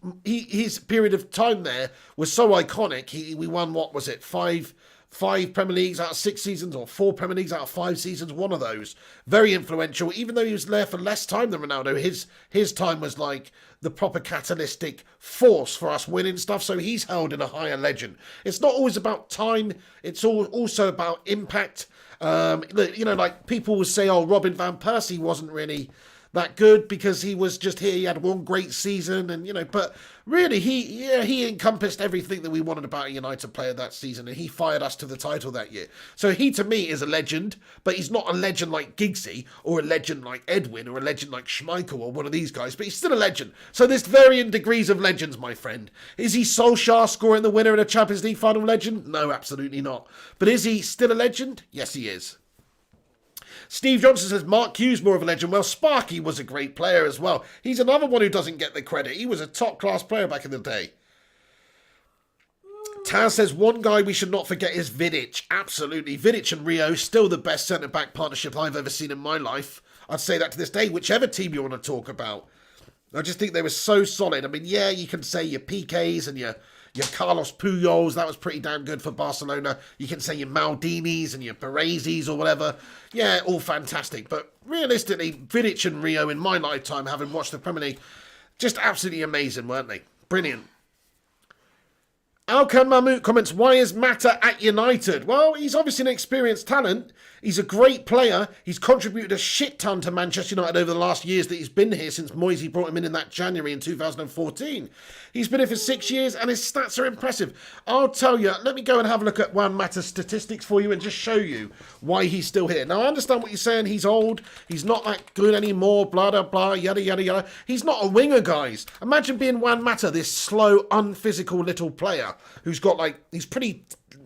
period of time there was so iconic. We won, what was it, five Premier Leagues out of 6 seasons, or 4 Premier Leagues out of 5 seasons, one of those. Very influential, even though he was there for less time than Ronaldo. His time was like the proper catalytic force for us winning stuff, so he's held in a higher legend. It's not always about time, it's also about impact. You know, like people will say, oh, Robin Van Persie wasn't really that good because he was just here. He had one great season, and you know, but really, he encompassed everything that we wanted about a United player that season, and he fired us to the title that year. So he, to me, is a legend, but he's not a legend like Giggsy or a legend like Edwin or a legend like Schmeichel or one of these guys, but he's still a legend. So there's varying degrees of legends, my friend. Is he Solskjaer scoring the winner in a Champions League final legend? No, absolutely not. But is he still a legend? Yes, he is. Steve Johnson says Mark Hughes more of a legend. Well, Sparky was a great player as well. He's another one who doesn't get the credit. He was a top-class player back in the day. Taz says one guy we should not forget is Vidic. Absolutely. Vidic and Rio, still the best centre-back partnership I've ever seen in my life. I'd say that to this day, whichever team you want to talk about. I just think they were so solid. I mean, yeah, you can say your PKs and your Carlos Puyols, that was pretty damn good for Barcelona. You can say your Maldinis and your Berezzis or whatever. Yeah, all fantastic. But realistically, Vidic and Rio, in my lifetime, having watched the Premier League, just absolutely amazing, weren't they? Brilliant. Alkan Mahmoud comments, why is Mata at United? Well, he's obviously an experienced talent. He's a great player. He's contributed a shit ton to Manchester United over the last years that he's been here, since Moisey brought him in that January in 2014. He's been here for 6 years and his stats are impressive. I'll tell you, let me go and have a look at Juan Mata's statistics for you and just show you why he's still here. Now, I understand what you're saying. He's old. He's not that good anymore, blah, blah, blah, yada, yada, yada. He's not a winger, guys. Imagine being Juan Mata, this slow, unphysical little player who's got, like, he's pretty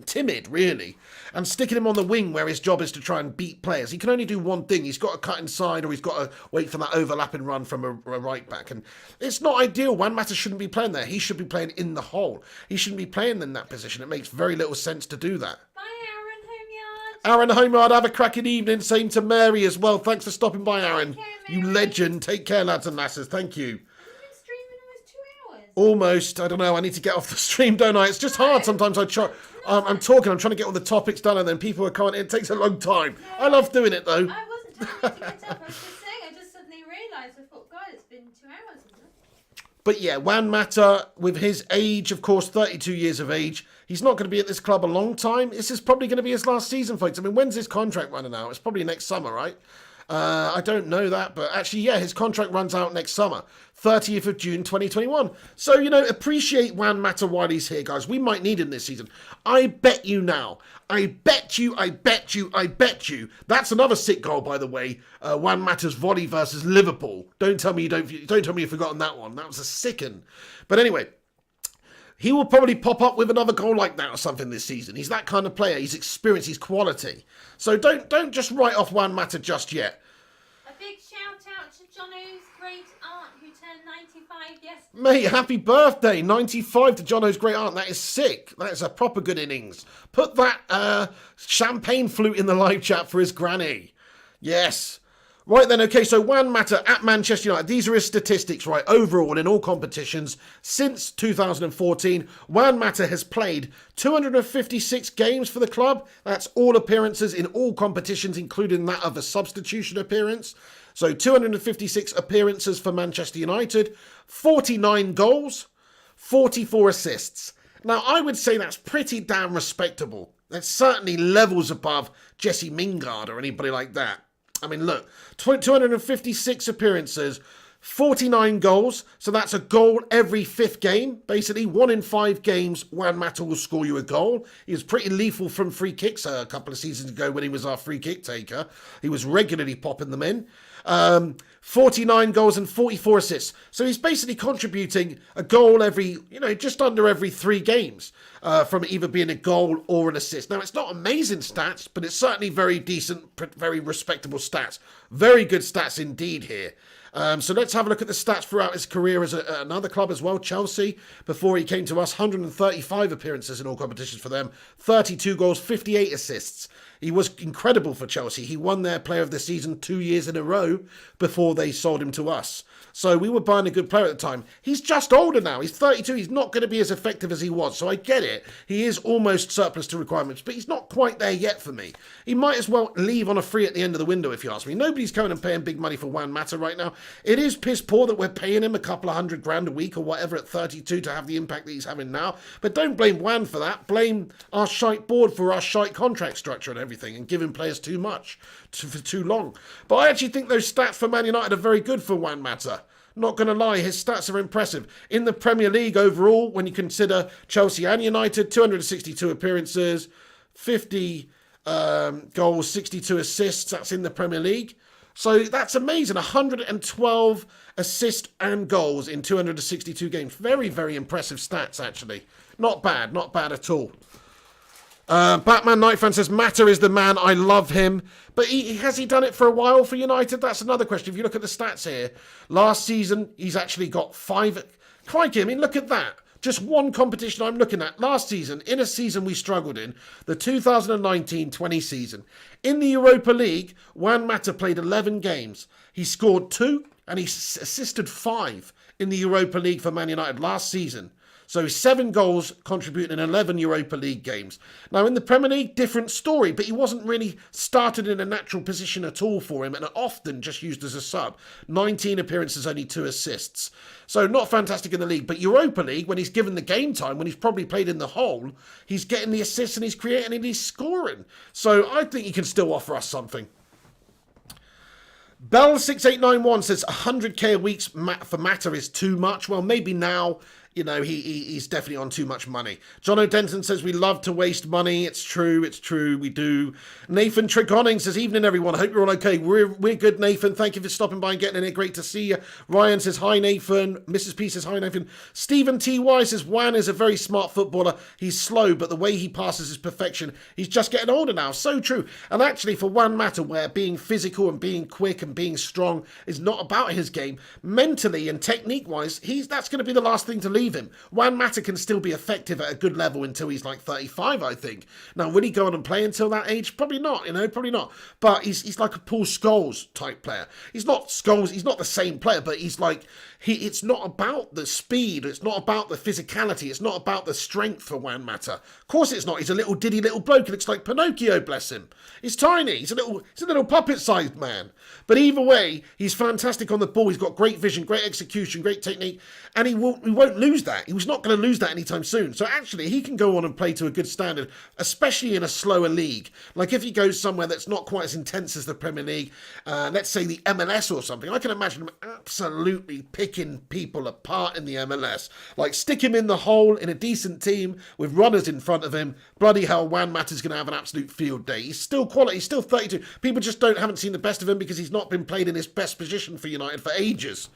timid, really. And sticking him on the wing where his job is to try and beat players. He can only do one thing. He's got to cut inside or he's got to wait for that overlapping run from a right back. And it's not ideal. Juan Mata shouldn't be playing there. He should be playing in the hole. He shouldn't be playing in that position. It makes very little sense to do that. Bye, Aaron Homeyard. Aaron Homeyard, have a cracking evening. Same to Mary as well. Thanks for stopping by, Aaron. Take care, You Mary. legend. Take care, lads and lasses. Thank you. You've been streaming almost 2 hours. Almost. I don't know. I need to get off the stream, don't I? It's just hard. Sometimes I try. I'm talking. I'm trying to get all the topics done, and then people are commenting. It takes a long time. No. I love doing it, though. I wasn't telling you to get up. I was just saying, I just suddenly realised. I thought, God, it's been 2 hours, isn't it? But yeah, Juan Mata, with his age, of course, 32 years of age, he's not going to be at this club a long time. This is probably going to be his last season, folks. I mean, when's his contract running out? It's probably next summer, right? I don't know that, but actually, yeah, his contract runs out next summer, 30th of June 2021. So, appreciate Juan Mata while he's here, guys. We might need him this season. I bet you now. I bet you. That's another sick goal, by the way. Juan Mata's volley versus Liverpool. Don't tell me you've forgotten that one. That was a sick un. But anyway, he will probably pop up with another goal like that or something this season. He's that kind of player. He's experienced. He's quality. So don't just write off Juan Mata just yet. A big shout out to Jono's great aunt who turned 95 yesterday. Mate, happy birthday. 95 to Jono's great aunt. That is sick. That is a proper good innings. Put that champagne flute in the live chat for his granny. Yes. Right then, okay, so Juan Mata at Manchester United. These are his statistics, right? Overall, in all competitions since 2014, Juan Mata has played 256 games for the club. That's all appearances in all competitions, including that of a substitution appearance. So 256 appearances for Manchester United, 49 goals, 44 assists. Now, I would say that's pretty damn respectable. That's certainly levels above Jesse Lingard or anybody like that. I mean, look, 256 appearances, 49 goals. So that's a goal every fifth game. Basically, 1 in 5 games, Juan Mata will score you a goal. He was pretty lethal from free kicks a couple of seasons ago when he was our free kick taker. He was regularly popping them in. 49 goals and 44 assists. So he's basically contributing a goal every, just under every 3 games from either being a goal or an assist. Now, it's not amazing stats, but it's certainly very decent, very respectable stats. Very good stats indeed here. So let's have a look at the stats throughout his career as another club as well, Chelsea. Before he came to us, 135 appearances in all competitions for them, 32 goals, 58 assists. He was incredible for Chelsea. He won their Player of the Season 2 years in a row before they sold him to us. So we were buying a good player at the time. He's just older now. He's 32. He's not going to be as effective as he was. So I get it. He is almost surplus to requirements, but he's not quite there yet for me. He might as well leave on a free at the end of the window, if you ask me. Nobody's coming and paying big money for Juan Mata right now. It is piss poor that we're paying him a couple of $100,000 a week or whatever at 32 to have the impact that he's having now. But don't blame Juan for that. Blame our shite board for our shite contract structure and everything and giving players too much for too long. But I actually think those stats for Man United are very good for Juan Mata. Not going to lie, his stats are impressive. In the Premier League overall, when you consider Chelsea and United, 262 appearances, 50 goals, 62 assists. That's in the Premier League. So that's amazing. 112 assists and goals in 262 games. Very, very impressive stats, actually. Not bad at all. Batman Night Fan says, Mata is the man, I love him. But has he done it for a while for United? That's another question. If you look at the stats here, last season, he's actually got 5... Crikey, I mean, look at that. Just one competition I'm looking at. Last season, in a season we struggled in, the 2019-20 season. In the Europa League, Juan Mata played 11 games. He scored 2 and he assisted 5 in the Europa League for Man United last season. So 7 goals contributing in 11 Europa League games. Now in the Premier League, different story, but he wasn't really started in a natural position at all for him and often just used as a sub. 19 appearances, only 2 assists. So not fantastic in the league, but Europa League, when he's given the game time, when he's probably played in the hole, he's getting the assists and he's creating and he's scoring. So I think he can still offer us something. Bell6891 says 100k a week for Mata is too much. Well, maybe now you know, he's definitely on too much money. John O'Denton says, we love to waste money. It's true, we do. Nathan Trigoning says, evening everyone, I hope you're all okay. We're good, Nathan. Thank you for stopping by and getting in here. Great to see you. Ryan says, hi, Nathan. Mrs. P says, hi, Nathan. Stephen T.Y. says, Wan is a very smart footballer. He's slow, but the way he passes is perfection. He's just getting older now. So true. And actually, for Wan Matter, where being physical and being quick and being strong is not about his game, mentally and technique-wise, that's going to be the last thing to leave him. Wan Matter can still be effective at a good level until he's like 35, I think. Now, will he go on and play until that age? Probably not, probably not. But he's like a Paul Scholes type player. He's not Scholes, he's not the same player, but he's like, it's not about the speed, it's not about the physicality, it's not about the strength for Wan Matter. Of course it's not. He's a little diddy little bloke. He looks like Pinocchio, bless him. He's tiny. He's a little puppet-sized man. But either way, he's fantastic on the ball. He's got great vision, great execution, great technique, and he won't lose that. He was not going to lose that anytime soon. So actually, he can go on and play to a good standard, especially in a slower league. Like if he goes somewhere that's not quite as intense as the Premier League, let's say the MLS or something, I can imagine him absolutely picking people apart in the MLS. Like stick him in the hole in a decent team with runners in front of him. Bloody hell, Wan Matter's going to have an absolute field day. He's still quality. He's still 32. People just haven't seen the best of him because he's not been played in his best position for United for ages.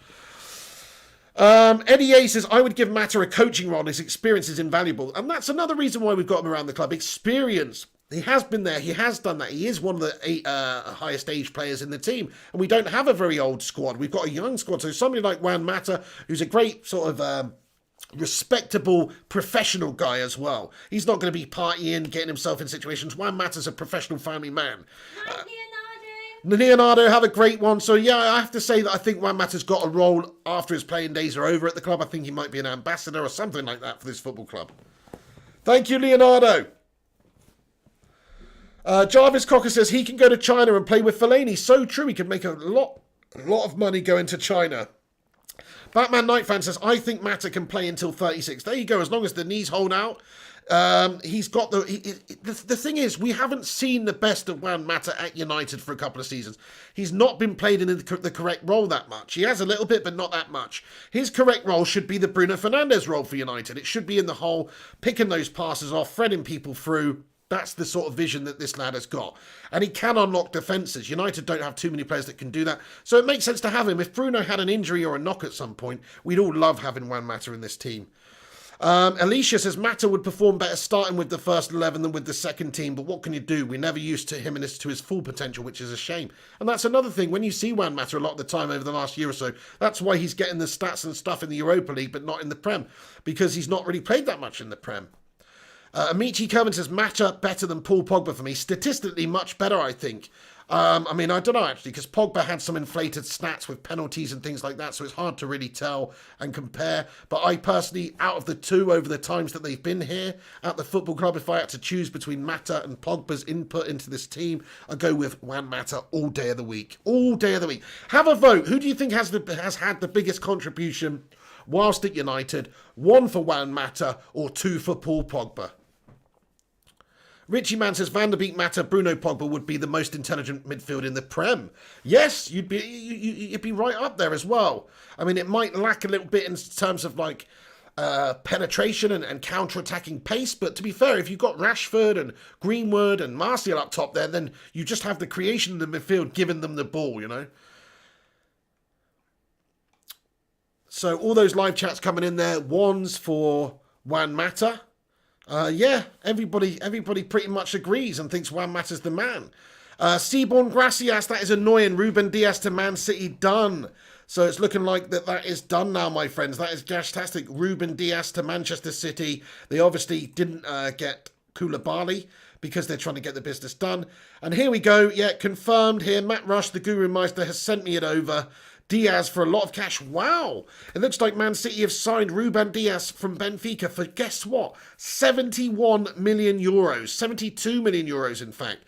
Eddie A says, I would give Matter a coaching role. His experience is invaluable. And that's another reason why we've got him around the club. Experience. He has been there. He has done that. He is one of the highest age players in the team. And we don't have a very old squad. We've got a young squad. So somebody like Wan Matter, who's a great sort of respectable professional guy as well. He's not going to be partying, getting himself in situations. Wan Matter's a professional family man. Leonardo, have a great one. So yeah, I have to say that I think Wan Matter's got a role after his playing days are over at the club. I think he might be an ambassador or something like that for this football club. Thank you, Leonardo. Jarvis Cocker says he can go to China and play with Fellaini. So true, he could make a lot of money going to China. Batman Night Fan says, I think Matter can play until 36. There you go, as long as the knees hold out. He's got the thing is, we haven't seen the best of Wan Matter at United for a couple of seasons. He's not been played in the correct role that much. He has a little bit, but not that much. His correct role should be the Bruno Fernandes role for United. It should be in the hole, picking those passes off, threading people through. That's the sort of vision that this lad has got. And he can unlock defences. United don't have too many players that can do that. So it makes sense to have him. If Bruno had an injury or a knock at some point, we'd all love having Wan Matter in this team. Alicia says, Matter would perform better starting with the first 11 than with the second team. But what can you do? We're never used to him and to his full potential, which is a shame. And that's another thing. When you see Wan Matter a lot of the time over the last year or so, that's why he's getting the stats and stuff in the Europa League, but not in the Prem. Because he's not really played that much in the Prem. Amici Kerwin says, Matter better than Paul Pogba for me. Statistically, much better, I think. I mean, I don't know, actually, because Pogba had some inflated stats with penalties and things like that, so it's hard to really tell and compare. But I personally, out of the two over the times that they've been here at the football club, if I had to choose between Matter and Pogba's input into this team, I'd go with Wan Matter all day of the week. All day of the week. Have a vote. Who do you think has had the biggest contribution whilst at United? 1 for Wan Matter or 2 for Paul Pogba? Richie Man says, Van der Beek, Matter, Bruno Pogba would be the most intelligent midfield in the Prem. Yes, you'd be right up there as well. I mean, it might lack a little bit in terms of like penetration and counter-attacking pace, but to be fair, if you've got Rashford and Greenwood and Martial up top there, then you just have the creation in the midfield giving them the ball, you know. So all those live chats coming in there. One's for Wan Matter. Yeah, everybody pretty much agrees and thinks Wan Matter's the man. Seaborn Gracias, that is annoying. Ruben Diaz to Man City, done. So it's looking like that is done now, my friends. That is fantastic. Ruben Diaz to Manchester City. They obviously didn't get Koulibaly because they're trying to get the business done. And here we go. Yeah, confirmed here. Matt Rush, the Guru Meister, has sent me it over. Diaz for a lot of cash. Wow. It looks like Man City have signed Ruben Diaz from Benfica for, guess what? 71 million euros. 72 million euros, in fact.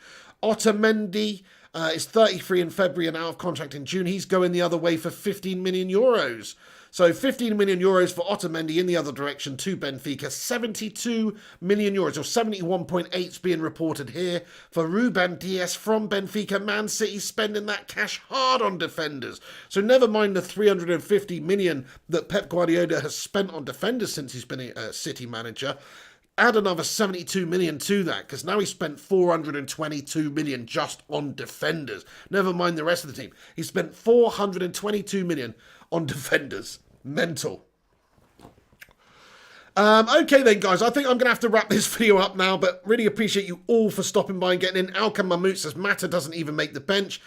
Otamendi, is 33 in February and out of contract in June. He's going the other way for 15 million euros. So 15 million euros for Otamendi in the other direction to Benfica. 72 million euros, or 71.8 is being reported here for Ruben Diaz from Benfica. Man City spending that cash hard on defenders. So never mind the 350 million that Pep Guardiola has spent on defenders since he's been a City manager. Add another 72 million to that, because now he spent 422 million just on defenders. Never mind the rest of the team. He spent 422 million on defenders. Mental. Okay then, guys, I think I'm going to have to wrap this video up now, but really appreciate you all for stopping by and getting in. Anka Mahmoud says Mata doesn't even make the bench.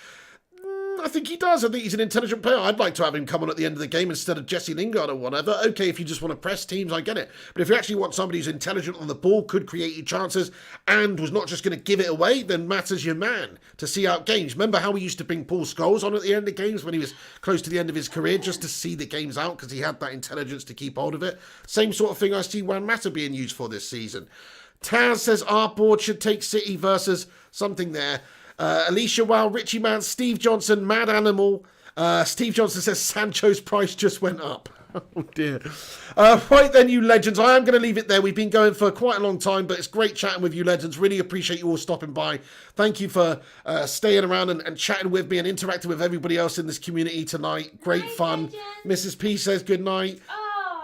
I think he does. I think he's an intelligent player. I'd like to have him come on at the end of the game instead of Jesse Lingard or whatever. Okay, if you just want to press teams, I get it. But if you actually want somebody who's intelligent on the ball, could create you chances, and was not just going to give it away, then Mata's your man to see out games. Remember how we used to bring Paul Scholes on at the end of games when he was close to the end of his career, just to see the games out because he had that intelligence to keep hold of it? Same sort of thing I see Juan Mata being used for this season. Taz says our board should take City versus something there. Alicia Wow, Richie Man, Steve Johnson, Mad Animal. Steve Johnson says Sancho's price just went up. Oh dear. Right then, you legends. I am going to leave it there. We've been going for quite a long time, but it's great chatting with you legends. Really appreciate you all stopping by. Thank you for staying around and chatting with me and interacting with everybody else in this community tonight. Great fun. Legends. Mrs. P says good night.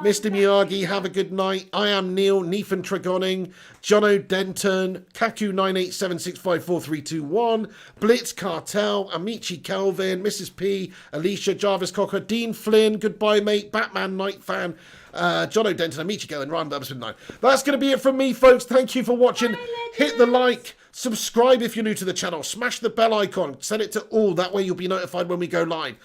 Mr. Miyagi, have a good night. I am Neil, Neefan Tregoning, Jono Denton, Kaku98765431, Blitz Cartel, Amici Kelvin, Mrs. P, Alicia, Jarvis Cocker, Dean Flynn, goodbye mate, Batman Night Fan, Jono Denton, Amici Kelvin, Ryan Burbsman 9. That's going to be it from me, folks. Thank you for watching. Bye, hit the like. Subscribe if you're new to the channel. Smash the bell icon. Set it to all. That way you'll be notified when we go live.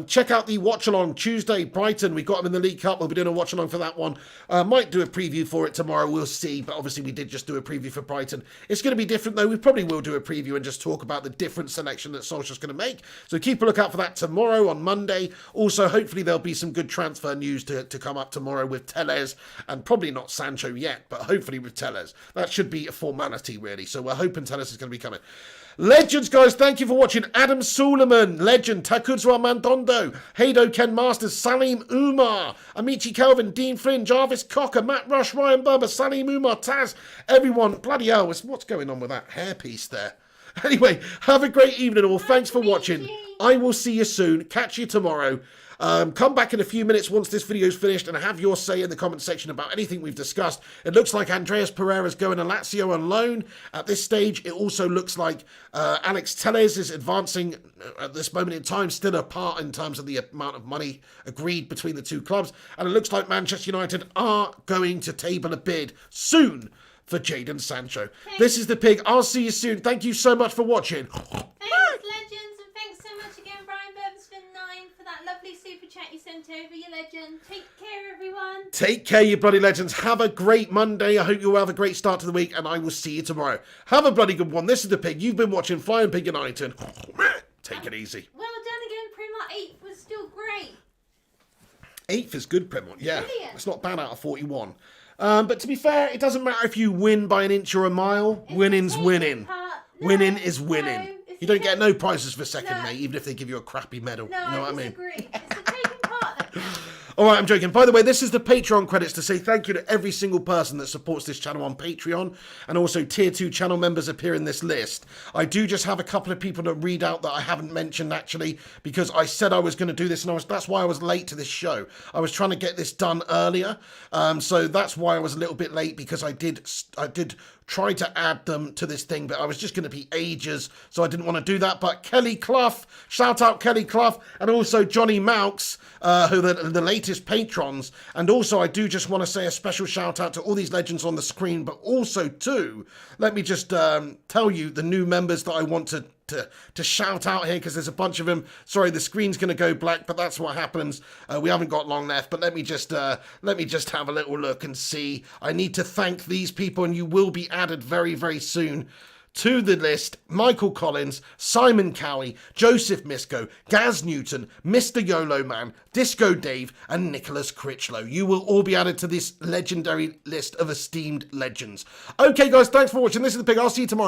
Check out the watch-along Tuesday, Brighton. We got them in the League Cup. We'll be doing a watch-along for that one. Might do a preview for it tomorrow. We'll see. But obviously we did just do a preview for Brighton. It's going to be different though. We probably will do a preview and just talk about the different selection that Solskjaer's going to make. So keep a lookout for that tomorrow on Monday. Also, hopefully there'll be some good transfer news to come up tomorrow with Tellez. And probably not Sancho yet, but hopefully with Tellez. That should be a formality really. So we're hoping Tellez is going to be coming. Legends, guys, thank you for watching. Adam Suleiman, legend. Takuzwa Mandondo, Hado Ken Masters, Salim Umar, Amici Kelvin, Dean Flynn, Jarvis Cocker, Matt Rush, Ryan Berber, Salim Umar, Taz, everyone. Bloody hell, what's going on with that hairpiece there? Anyway, have a great evening all. Thanks for watching. I will see you soon. Catch you tomorrow. Come back in a few minutes once this video's finished and have your say in the comment section about anything we've discussed. It looks like Andreas Pereira's going to Lazio on loan. At this stage, it also looks like Alex Tellez is advancing at this moment in time, still apart in terms of the amount of money agreed between the two clubs. And it looks like Manchester United are going to table a bid soon for Jadon Sancho. Thanks. This is The Pig. I'll see you soon. Thank you so much for watching. Thanks, legends, and thanks so much again, Brian Burbsman 9, for that lovely super chat you sent over, you legend. Take care, everyone. Take care, you bloody legends. Have a great Monday. I hope you all have a great start to the week, and I will see you tomorrow. Have a bloody good one. This is The Pig. You've been watching Flying Pig United. Take it easy. Well done again, Prima. 8 was still great. 8th is good, Prima. Yeah, Brilliant. It's not bad out of 41. But to be fair, it doesn't matter if you win by an inch or a mile. Winning's winning. Winning is winning. You don't get no prizes for second, mate, even if they give you a crappy medal. No, you know what I mean? It's the taking part that counts. All right, I'm joking. By the way, this is the Patreon credits to say thank you to every single person that supports this channel on Patreon, and also Tier 2 channel members appear in this list. I do just have a couple of people to read out that I haven't mentioned, actually, because I said I was going to do this, and that's why I was late to this show. I was trying to get this done earlier, so that's why I was a little bit late, because I did try to add them to this thing, but I was just going to be ages, so I didn't want to do that. But Kelly Clough, shout out Kelly Clough, and also Johnny Maux, who are the latest patrons. And also I do just want to say a special shout out to all these legends on the screen, but also too, let me just tell you the new members that I want to shout out here, because there's a bunch of them. Sorry, the screen's going to go black, but that's what happens. We haven't got long left, but let me just have a little look and see. I need to thank these people, and you will be added very, very soon to the list: Michael Collins, Simon Cowie, Joseph Misko, Gaz Newton, Mr. YOLO Man, Disco Dave, and Nicholas Critchlow. You will all be added to this legendary list of esteemed legends. Okay, guys, thanks for watching. This is The Pig. I'll see you tomorrow.